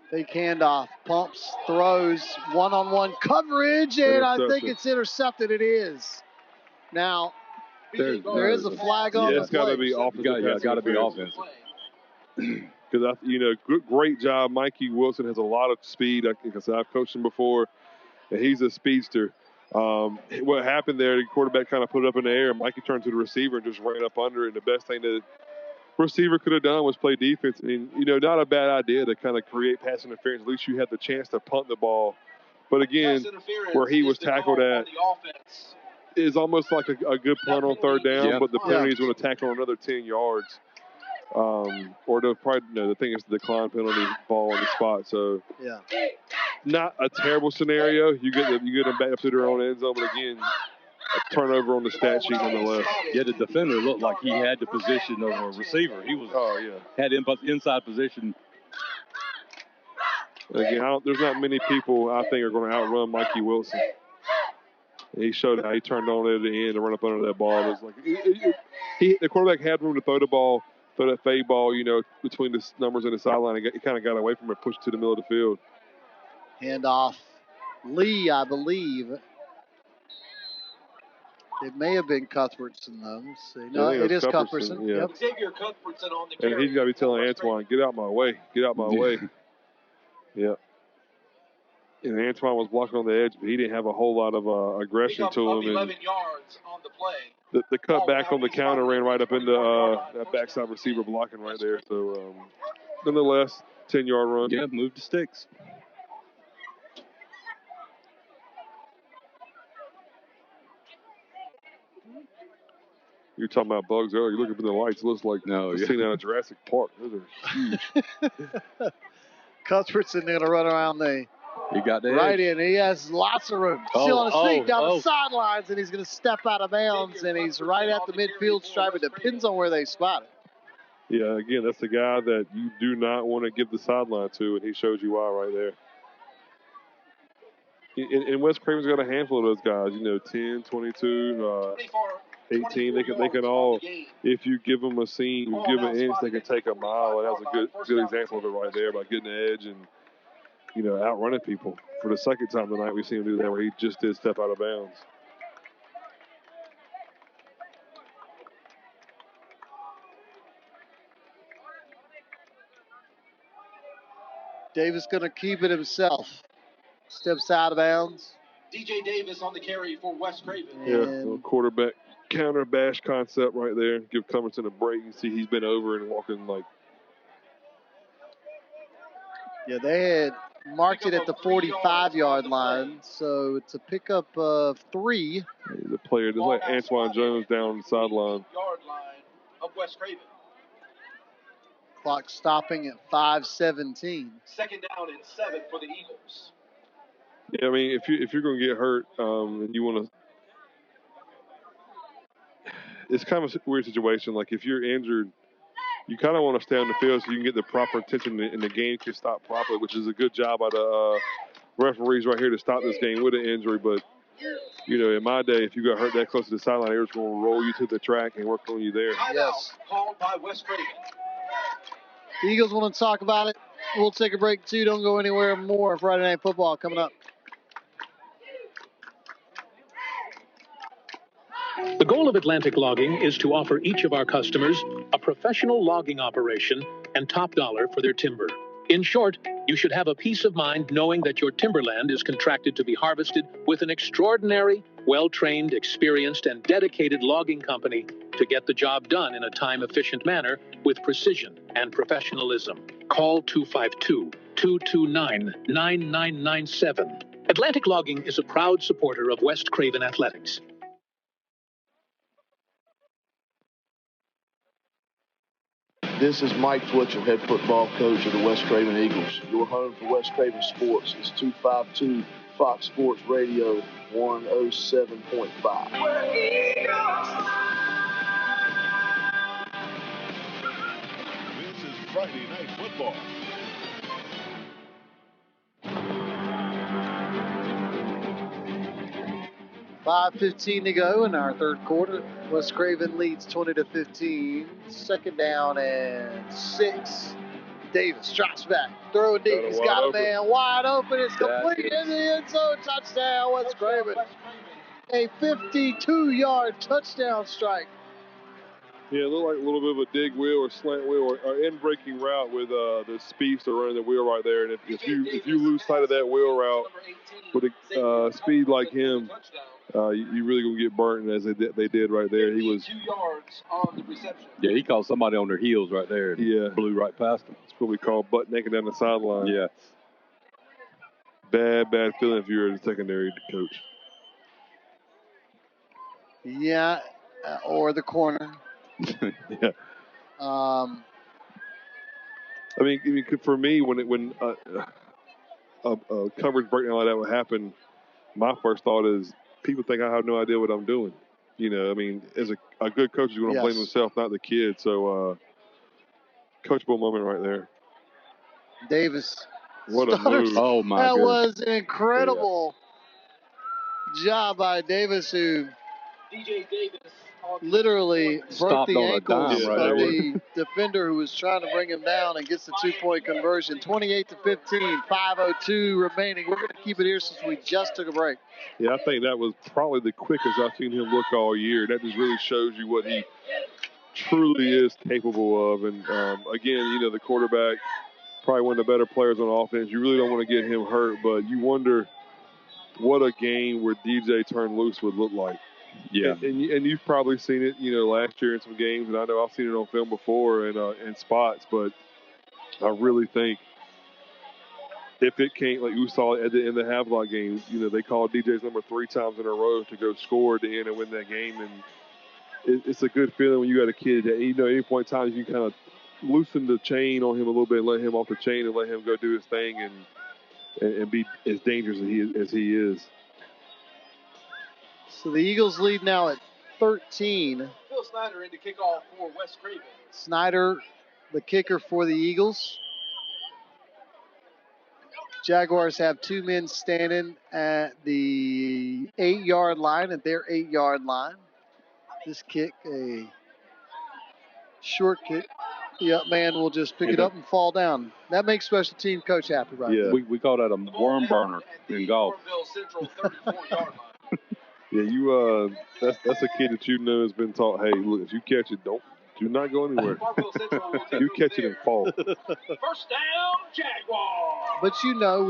Fake handoff, pumps, throws, one-on-one coverage, and I think it's intercepted. It is. Now, there is a flag on the play. Yeah, it's got to be offensive. Got to be offensive. Because, great job. Mikey Wilson has a lot of speed. Like I said, I've coached him before, and he's a speedster. What happened there, the quarterback kind of put it up in the air, and Mikey turned to the receiver and just ran up under it. And the best thing that receiver could have done was play defense. I mean, not a bad idea to kind of create pass interference. At least you had the chance to punt the ball. But again, where he was tackled at is almost like a good punt on third down, but the penalty is going to tackle another 10 yards. Or they'll probably, the thing is the decline penalty ball on the spot. So not a terrible scenario. You get them back up to their own end zone, but again, a turnover on the stat sheet nonetheless. Yeah, the defender looked like he had the position of a receiver. He was had inside position. Again, there's not many people I think are going to outrun Mikey Wilson. He showed how he turned on it at the end to run up under that ball. It was like the quarterback had room to throw the ball, throw that fade ball, between the numbers and the sideline. He kind of got away from it, pushed to the middle of the field. Handoff. Lee, I believe. It may have been Cuthbertson, though. Let's see. No, it is Cuthbertson. Yeah. Yep. Xavier Cuthbertson on the carry. And he's got to be telling Antoine, get out my way. Get out my way. Yeah. And Antoine was blocking on the edge, but he didn't have a whole lot of aggression to him. 11 yards on the play. The cut back on the counter ran right up into that backside receiver blocking right there. So, nonetheless, 10-yard run. Yeah, move the sticks. You're talking about bugs earlier. You look up in the lights, it looks like the scene out of Jurassic Park. Those are huge. Cuthbertson going to run around he got the right edge. in. He has lots of room. Still on his feet down the sidelines, and he's going to step out of bounds, and he's right at the midfield stripe. It depends on where they spot it. Yeah, again, that's the guy that you do not want to give the sideline to, and he shows you why right there. And West Craven's got a handful of those guys, 10, 22, 18. They can all, if you give them a seam, you give them an inch, they can take a mile. And that was a good example of it right there by getting the edge and, outrunning people. For the second time tonight, we've seen him do that where he just did step out of bounds. Davis going to keep it himself. Steps out of bounds. DJ Davis on the carry for West Craven. Yeah, quarterback counter bash concept right there. Give Cumberton a break. You see he's been over and walking like. Yeah, they had marked it at the 45-yard line, so it's a pickup of 3. The player, just like Antoine Jones down the sideline. Yard line of West Craven. Clock stopping at 5:17. Second down and 7 for the Eagles. Yeah, I mean, if you're going to get hurt and you want to, it's kind of a weird situation. Like if you're injured, you kind of want to stay on the field so you can get the proper attention and the game can stop properly, which is a good job by the referees right here to stop this game with an injury. But you know, in my day, if you got hurt that close to the sideline, they were just going to roll you to the track and work on you there. Yes. Called by West Craven. The Eagles want to talk about it. We'll take a break too. Don't go anywhere. More Friday Night Football coming up. The goal of Atlantic Logging is to offer each of our customers a professional logging operation and top dollar for their timber. In short, you should have a peace of mind knowing that your timberland is contracted to be harvested with an extraordinary, well-trained, experienced, and dedicated logging company to get the job done in a time-efficient manner with precision and professionalism. Call 252-229-9997. Atlantic Logging is a proud supporter of West Craven Athletics. This is Mike Fletcher, head football coach of the West Craven Eagles. Your home for West Craven sports is 252 Fox Sports Radio 107.5. This is Friday Night Football. $5:15 to go in our third quarter. West Craven leads 20-15. Second down and 6. Davis drops back. Throw deep. He's got a man wide open. It's complete in the end zone. Touchdown, West Craven. A 52-yard touchdown strike. Yeah, it looked like a little bit of a dig wheel or slant wheel or in-breaking route with the speedster running the wheel right there. And if you lose sight of that wheel route with a speed like him, you really gonna get burnt as they did right there. He was 2 yards on the reception. Yeah, he caught somebody on their heels right there. And blew right past him. It's what we call butt naked down the sideline. Yeah. Bad feeling if you're a secondary coach. Yeah, or the corner. Yeah. I mean, for me, when a coverage breakdown like that would happen, my first thought is people think I have no idea what I'm doing. You know, I mean, as a good coach is going to blame himself, not the kid. So, coachable moment right there. Davis. What a move. Oh, my That goodness. was an incredible job by Davis, who DJ Davis literally broke the ankles right of there. the defender who was trying to bring him down and gets the 2-point conversion. 28-15, 5:02 remaining. We're going to keep it here since we just took a break. Yeah, I think that was probably the quickest I've seen him look all year. That just really shows you what he truly is capable of. And, again, you know, the quarterback, probably one of the better players on offense. You really don't want to get him hurt, but you wonder what a game where DJ turned loose would look like. Yeah. And you've probably seen it, you know, last year in some games, and I know I've seen it on film before and in spots, but I really think if it can't, like we saw at the end of the Havelock game, you know, they called DJ's number 3 times in a row to go score at the end and win that game. And it's a good feeling when you got a kid that, you know, at any point in time you can kind of loosen the chain on him a little bit, let him off the chain and let him go do his thing and be as dangerous as he is. So the Eagles lead now at 13. Phil Snyder in to kick off for West Craven. Snyder, the kicker for the Eagles. Jaguars have 2 men standing at the 8-yard line, at their 8-yard line. This kick, a short kick. The up man will just pick it up and fall down. That makes special team coach happy right there. We call that a worm burner in golf. Farmville Central 34-yard line. Yeah, that's a kid that you know has been taught, hey, look, if you catch it, do not go anywhere. You catch it and fall. First down, Jaguar. But you know,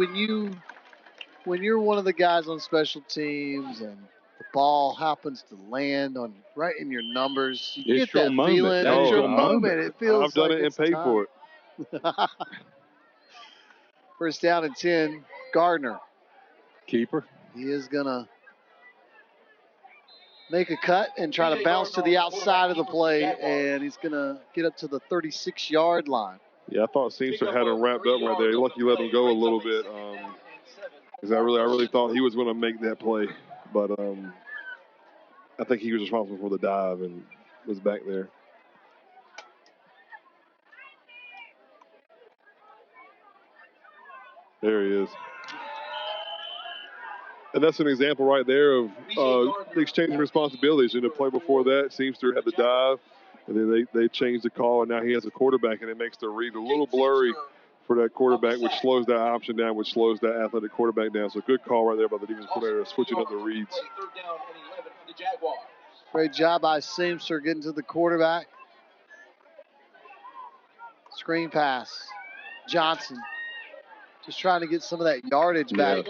when you're one of the guys on special teams and the ball happens to land on right in your numbers. You It's get that your moment. feeling. That's It's your your moment. moment. It feels I've done like it and it's paid time. for it. First down and 10, Gardner. Keeper. He is going to make a cut and try to bounce to the outside of the play, and he's going to get up to the 36-yard line. Yeah, I thought Seamster had him wrapped up right there. Lucky let him go a little bit. Because I really thought he was going to make that play. But I think he was responsible for the dive and was back there. There he is. And that's an example right there of exchanging responsibilities. In the play before that, Seamster had the dive, and then they changed the call, and now he has a quarterback, and it makes the read a little blurry for that quarterback, which slows that option down, which slows that athletic quarterback down. So good call right there by the defensive coordinator, switching up the reads. Great job by Seamster getting to the quarterback. Screen pass. Johnson just trying to get some of that yardage back.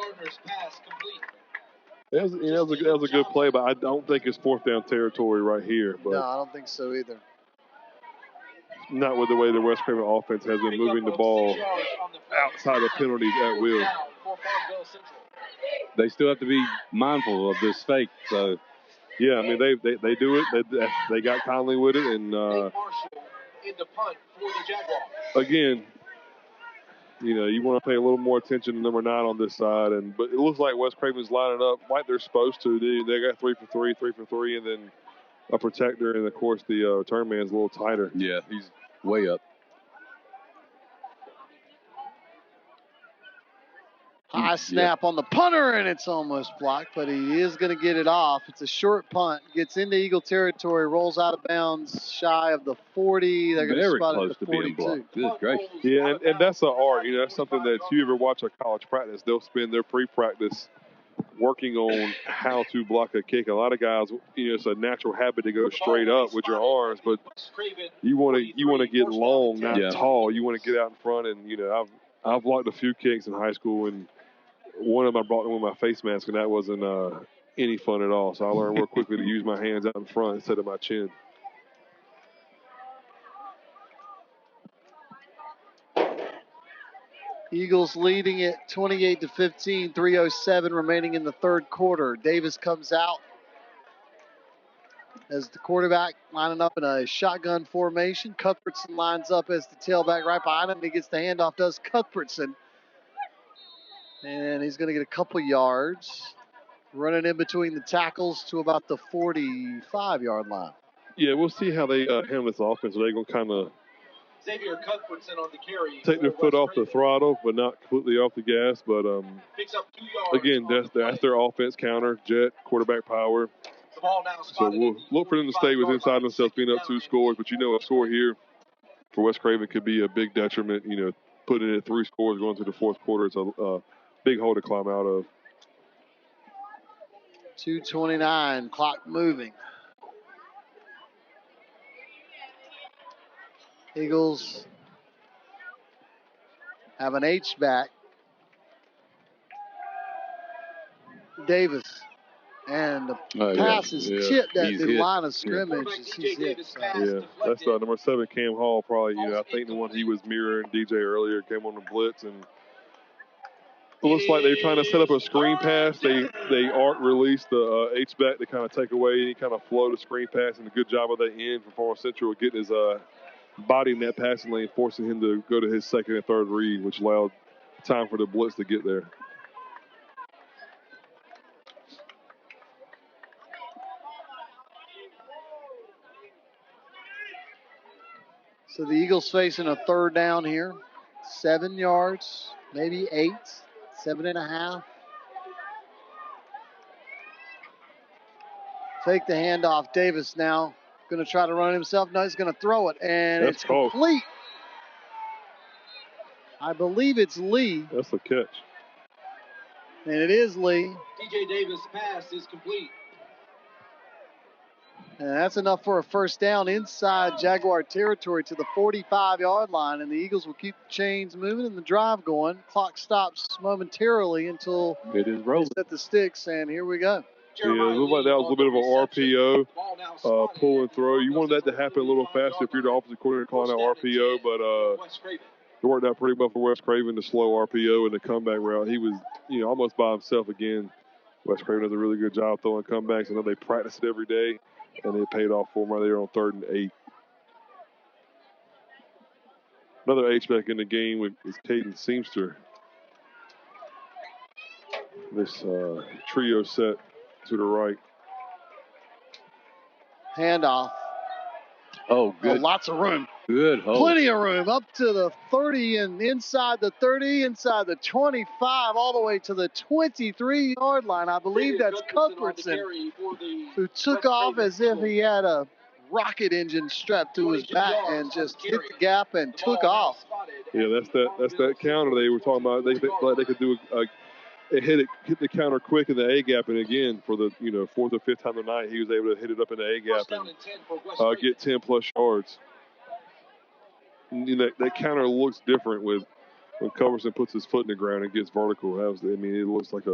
That was a good play, but I don't think it's fourth down territory right here. But no, I don't think so either. Not with the way the West Craven offense has been moving the ball outside of penalties at will. They still have to be mindful of this fake. So, yeah, I mean they do it. They got Conley with it, and again, you know, you want to pay a little more attention to number 9 on this side, but it looks like West Craven's lining up like they're supposed to. They got 3 for 3, and then a protector, and of course the return man's a little tighter. Yeah, he's way up. High snap on the punter, and it's almost blocked, but he is going to get it off. It's a short punt. Gets into Eagle territory, rolls out of bounds shy of the 40. They're going to spot it at the 42. Good gracious. Yeah, and that's an art. You know, that's something that if you ever watch a college practice, they'll spend their pre-practice working on how to block a kick. A lot of guys, you know, it's a natural habit to go straight up with your arms, but you want to get long, not tall. You want to get out in front, and you know, I've blocked a few kicks in high school, and one of them I brought in with my face mask, and that wasn't any fun at all. So I learned real quickly to use my hands out in front instead of my chin. Eagles leading it 28-15, 3:07 remaining in the third quarter. Davis comes out as the quarterback lining up in a shotgun formation. Cuthbertson lines up as the tailback right behind him. He gets the handoff, does Cuthbertson. And he's going to get a couple yards. Running in between the tackles to about the 45-yard line. Yeah, we'll see how they handle this offense. They're going to kind of take their foot off the throttle, but not completely off the gas. But again, that's their offense counter, jet, quarterback power. So we'll look for them to stay with inside themselves, being up 2 scores. But you know, a score here for West Craven could be a big detriment. You know, putting it at 3 scores going through the fourth quarter, it's a big hole to climb out of. 2:29, clock moving. Eagles have an H-back. Davis. And the pass is chipped at the line of scrimmage. He's hit. So. Yeah, that's number 7, Cam Hall, probably. You know, I think the one he was mirroring DJ earlier came on the blitz, and it looks like they're trying to set up a screen pass. They arc release the H-back to kind of take away any kind of flow to screen pass, and a good job of that end from Farmville Central getting his body in that passing lane, forcing him to go to his second and third read, which allowed time for the blitz to get there. So the Eagles facing a third down here. 7 yards, maybe 8, 7.5. Take the handoff. Davis now going to try to run himself. No, he's going to throw it, and it's complete. I believe it's Lee. That's a catch. And it is Lee. DJ Davis' pass is complete. And that's enough for a first down inside Jaguar territory to the 45-yard line. And the Eagles will keep the chains moving and the drive going. Clock stops momentarily until it is rolling. They set the sticks, and here we go. Yeah, it looked like that was a little bit of an RPO, pull and throw. You wanted that to happen a little faster if you're the offensive coordinator calling out RPO, but it worked out pretty well for Wes Craven to slow RPO and the comeback route. He was, almost by himself again. Wes Craven does a really good job throwing comebacks. I know they practice it every day, and it paid off for him right there on 3rd and 8. Another H-back in the game is Caden Seamster. This trio set to the right. Handoff. Oh, good. Lots of room. Good hold. Plenty of room. Up to the 30 and inside the 30, inside the 25, all the way to the 23-yard line. I believe that's Cuthbertson, who took off as if he had a rocket engine strapped to his back and just hit the gap and took off. Yeah, that's that counter they were talking about. They could do hit the counter quick in the A gap, and again for the 4th or 5th time tonight, he was able to hit it up in the A gap and get 10+ yards. And, that counter looks different when Culberson puts his foot in the ground and gets vertical. It looks like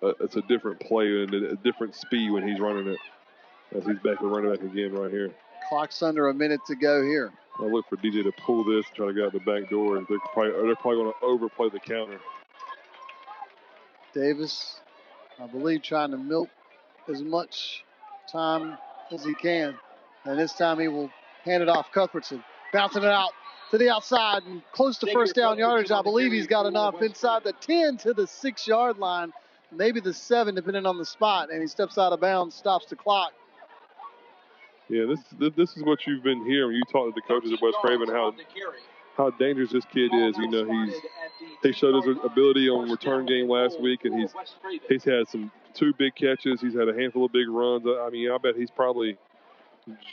it's a different play and a different speed when he's running it. As he's back to running back again right here. Clock's under a minute to go here. I look for DJ to pull this, try to get out the back door. They're probably going to overplay the counter. Davis, I believe, trying to milk as much time as he can. And this time he will hand it off. Cuthbertson bouncing it out to the outside and close to first down yardage. I believe he's got enough inside the 10 to the 6-yard line, maybe the 7, depending on the spot. And he steps out of bounds, stops the clock. Yeah, this is what you've been hearing. You talk to the coaches at West Craven how dangerous this kid is. He showed his ability on return game last week, and he's had 2 big catches. He's had a handful of big runs. I bet he's probably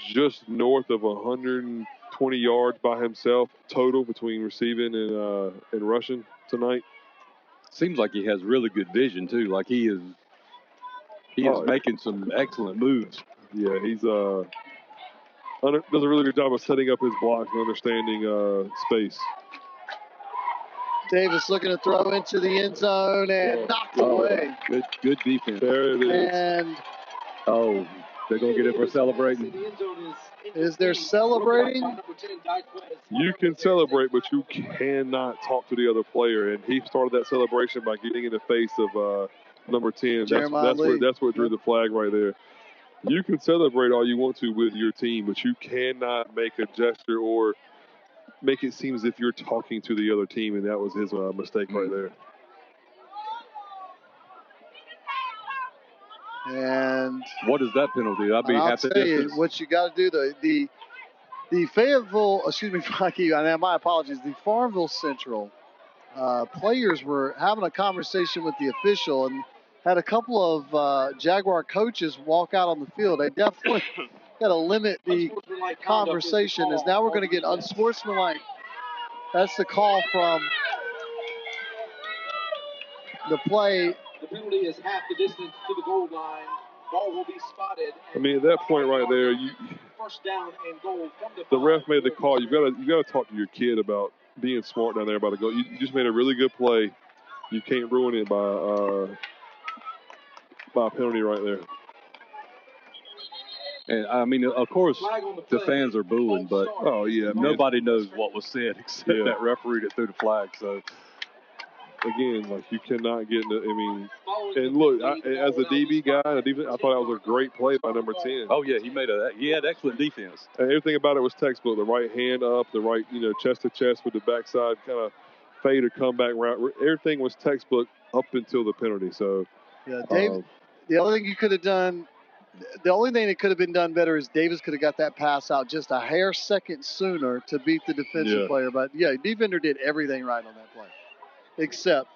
just north of 120 yards by himself total between receiving and rushing tonight. Seems like he has really good vision too. Like he is making some excellent moves. Yeah, he's does a really good job of setting up his blocks and understanding space. Davis looking to throw into the end zone and knocked away. Good defense. There it is. And they're going to get it for celebrating. Is there celebrating? You can celebrate, but you cannot talk to the other player. And he started that celebration by getting in the face of number 10. That's what drew the flag right there. You can celebrate all you want to with your team, but you cannot make a gesture or make it seem as if you're talking to the other team, and that was his mistake right there. And what is that penalty? I'll tell you what you got to do. The Fayetteville, my apologies, the Farmville Central players were having a conversation with the official and had a couple of Jaguar coaches walk out on the field. They definitely got to limit the conversation, as now we're going to get unsportsmanlike. That's the call from the play. The penalty is half the distance to the goal line. Ball will be spotted. At that point right there, first down and goal from the ref made the call. You got to talk to your kid about being smart down there about a goal. You just made a really good play. You can't ruin it by a penalty right there. And of course, the fans are booing, but nobody knows what was said except that referee that threw the flag. So again, you cannot get into. And look, as a DB guy, I thought that was a great play by number 10. Oh yeah, he had excellent defense. And everything about it was textbook. The right hand up, the right chest to chest with the backside kind of fade or comeback route. Everything was textbook up until the penalty. So Dave, the only thing you could have done. The only thing that could have been done better is Davis could have got that pass out just a hair second sooner to beat the defensive player. But defender did everything right on that play, except.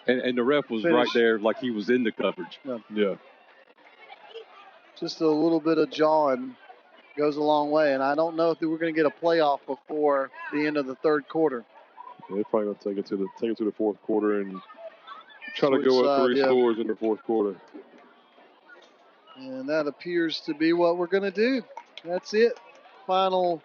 And the ref was right there like he was in the coverage. Yeah. Just a little bit of jawing goes a long way. And I don't know if we're going to get a playoff before the end of the 3rd quarter. Yeah, they're probably going to take it to the 4th quarter and try to go up 3 scores in the 4th quarter. And that appears to be what we're going to do. That's it. Final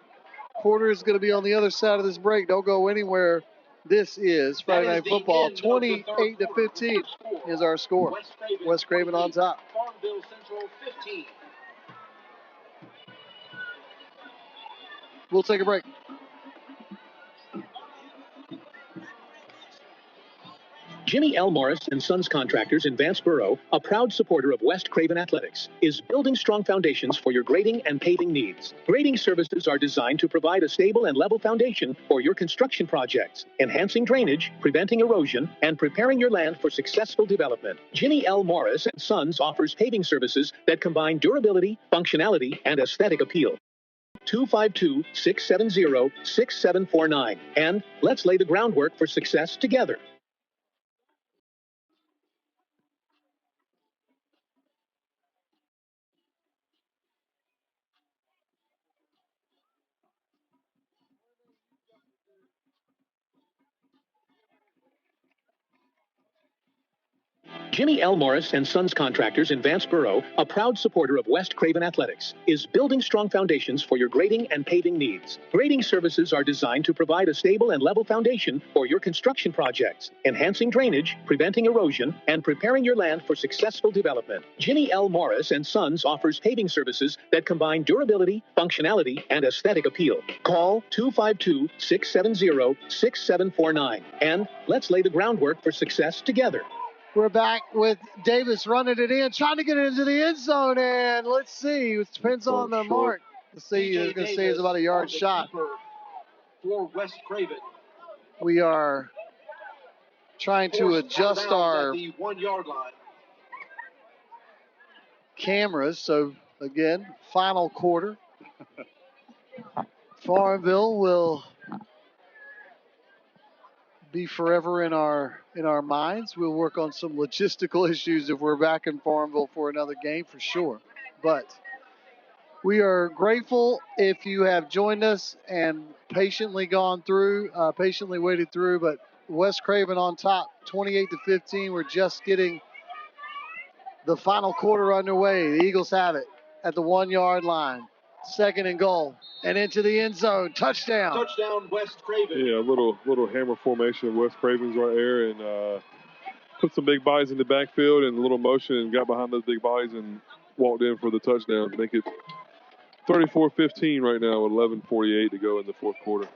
quarter is going to be on the other side of this break. Don't go anywhere. This is Friday Night Football. 28-15 is our score. West Craven on top. Farmville Central 15. We'll take a break. Jimmy L. Morris and Sons Contractors in Vanceboro, a proud supporter of West Craven Athletics, is building strong foundations for your grading and paving needs. Grading services are designed to provide a stable and level foundation for your construction projects, enhancing drainage, preventing erosion, and preparing your land for successful development. Jimmy L. Morris and Sons offers paving services that combine durability, functionality, and aesthetic appeal. 252-670-6749. And let's lay the groundwork for success together. Jimmy L. Morris and Sons Contractors in Vanceboro, a proud supporter of West Craven Athletics, is building strong foundations for your grading and paving needs. Grading services are designed to provide a stable and level foundation for your construction projects, enhancing drainage, preventing erosion, and preparing your land for successful development. Jimmy L. Morris and Sons offers paving services that combine durability, functionality, and aesthetic appeal. Call 252-670-6749, and let's lay the groundwork for success together. We're back with Davis running it in, trying to get it into the end zone, and let's see. It depends on the mark. Let's see. I was going to say it's about a yard shot. For West Craven. We are trying to adjust our the 1 yard line. Cameras. So again, final quarter. Farmville will be forever in our minds. We'll work on some logistical issues if we're back in Farmville for another game for sure. But we are grateful if you have joined us and patiently waited through. But West Craven on top, 28-15. We're just getting the final quarter underway. The Eagles have it at the 1 yard line. 2nd and goal. And into the end zone. Touchdown. Touchdown, West Craven. Yeah, a little hammer formation of West Craven's right there, and put some big bodies in the backfield and a little motion and got behind those big bodies and walked in for the touchdown to make it 34-15 right now with 11:48 to go in the fourth quarter.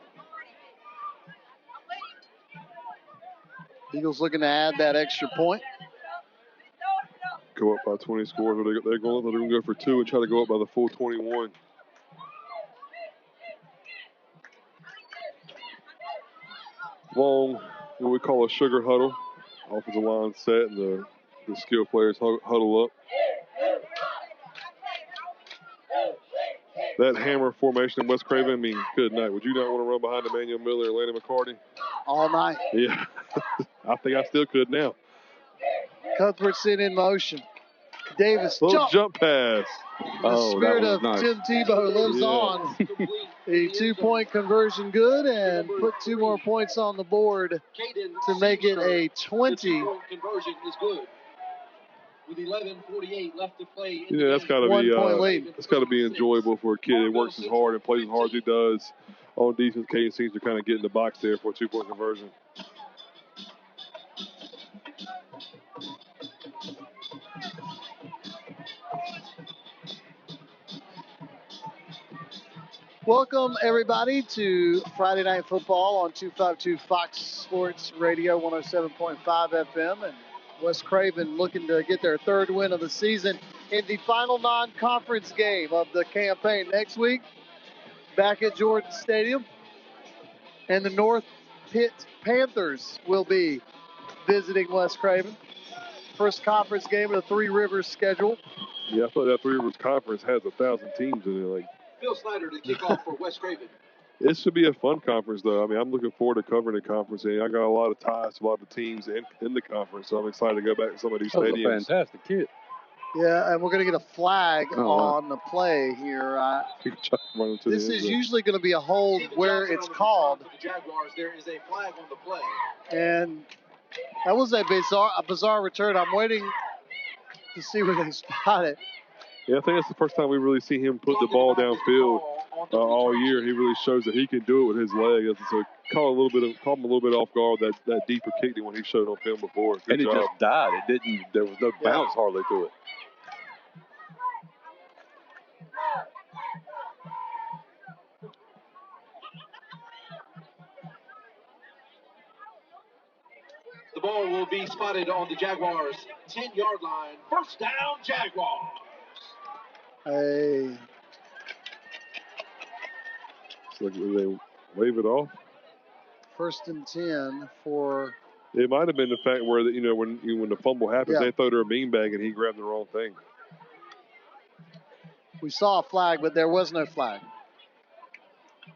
Eagles looking to add that extra point. Go up by 20 scores. They're going to go for 2 and try to go up by the full 21. Long, what we call a sugar huddle. Offensive line set and the skill players huddle up. That hammer formation in West Craven, I mean, good night. Would you not want to run behind Emmanuel Miller and Landon McCarty? All night. Yeah. I think I still could now. Cuthbertson in motion. Davis, jump pass. The spirit of nice. Tim Tebow lives on. A 2-point conversion good and put 2 more points on the board to make it a 20. The 2-point conversion is good. With 11:48 left to play. Yeah, that's got to be enjoyable for a kid that works as hard and plays as hard as he does on defense. Caden seems to kind of get in the box there for a 2-point conversion. Welcome, everybody, to Friday Night Football on 252 Fox Sports Radio, 107.5 FM. And West Craven looking to get their 3rd win of the season in the final non-conference game of the campaign. Next week, back at Jordan Stadium. And the North Pitt Panthers will be visiting West Craven. First conference game of the Three Rivers schedule. Yeah, I thought that Three Rivers conference has 1,000 teams in it. Phil Snyder to kick off for West Craven. It should be a fun conference, though. I mean, I'm looking forward to covering the conference. And I got a lot of ties to a lot of teams in the conference, so I'm excided to go back to some of these stadiums. That was a fantastic kid. Yeah, and we're going to get a flag on the play here. This is usually going to be a hold where it's called. For the Jaguars, there is a flag on the play. And that was a bizarre return. I'm waiting to see where they spot it. Yeah, I think that's the first time we really see him put the ball downfield all year. He really shows that he can do it with his leg. caught him a little bit off guard that deeper kick than when he showed on film before. Good and it job. just died. It didn't. There was no bounce hardly to it. The ball will be spotted on the Jaguars' 10-yard line. First down, Jaguars. Hey. So they wave it off. 1st and 10 for. It might have been the fact where when the fumble happens, they throw their beanbag and he grabbed the wrong thing. We saw a flag, but there was no flag.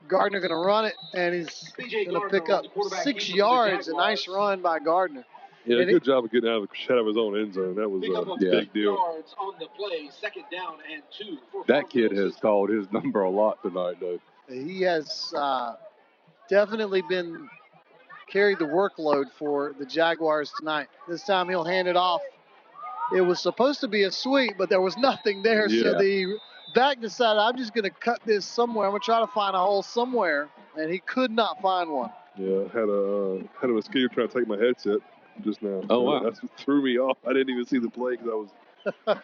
Gardner going to run it, and he's going to pick up 6 yards. A nice run by Gardner. Yeah, and good job of getting out of his own end zone. That was a big deal. Yards on the play, 2nd down and 2. That kid has called his number a lot tonight, though. He has definitely been carried the workload for the Jaguars tonight. This time he'll hand it off. It was supposed to be a sweep, but there was nothing there. Yeah. So the back decided, I'm just going to cut this somewhere. I'm going to try to find a hole somewhere. And he could not find one. Yeah, had a mosquito trying to take my headset just now. Oh, wow. That's what threw me off. I didn't even see the play because I was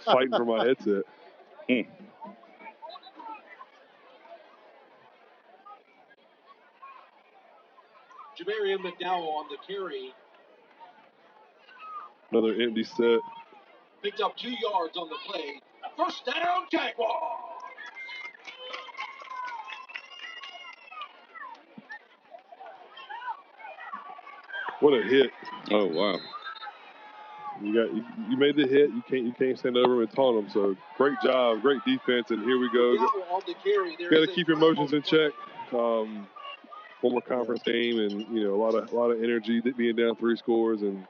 fighting for my headset. Jamarian McDowell on the carry. Another empty set. Picked up 2 yards on the play. First down, Jaguars. What a hit! Oh wow! You made the hit. You can't stand over him and taunt him. So great job, great defense, and here we go. Got to keep your emotions in check. Former conference game, and a lot of energy being down 3 scores, and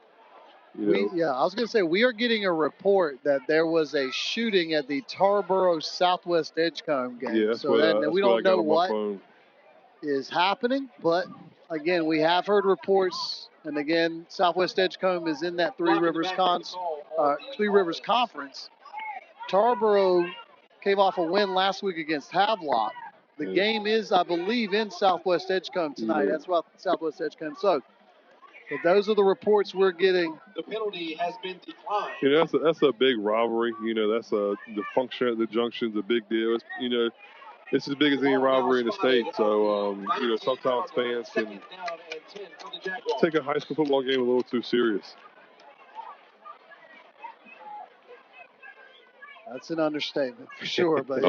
I was going to say we are getting a report that there was a shooting at the Tarboro Southwest Edgecombe game. Yeah, we don't know what is happening, but again, we have heard reports, and again, Southwest Edgecombe is in that Three Rivers Conference. Tarboro came off a win last week against Havelock. The game is, I believe, in Southwest Edgecombe tonight. That's what Southwest Edgecombe. So, but those are the reports we're getting. The penalty has been declined. That's a big rivalry. That's the function at the junction's a big deal. It's as big as any rivalry in the state. So, sometimes fans can take a high school football game a little too serious. That's an understatement for sure, but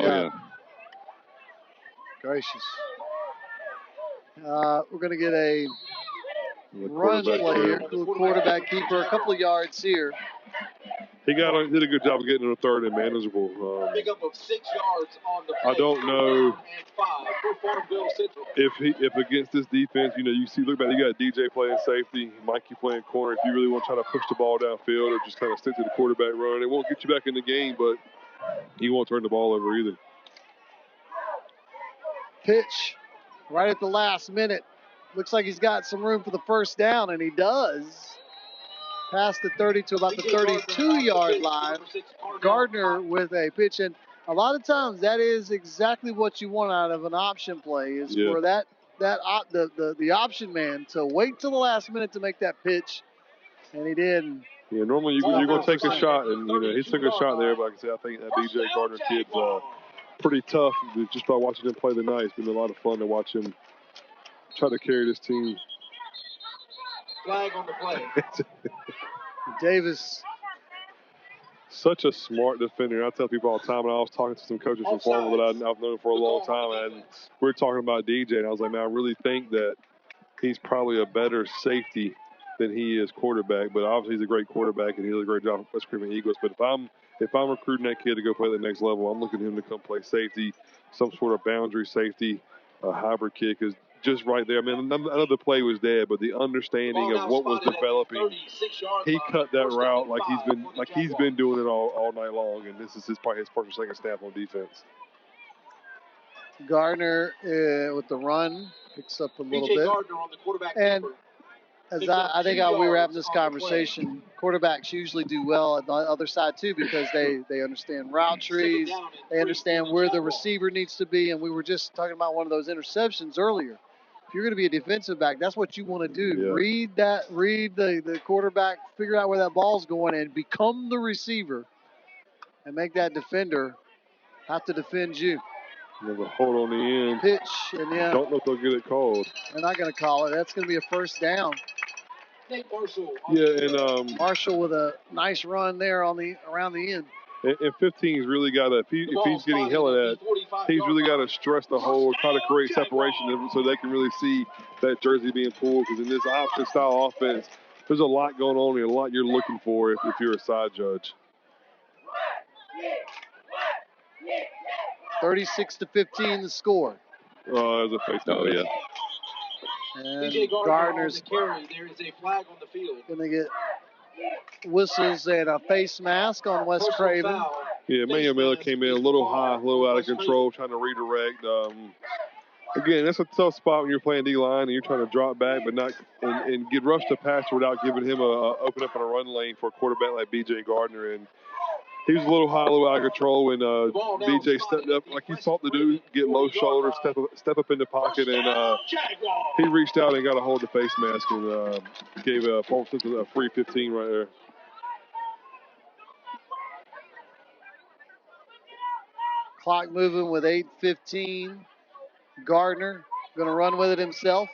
gracious. We're going to get a run play here. Quarterback keeper, a couple of yards here. He did a good job of getting to the 3rd and manageable. Pick up of 6 yards on the play. I don't know Farmville Central. if against this defense, look back, you got DJ playing safety, Mikey playing corner. If you really want to try to push the ball downfield or just kind of stick to the quarterback run, it won't get you back in the game, but he won't turn the ball over either. Pitch right at the last minute. Looks like he's got some room for the first down, and he does. Past the 30 to about the 32-yard line. Gardner with a pitch, and a lot of times that is exactly what you want out of an option play is for the option man to wait till the last minute to make that pitch, and he did. Yeah, normally you're going to take a shot, and he took a shot there. But like I said, I think that BJ Gardner kid's pretty tough. Just by watching him play tonight, it's been a lot of fun to watch him try to carry this team. Flag on the play. Davis. Such a smart defender. I tell people all the time, and I was talking to some coaches from Farmville that I've known for a long time, and we were talking about DJ, and I was like, man, I really think that he's probably a better safety than he is quarterback, but obviously he's a great quarterback, and he does a great job with West Craven Eagles. But if I'm recruiting that kid to go play at the next level, I'm looking at him to come play safety, some sort of boundary safety, a hybrid kid, because just right there, I mean, another play was dead, but the understanding of what was developing, he cut that route like he's been doing it all night long, and this is probably his first or second snap on defense. Gardner with the run picks up a little bit, Gardner on the quarterback and keeper. as I think we were having this conversation, quarterbacks usually do well at the other side too because they understand route trees, they understand where the receiver needs to be, and we were just talking about one of those interceptions earlier. if you're going to be a defensive back, that's what you want to do. Yeah. Read the quarterback, figure out where that ball's going, and become the receiver and make that defender have to defend you. There's a hold on the end. Pitch, and Don't know if they'll get it called. they're not going to call it. That's going to be a first down. Yeah, and Marshall with a nice run there around the end. And 15's really got to, if he's getting held at, he's really got to stress the hole, try to create separation so they can really see that jersey being pulled. Because in this option style offense, there's a lot going on here, a lot you're looking for if you're a side judge. 36-15 the score. There's a face down. Oh, yeah. And Gardner's carry. There is a flag on the field. Going to get whistles and a face mask on West Craven. Yeah, Manuel Miller came in a little high, a little out of control, trying to redirect. Again, that's a tough spot when you're playing D-line and you're trying to drop back but not and get rushed to passer without giving him a open up in a run lane for a quarterback like B.J. Gardner. And he was a little high, a little out of control when B.J. stepped up like he's taught to do, get low shoulders, step up in the pocket, and he reached out and got a hold of the face mask and gave Paul Simpson a free 15 right there. Clock moving with 8:15. Gardner going to run with it himself.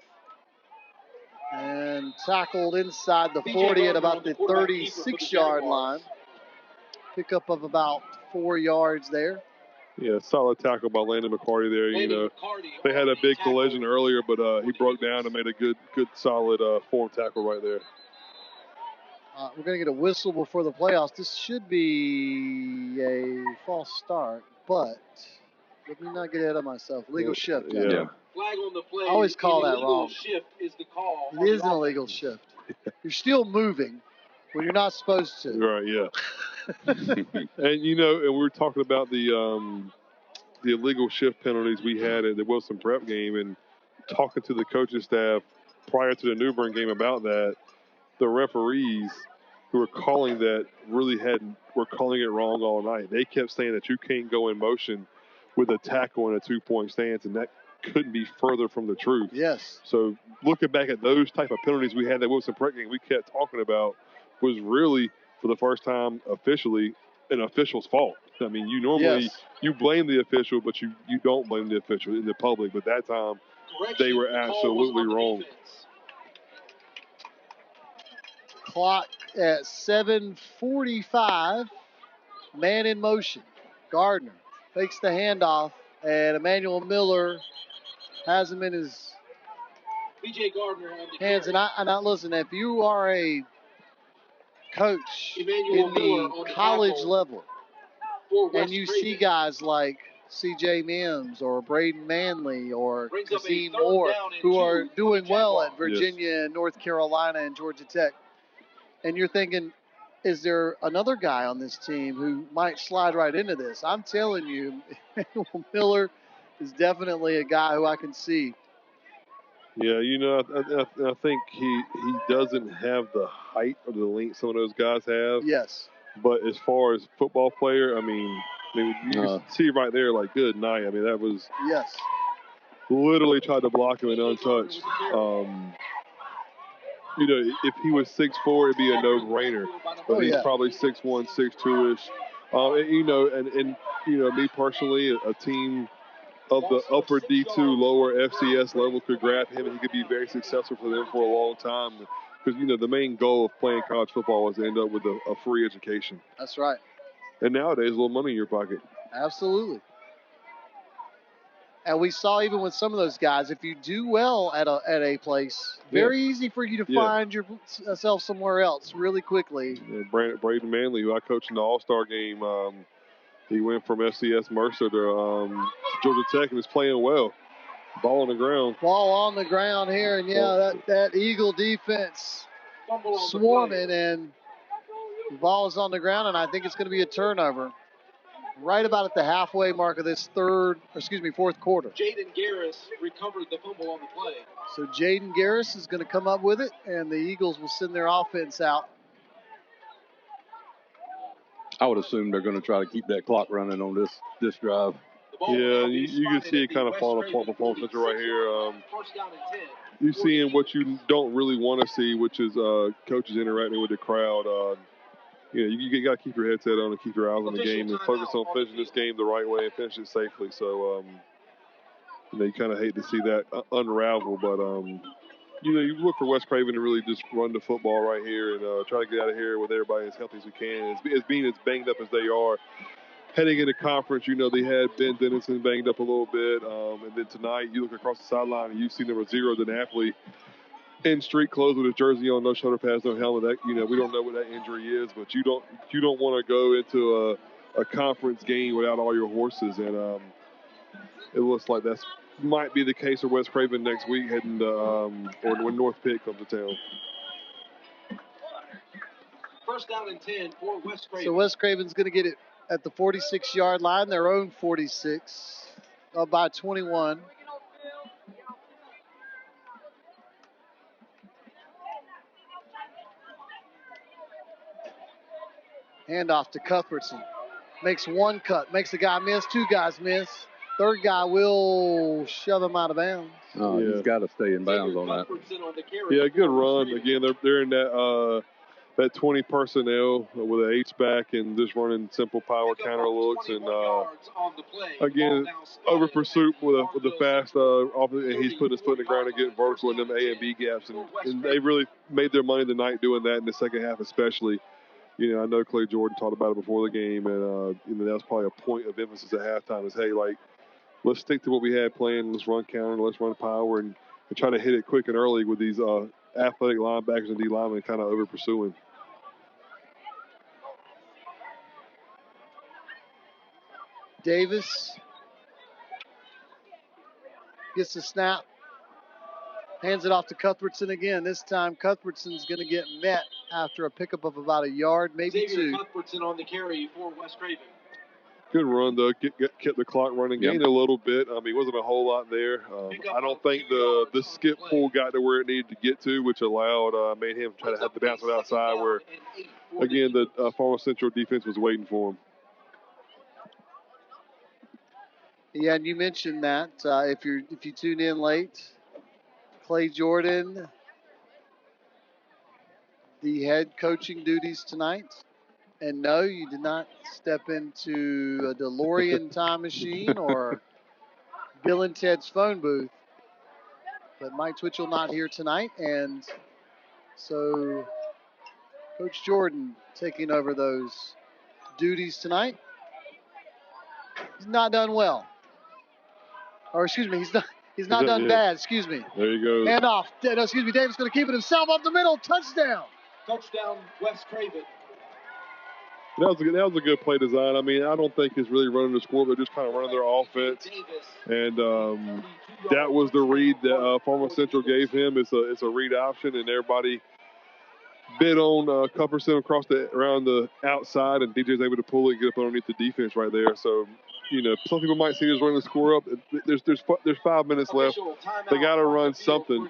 And tackled inside the 40 at about the 36-yard line. Pickup of about 4 yards there. Yeah, solid tackle by Landon McCarty there. You know, they had a big collision earlier, but he broke down and made a good solid form tackle right there. We're going to get a whistle before the playoffs. This should be a false start, but let me not get ahead of myself. Legal shift. Yeah. Flag on the play. I always call that wrong. Shift is the call. It is an illegal shift. You're still moving when you're not supposed to. Right, yeah. And, you know, and we were talking about the illegal shift penalties we had at the Wilson Prep game and talking to the coaching staff prior to the New Bern game about that. The referees who were calling that really were calling it wrong all night. They kept saying that you can't go in motion with a tackle and a 2-point stance, and that couldn't be further from the truth. Yes. So looking back at those type of penalties we had that Wilson Prep game we kept talking about was really, for the first time officially, an official's fault. I mean, you normally you blame the official, but you don't blame the official in the public. But that time, they were absolutely wrong. Clock at 7:45. Man in motion. Gardner fakes the handoff, and Emmanuel Miller has him in his B.J. Gardner on the hands. And I listen, if you are a coach in the college level and you see guys like C.J. Mims or Braden Manley or Kazim Moore who are doing well at Virginia and North Carolina and Georgia Tech, and you're thinking, is there another guy on this team who might slide right into this? I'm telling you, Miller is definitely a guy who I can see. Yeah, you know, I think he doesn't have the height or the length some of those guys have. Yes. But as far as football player, I mean, you can see right there, like, good night. I mean, that was literally tried to block him and untouched. You know, if he was 6'4", it'd be a no-brainer. But he's probably 6'1", 6'2"-ish. You know, and you know, me personally, a team of the upper D2, lower FCS level could grab him, and he could be very successful for them for a long time. Because, you know, the main goal of playing college football is to end up with a free education. That's right. And nowadays, a little money in your pocket. Absolutely. And we saw even with some of those guys, if you do well at a place, very easy for you to find yourself somewhere else really quickly. Yeah, Braden Manley, who I coached in the All-Star game, he went from FCS Mercer to Georgia Tech and was playing well. Ball on the ground. Ball on the ground here, and that Eagle defense swarming, and the ball is on the ground, and I think it's going to be a turnover. Right about at the halfway mark of this fourth quarter. Jaden Garris recovered the fumble on the play. So Jaden Garris is going to come up with it, and the Eagles will send their offense out. I would assume they're going to try to keep that clock running on this drive. The Yeah, you can see it kind of falling apart for Farm Central right here. You're seeing what you don't really want to see, which is coaches interacting with the crowd. You got to keep your headset on and keep your eyes on the game and focus on finishing this game the right way and finish it safely. So, you kind of hate to see that unravel, but you look for West Craven to really just run the football right here and try to get out of here with everybody as healthy as we can. As being as banged up as they are, heading into conference, they had Ben Dennison banged up a little bit. And then tonight, you look across the sideline and you see number 0, the athlete, in street clothes with his jersey on, no shoulder pads, no helmet. That we don't know what that injury is, but you don't want to go into a conference game without all your horses. And it looks like that's might be the case for West Craven next week, heading to or when North Pitt comes to town. First down and 10 for West Craven. So West Craven's going to get it at the 46-yard line, their own 46, up by 21. Handoff to Cuthbertson. Makes one cut, makes the guy miss, 2 guys miss. Third guy will shove him out of bounds. Oh, yeah. He's got to stay in bounds on that. Yeah, good run. Again, they're in that 20 personnel with an H-back and just running simple power counter looks. And, again, over pursuit with the fast and he's putting his foot in the ground and getting vertical in them A and B gaps. And they really made their money tonight doing that in the second half especially. I know Clay Jordan talked about it before the game, and that was probably a point of emphasis at halftime is, hey, let's stick to what we had playing. Let's run counter, let's run power, and try to hit it quick and early with these athletic linebackers and D linemen kind of over pursuing. Davis gets the snap, hands it off to Cuthbertson again. This time Cuthbertson's going to get met after a pickup of about a yard, maybe Xavier 2. Cuthbertson on the carry for West Craven. Good run, though. Kept the clock running. Gained a little bit. Wasn't a whole lot there. I don't think the skip pull got to where it needed to get to, which made him try to have to bounce it outside where, again, the Farmville Central defense was waiting for him. Yeah, and you mentioned that if you tune in late, Clay Jordan, the head coaching duties tonight. And no, you did not step into a DeLorean time machine or Bill and Ted's phone booth. But Mike Twitchell not here tonight, and so Coach Jordan taking over those duties tonight. He's not done well. Or excuse me, he's not done bad, excuse me. There you go. Handoff. No, excuse me, Davis going to keep it himself up the middle. Touchdown. Touchdown, West Craven. That was a good play design. I don't think it's really running the score, but just kind of running their offense. And that was the read that Farmville Central gave him. It's a read option, and everybody bid on Cuthbertson around the outside, and DJ's able to pull it and get up underneath the defense right there. So, some people might see us running the score up. There's 5 minutes left. They got to run something.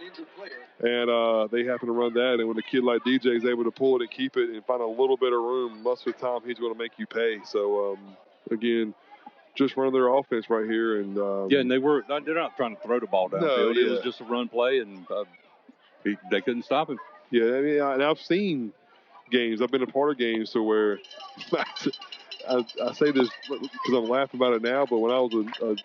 And they happen to run that, and when a kid like DJ is able to pull it and keep it and find a little bit of room, most of the time he's going to make you pay. So, again, just running their offense right here. And and they're not trying to throw the ball downfield. It was just a run play, and they couldn't stop him. Yeah, and I've seen games. I've been a part of games to where I say this because I'm laughing about it now, but when I was a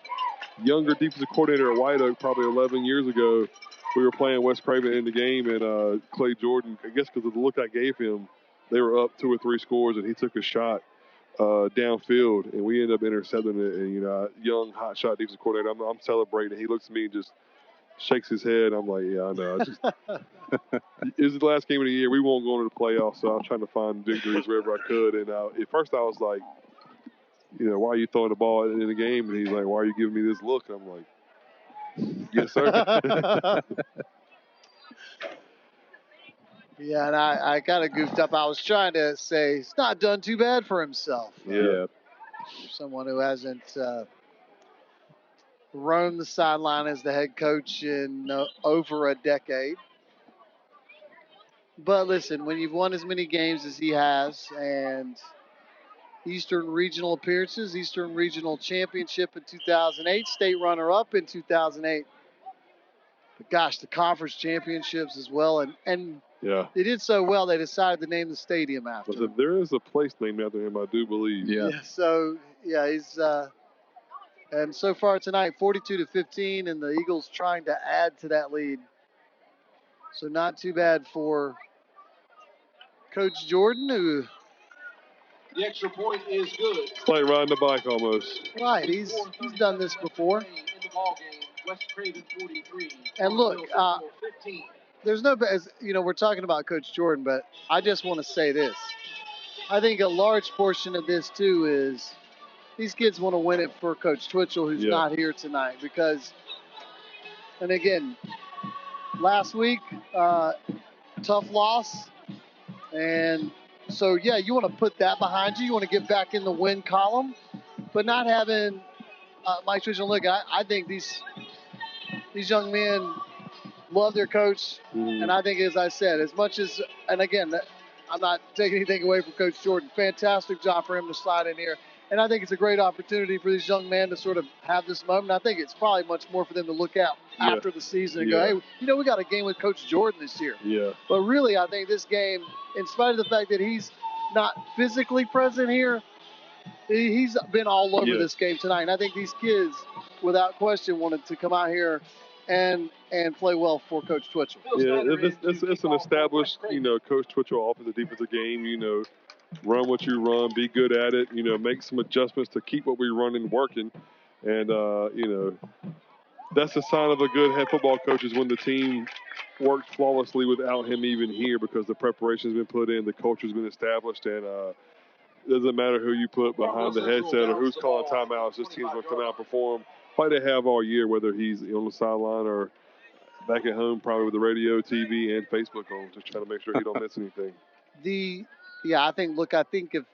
younger defensive coordinator at White Oak probably 11 years ago, we were playing West Craven in the game, and Clay Jordan, I guess because of the look I gave him, they were up 2 or 3 scores, and he took a shot downfield, and we ended up intercepting it. And, young, hot shot defensive coordinator, I'm celebrating. He looks at me and just shakes his head. I'm like, yeah, I know. This is the last game of the year. We won't go into the playoffs, so I was trying to find victories wherever I could. And at first I was like, why are you throwing the ball in the game? And he's like, why are you giving me this look? And I'm like, yes, sir. Yeah, and I kind of goofed up. I was trying to say he's not done too bad for himself. Yeah. Someone who hasn't roamed the sideline as the head coach in over a decade. But listen, when you've won as many games as he has, and Eastern Regional appearances, Eastern Regional Championship in 2008, state runner-up in 2008. But gosh, the conference championships as well. And yeah, they did so well, they decided to name the stadium after him. There is a place named after him, I do believe. Yeah, so, yeah, he's and so far tonight, 42-15, and the Eagles trying to add to that lead. So not too bad for Coach Jordan, who... The extra point is good. It's like riding a bike almost. Right, he's done this before. In the ball game, West Craven 43. And look, Farmville 15. there's no, as you know, we're talking about Coach Jordan, but I just want to say this. I think a large portion of this too is these kids want to win it for Coach Twitchell, who's not here tonight, because, and again, last week, tough loss, and so yeah, you want to put that behind you. You want to get back in the win column, but not having Mike Twitchell. Look, I think these young men love their coach, and I think, as I said, as much as, and again, I'm not taking anything away from Coach Jordan. Fantastic job for him to slide in here, and I think it's a great opportunity for these young men to sort of have this moment. I think it's probably much more for them to look at after the season and go, hey, you know, we got a game with Coach Jordan this year. Yeah. But really, I think this game, in spite of the fact that he's not physically present here, he's been all over this game tonight. And I think these kids, without question, wanted to come out here and play well for Coach Twitchell. Yeah, it's an established, Coach Twitchell offensive defensive game. Run what you run, be good at it. Make some adjustments to keep what we running working, and that's a sign of a good head football coach is when the team works flawlessly without him even here because the preparation's been put in, the culture's been established, and it doesn't matter who you put behind the headset or who's calling timeouts. This team's going to come out and perform like they have all year, whether he's on the sideline or back at home, probably with the radio, TV, and Facebook on, just trying to make sure he don't miss anything. I think if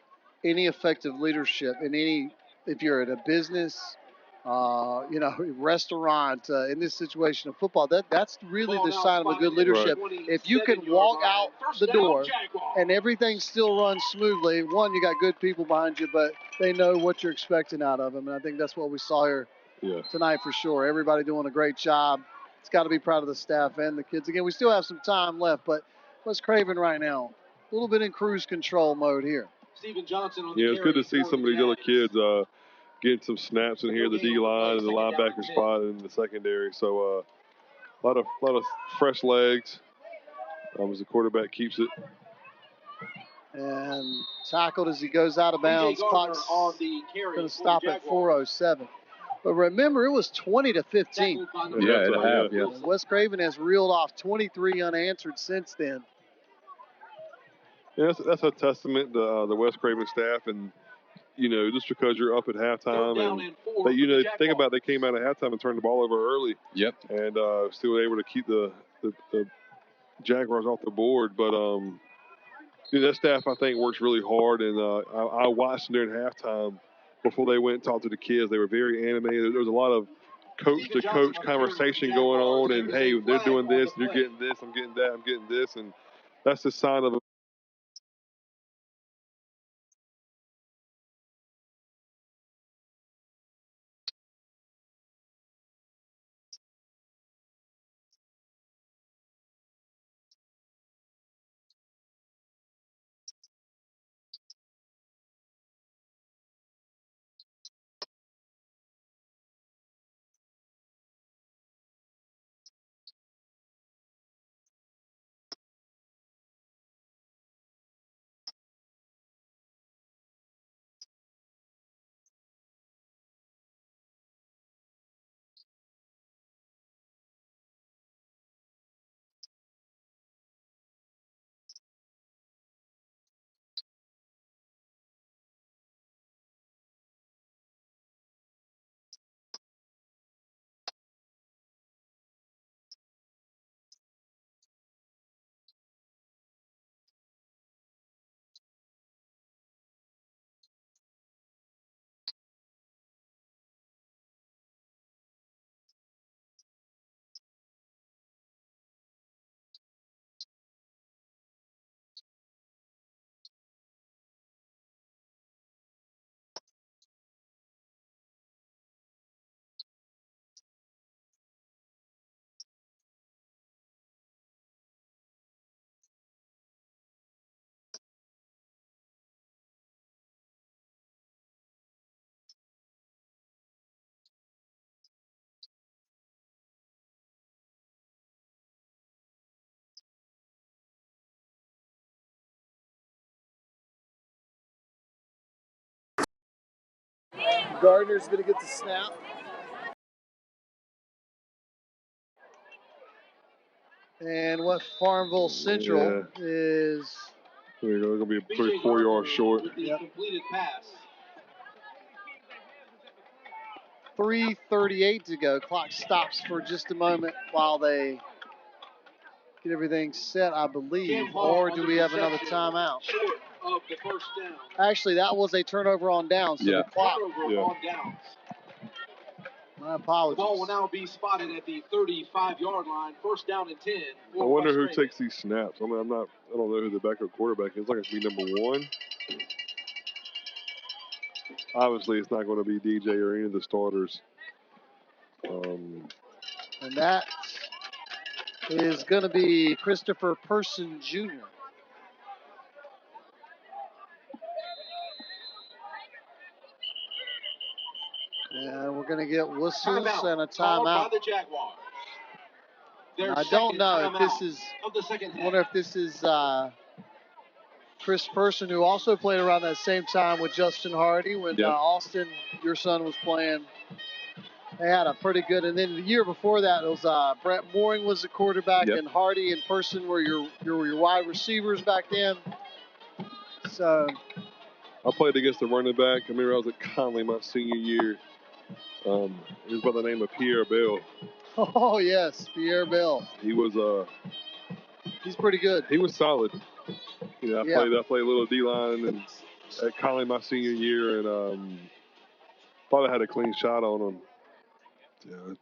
any effective leadership if you're at a business, restaurant, in this situation of football, that's really the sign of a good leadership. Right. If you can walk out the door and everything still runs smoothly, one, you got good people behind you, but they know what you're expecting out of them. And I think that's what we saw here tonight for sure. Everybody doing a great job. It's got to be proud of the staff and the kids. Again, we still have some time left, but West Craven right now, a little bit in cruise control mode here. Stephen Johnson on it's good to see some of these other kids getting some snaps in here, the D-line and the linebacker spot and the secondary. So a lot of fresh legs as the quarterback keeps it. And tackled as he goes out of bounds. Clock's going to stop at 4:07. But remember, it was 20-15. West Craven has reeled off 23 unanswered since then. Yeah, that's a testament to the West Craven staff, and just because you're up at halftime, and think about they came out at halftime and turned the ball over early. Yep. And still able to keep the Jaguars off the board, but that staff I think works really hard, and I watched them during halftime. Before they went and talked to the kids, they were very animated. There was a lot of coach-to-coach conversation going on, and, hey, they're doing this, you're getting this, I'm getting that, I'm getting this, and that's a sign of Gardner's going to get the snap. And West Farmville Central is... They're going to be 4 yards short. With the completed pass. 3:38 to go. Clock stops for just a moment while they get everything set, I believe. Or do we have another timeout? Short of the first down. Actually, that was a turnover on downs. So the clock. Turnover on downs. My apologies. The ball will now be spotted at the 35-yard line. First down and 10. I wonder who takes these snaps. I mean, I don't know who the backup quarterback is. It's like it's going to be number 1. Obviously, it's not going to be DJ or any of the starters. And that is going to be Christopher Person Jr. And we're going to get whistles and a timeout. I don't know if this is, I wonder if this is Chris Person, who also played around that same time with Justin Hardy when Austin, your son, was playing. They had a pretty good, and then the year before that, it was Brett Mooring was the quarterback, and Hardy and Person were your wide receivers back then. So I played against the running back. I remember I was at Conley my senior year. He was by the name of Pierre Bell. Oh yes, Pierre Bell. He was he's pretty good. He was solid. You know, I played a little D-line and at Conley my senior year, and thought I had a clean shot on him. Yeah,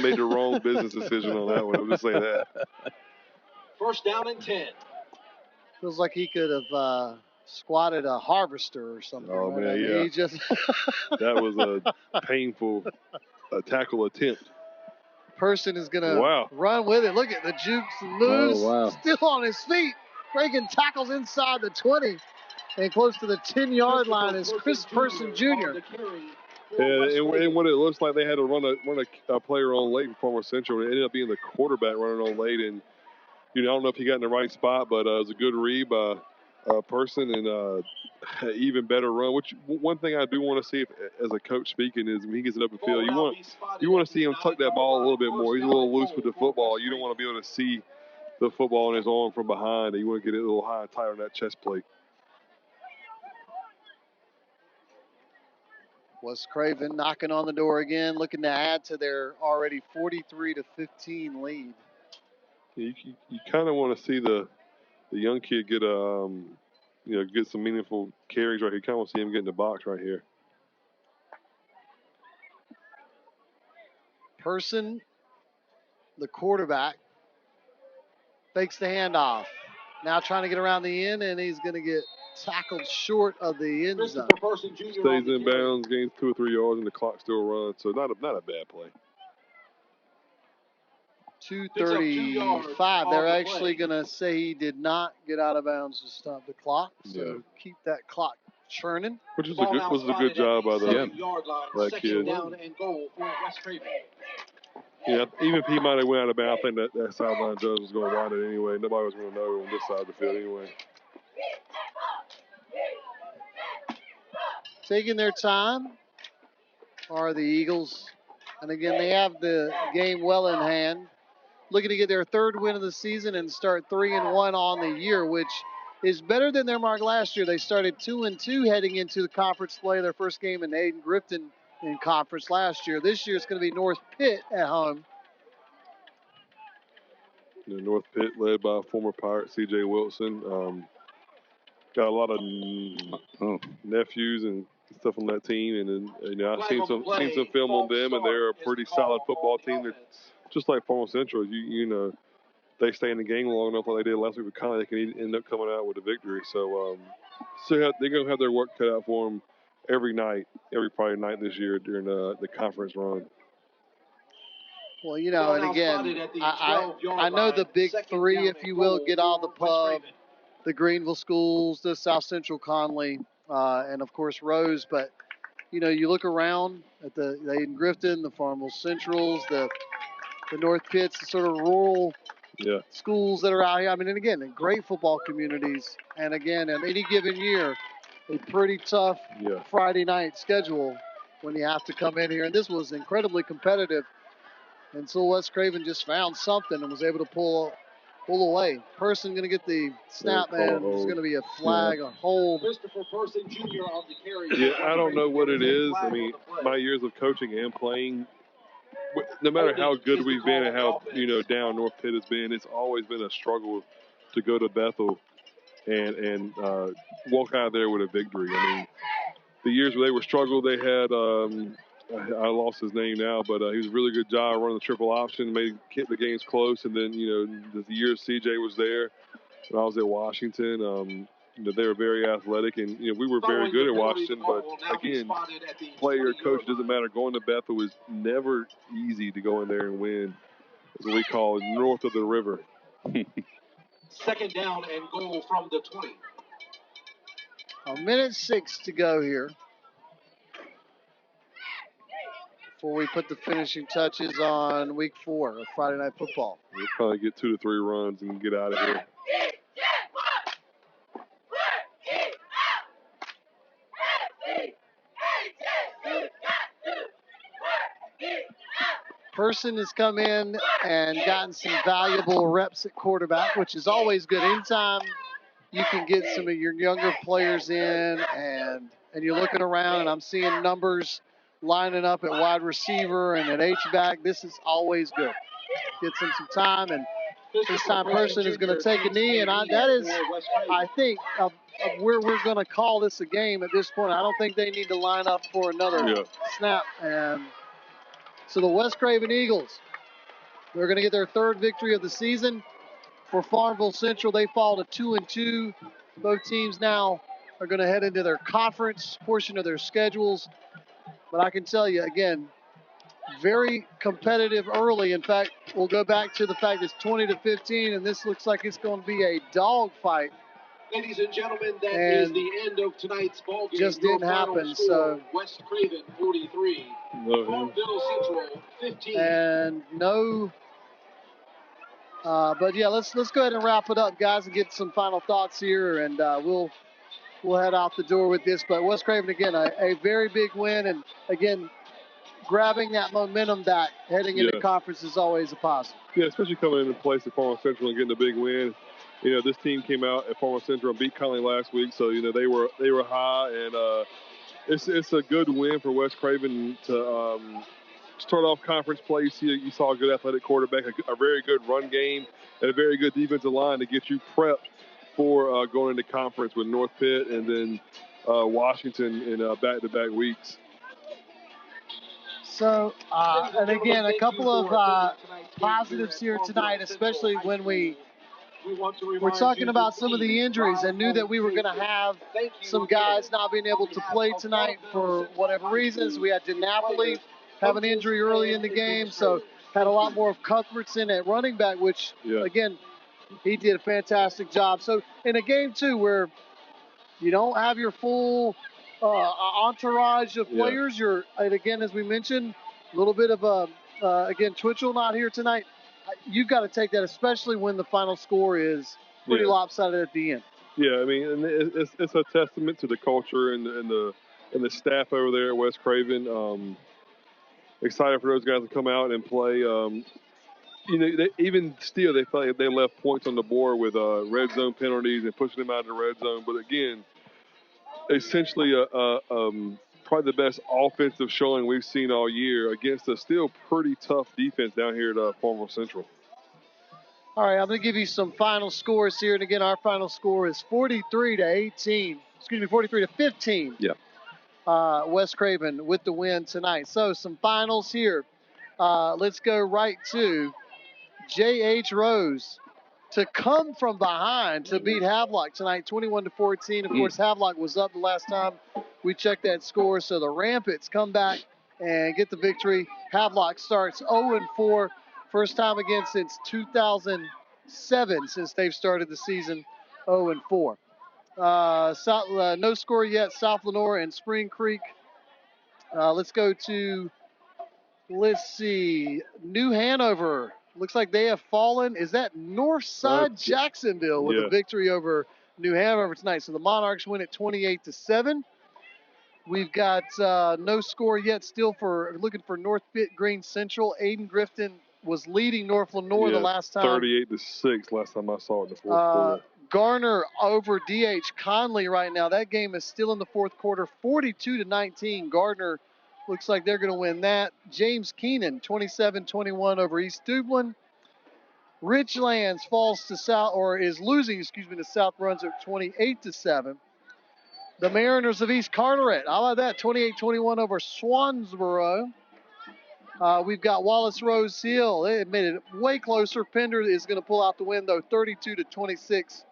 made the wrong business decision on that one. I'll just say that. First down and 10. Feels like he could have squatted a harvester or something. Oh right? man, He just that was a painful tackle attempt. Person is gonna run with it. Look at the jukes and moves. Still on his feet. Reagan tackles inside the 20 and close to the 10-yard line is Chris Person Jr. And what it looks like, they had to run a player on late in Farmville Central. It ended up being the quarterback running on late, and I don't know if he got in the right spot, but it was a good read by Person and even better run. Which one thing I do want to see, as a coach speaking, is when he gets it up the field, you want to see him tuck that ball a little bit more. He's a little loose with the football. You don't want to be able to see the football in his arm from behind. You want to get it a little high and tight on that chest plate. West Craven knocking on the door again, looking to add to their already 43-15 lead. You kind of want to see the young kid get get some meaningful carries right here. You kind of want to see him get in the box right here. Person, the quarterback, fakes the handoff. Now trying to get around the end, and he's going to get tackled short of the end zone. Stays in bounds, gains 2 or 3 yards, and the clock still runs. So not a bad play. 2:35. They're actually going to say he did not get out of bounds to stop the clock. So keep that clock churning. Which was a good job by that kid. Down and goal for West Craven. Yeah, even if he might have went out of bounds, I think that sideline judge was going to wind it anyway. Nobody was going to know on this side of the field anyway. Taking their time are the Eagles. And again, they have the game well in hand. Looking to get their 3rd win of the season and start 3-1 on the year, which is better than their mark last year. They started 2-2 heading into the conference play, their first game in Hayden Grifton in conference last year. This year it's going to be North Pitt at home. North Pitt led by former Pirate C.J. Wilson. Got a lot of nephews and stuff on that team, and I've seen some film on them, and they're a pretty solid football team. They're just like Farmville Central. They stay in the game long enough like they did last week with Conley, they can end up coming out with a victory. So they're going to have their work cut out for them every Friday night this year during the conference run. Well, and again, I know the big three, if you will, get all the pub, the Greenville schools, the South Central Conley, and of course Rose. But you look around at the Hayden Grifton, the Farmville Centrals, the North Pitts, the sort of rural schools that are out here. I mean, and again, great football communities. And again, in any given year, a pretty tough Friday night schedule when you have to come in here. And this was incredibly competitive until West Craven just found something and was able to pull away. Person going to get the snap, man. There's going to be a flag, a hold. Christopher Person Jr. on the carry. Yeah, I don't know what it is. I mean, my years of coaching and playing, no matter how good we've been and how, down North Pitt has been, it's always been a struggle to go to Bethel and walk out of there with a victory. I mean, the years where they were struggling, they had, I lost his name now, but he was a really good job running the triple option, kept the games close. And then, the years CJ was there, when I was at Washington, they were very athletic, and we were very good at Washington. But again, player, coach, doesn't matter. Going to Bethel is never easy to go in there and win. That's what we call it, north of the river. Second down and goal from the 20. A minute 6 to go here before we put the finishing touches on week 4 of Friday Night Football. We'll probably get 2 to 3 runs and get out of here. Person has come in and gotten some valuable reps at quarterback, which is always good. Anytime you can get some of your younger players in and you're looking around, and I'm seeing numbers lining up at wide receiver and at H-back, this is always good. Gets him some time, and this time Person is going to take a knee, and that is, I think, of where we're going to call this a game at this point. I don't think they need to line up for another snap. And so the West Craven Eagles, they're going to get their 3rd victory of the season. For Farmville Central, they fall to 2-2. Both teams now are going to head into their conference portion of their schedules. But I can tell you, again, very competitive early. In fact, we'll go back to the fact it's 20-15, and this looks like it's going to be a dogfight. Ladies and gentlemen, that is the end of tonight's ball game. Just didn't happen. So West Craven 43, Farmville Central 15. And no. But yeah, let's go ahead and wrap it up, guys, and get some final thoughts here, and we'll head out the door with this. But West Craven, again, a very big win, and again, grabbing that momentum back heading into conference is always a positive. Yeah, especially coming into place at Farmville Central and getting a big win. This team came out at Farmville Central and beat Conley last week, so they were high, and it's a good win for West Craven to start off conference play. You saw a good athletic quarterback, a very good run game, and a very good defensive line to get you prepped for going into conference with North Pitt and then Washington in back-to-back weeks. So, and again, a couple of positives here tonight, especially when we're talking about some of the injuries and knew that we were going to have some guys not being able to play tonight for whatever reasons. We had DiNapoli have an injury early in the game, so had a lot more of Cuthbertson at running back, which, again, he did a fantastic job. So in a game, too, where you don't have your full entourage of players, and again, as we mentioned, a little bit of again, Twitchell not here tonight. You've got to take that, especially when the final score is pretty lopsided at the end. Yeah, I mean, and it's a testament to the culture and the staff over there at West Craven. Excited for those guys to come out and play. Even still, they felt like they left points on the board with red zone penalties and pushing them out of the red zone. But again, essentially probably the best offensive showing we've seen all year against a still pretty tough defense down here at Farmville Central. All right, I'm going to give you some final scores here. And again, our final score is 43-15. Yeah. West Craven with the win tonight. So some finals here. Let's go right to J.H. Rose to come from behind to beat Havelock tonight, 21-14. Of course, Havelock was up the last time we checked that score. So the Rampants come back and get the victory. Havelock starts 0-4. First time again since 2007 since they've started the season 0-4. No score yet, South Lenore and Spring Creek. Let's see, New Hanover. Looks like they have fallen. Is that Northside Jacksonville with a victory over New Hanover tonight. So the Monarchs win at 28-7. We've got no score yet still for looking for North Pitt Green Central. Aiden Grifton was leading North Lenoir the last time. 38-6 last time I saw it in the fourth quarter. Garner over D.H. Conley right now. That game is still in the fourth quarter, 42-19. Gardner looks like they're going to win that. James Keenan, 27-21 over East Dublin. Richlands falls to South, or is losing, to South Brunswick 28-7. The Mariners of East Carteret, how about that? 28-21 over Swansboro. We've got Wallace Rose Hill. They made it way closer. Pender is going to pull out the win, though, 32-26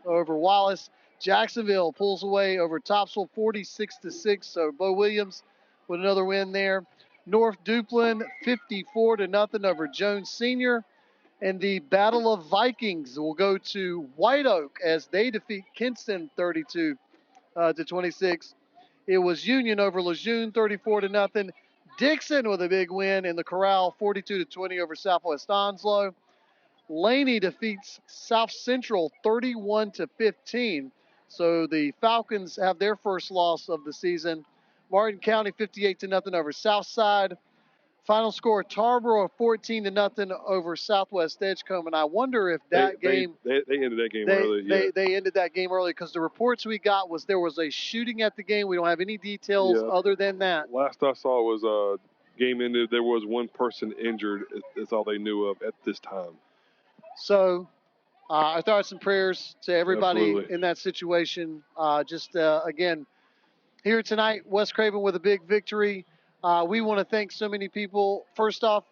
over Wallace. Jacksonville pulls away over Topsville, 46-6. So Bo Williams with another win there. North Duplin, 54-0 over Jones Senior. And the Battle of Vikings will go to White Oak as they defeat Kinston 32-26. It was Union over Lejeune, 34-0. Dixon with a big win in the Corral, 42-20 over Southwest Onslow. Laney defeats South Central 31-15. So the Falcons have their first loss of the season. Martin County 58-0 over Southside. Final score, Tarboro 14-0 over Southwest Edgecombe. And I wonder if that game... They ended that game early. They ended that game early because the reports we got was there was a shooting at the game. We don't have any details other than that. Last I saw was game ended. There was one person injured. That's all they knew of at this time. So I thought some prayers to everybody in that situation. Again, here tonight, West Craven with a big victory. We want to thank so many people. First off,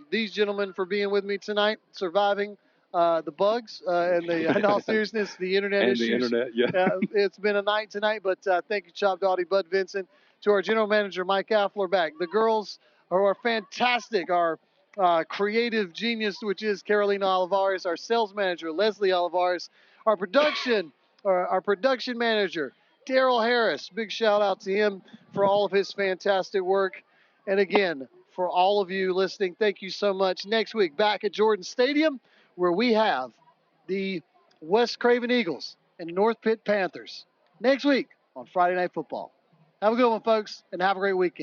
these gentlemen for being with me tonight, surviving the bugs and in all seriousness, the internet and issues. The internet, it's been a night tonight, but thank you, Chop Dottie, Bud Vincent, to our general manager, Mike Afflerback. The girls are fantastic. Our creative genius, which is Carolina Olivares, our sales manager, Leslie Olivares, our production manager, Daryl Harris. Big shout out to him for all of his fantastic work. And again, for all of you listening, thank you so much. Next week, back at Jordan Stadium, where we have the West Craven Eagles and North Pitt Panthers. Next week on Friday Night Football. Have a good one, folks, and have a great weekend.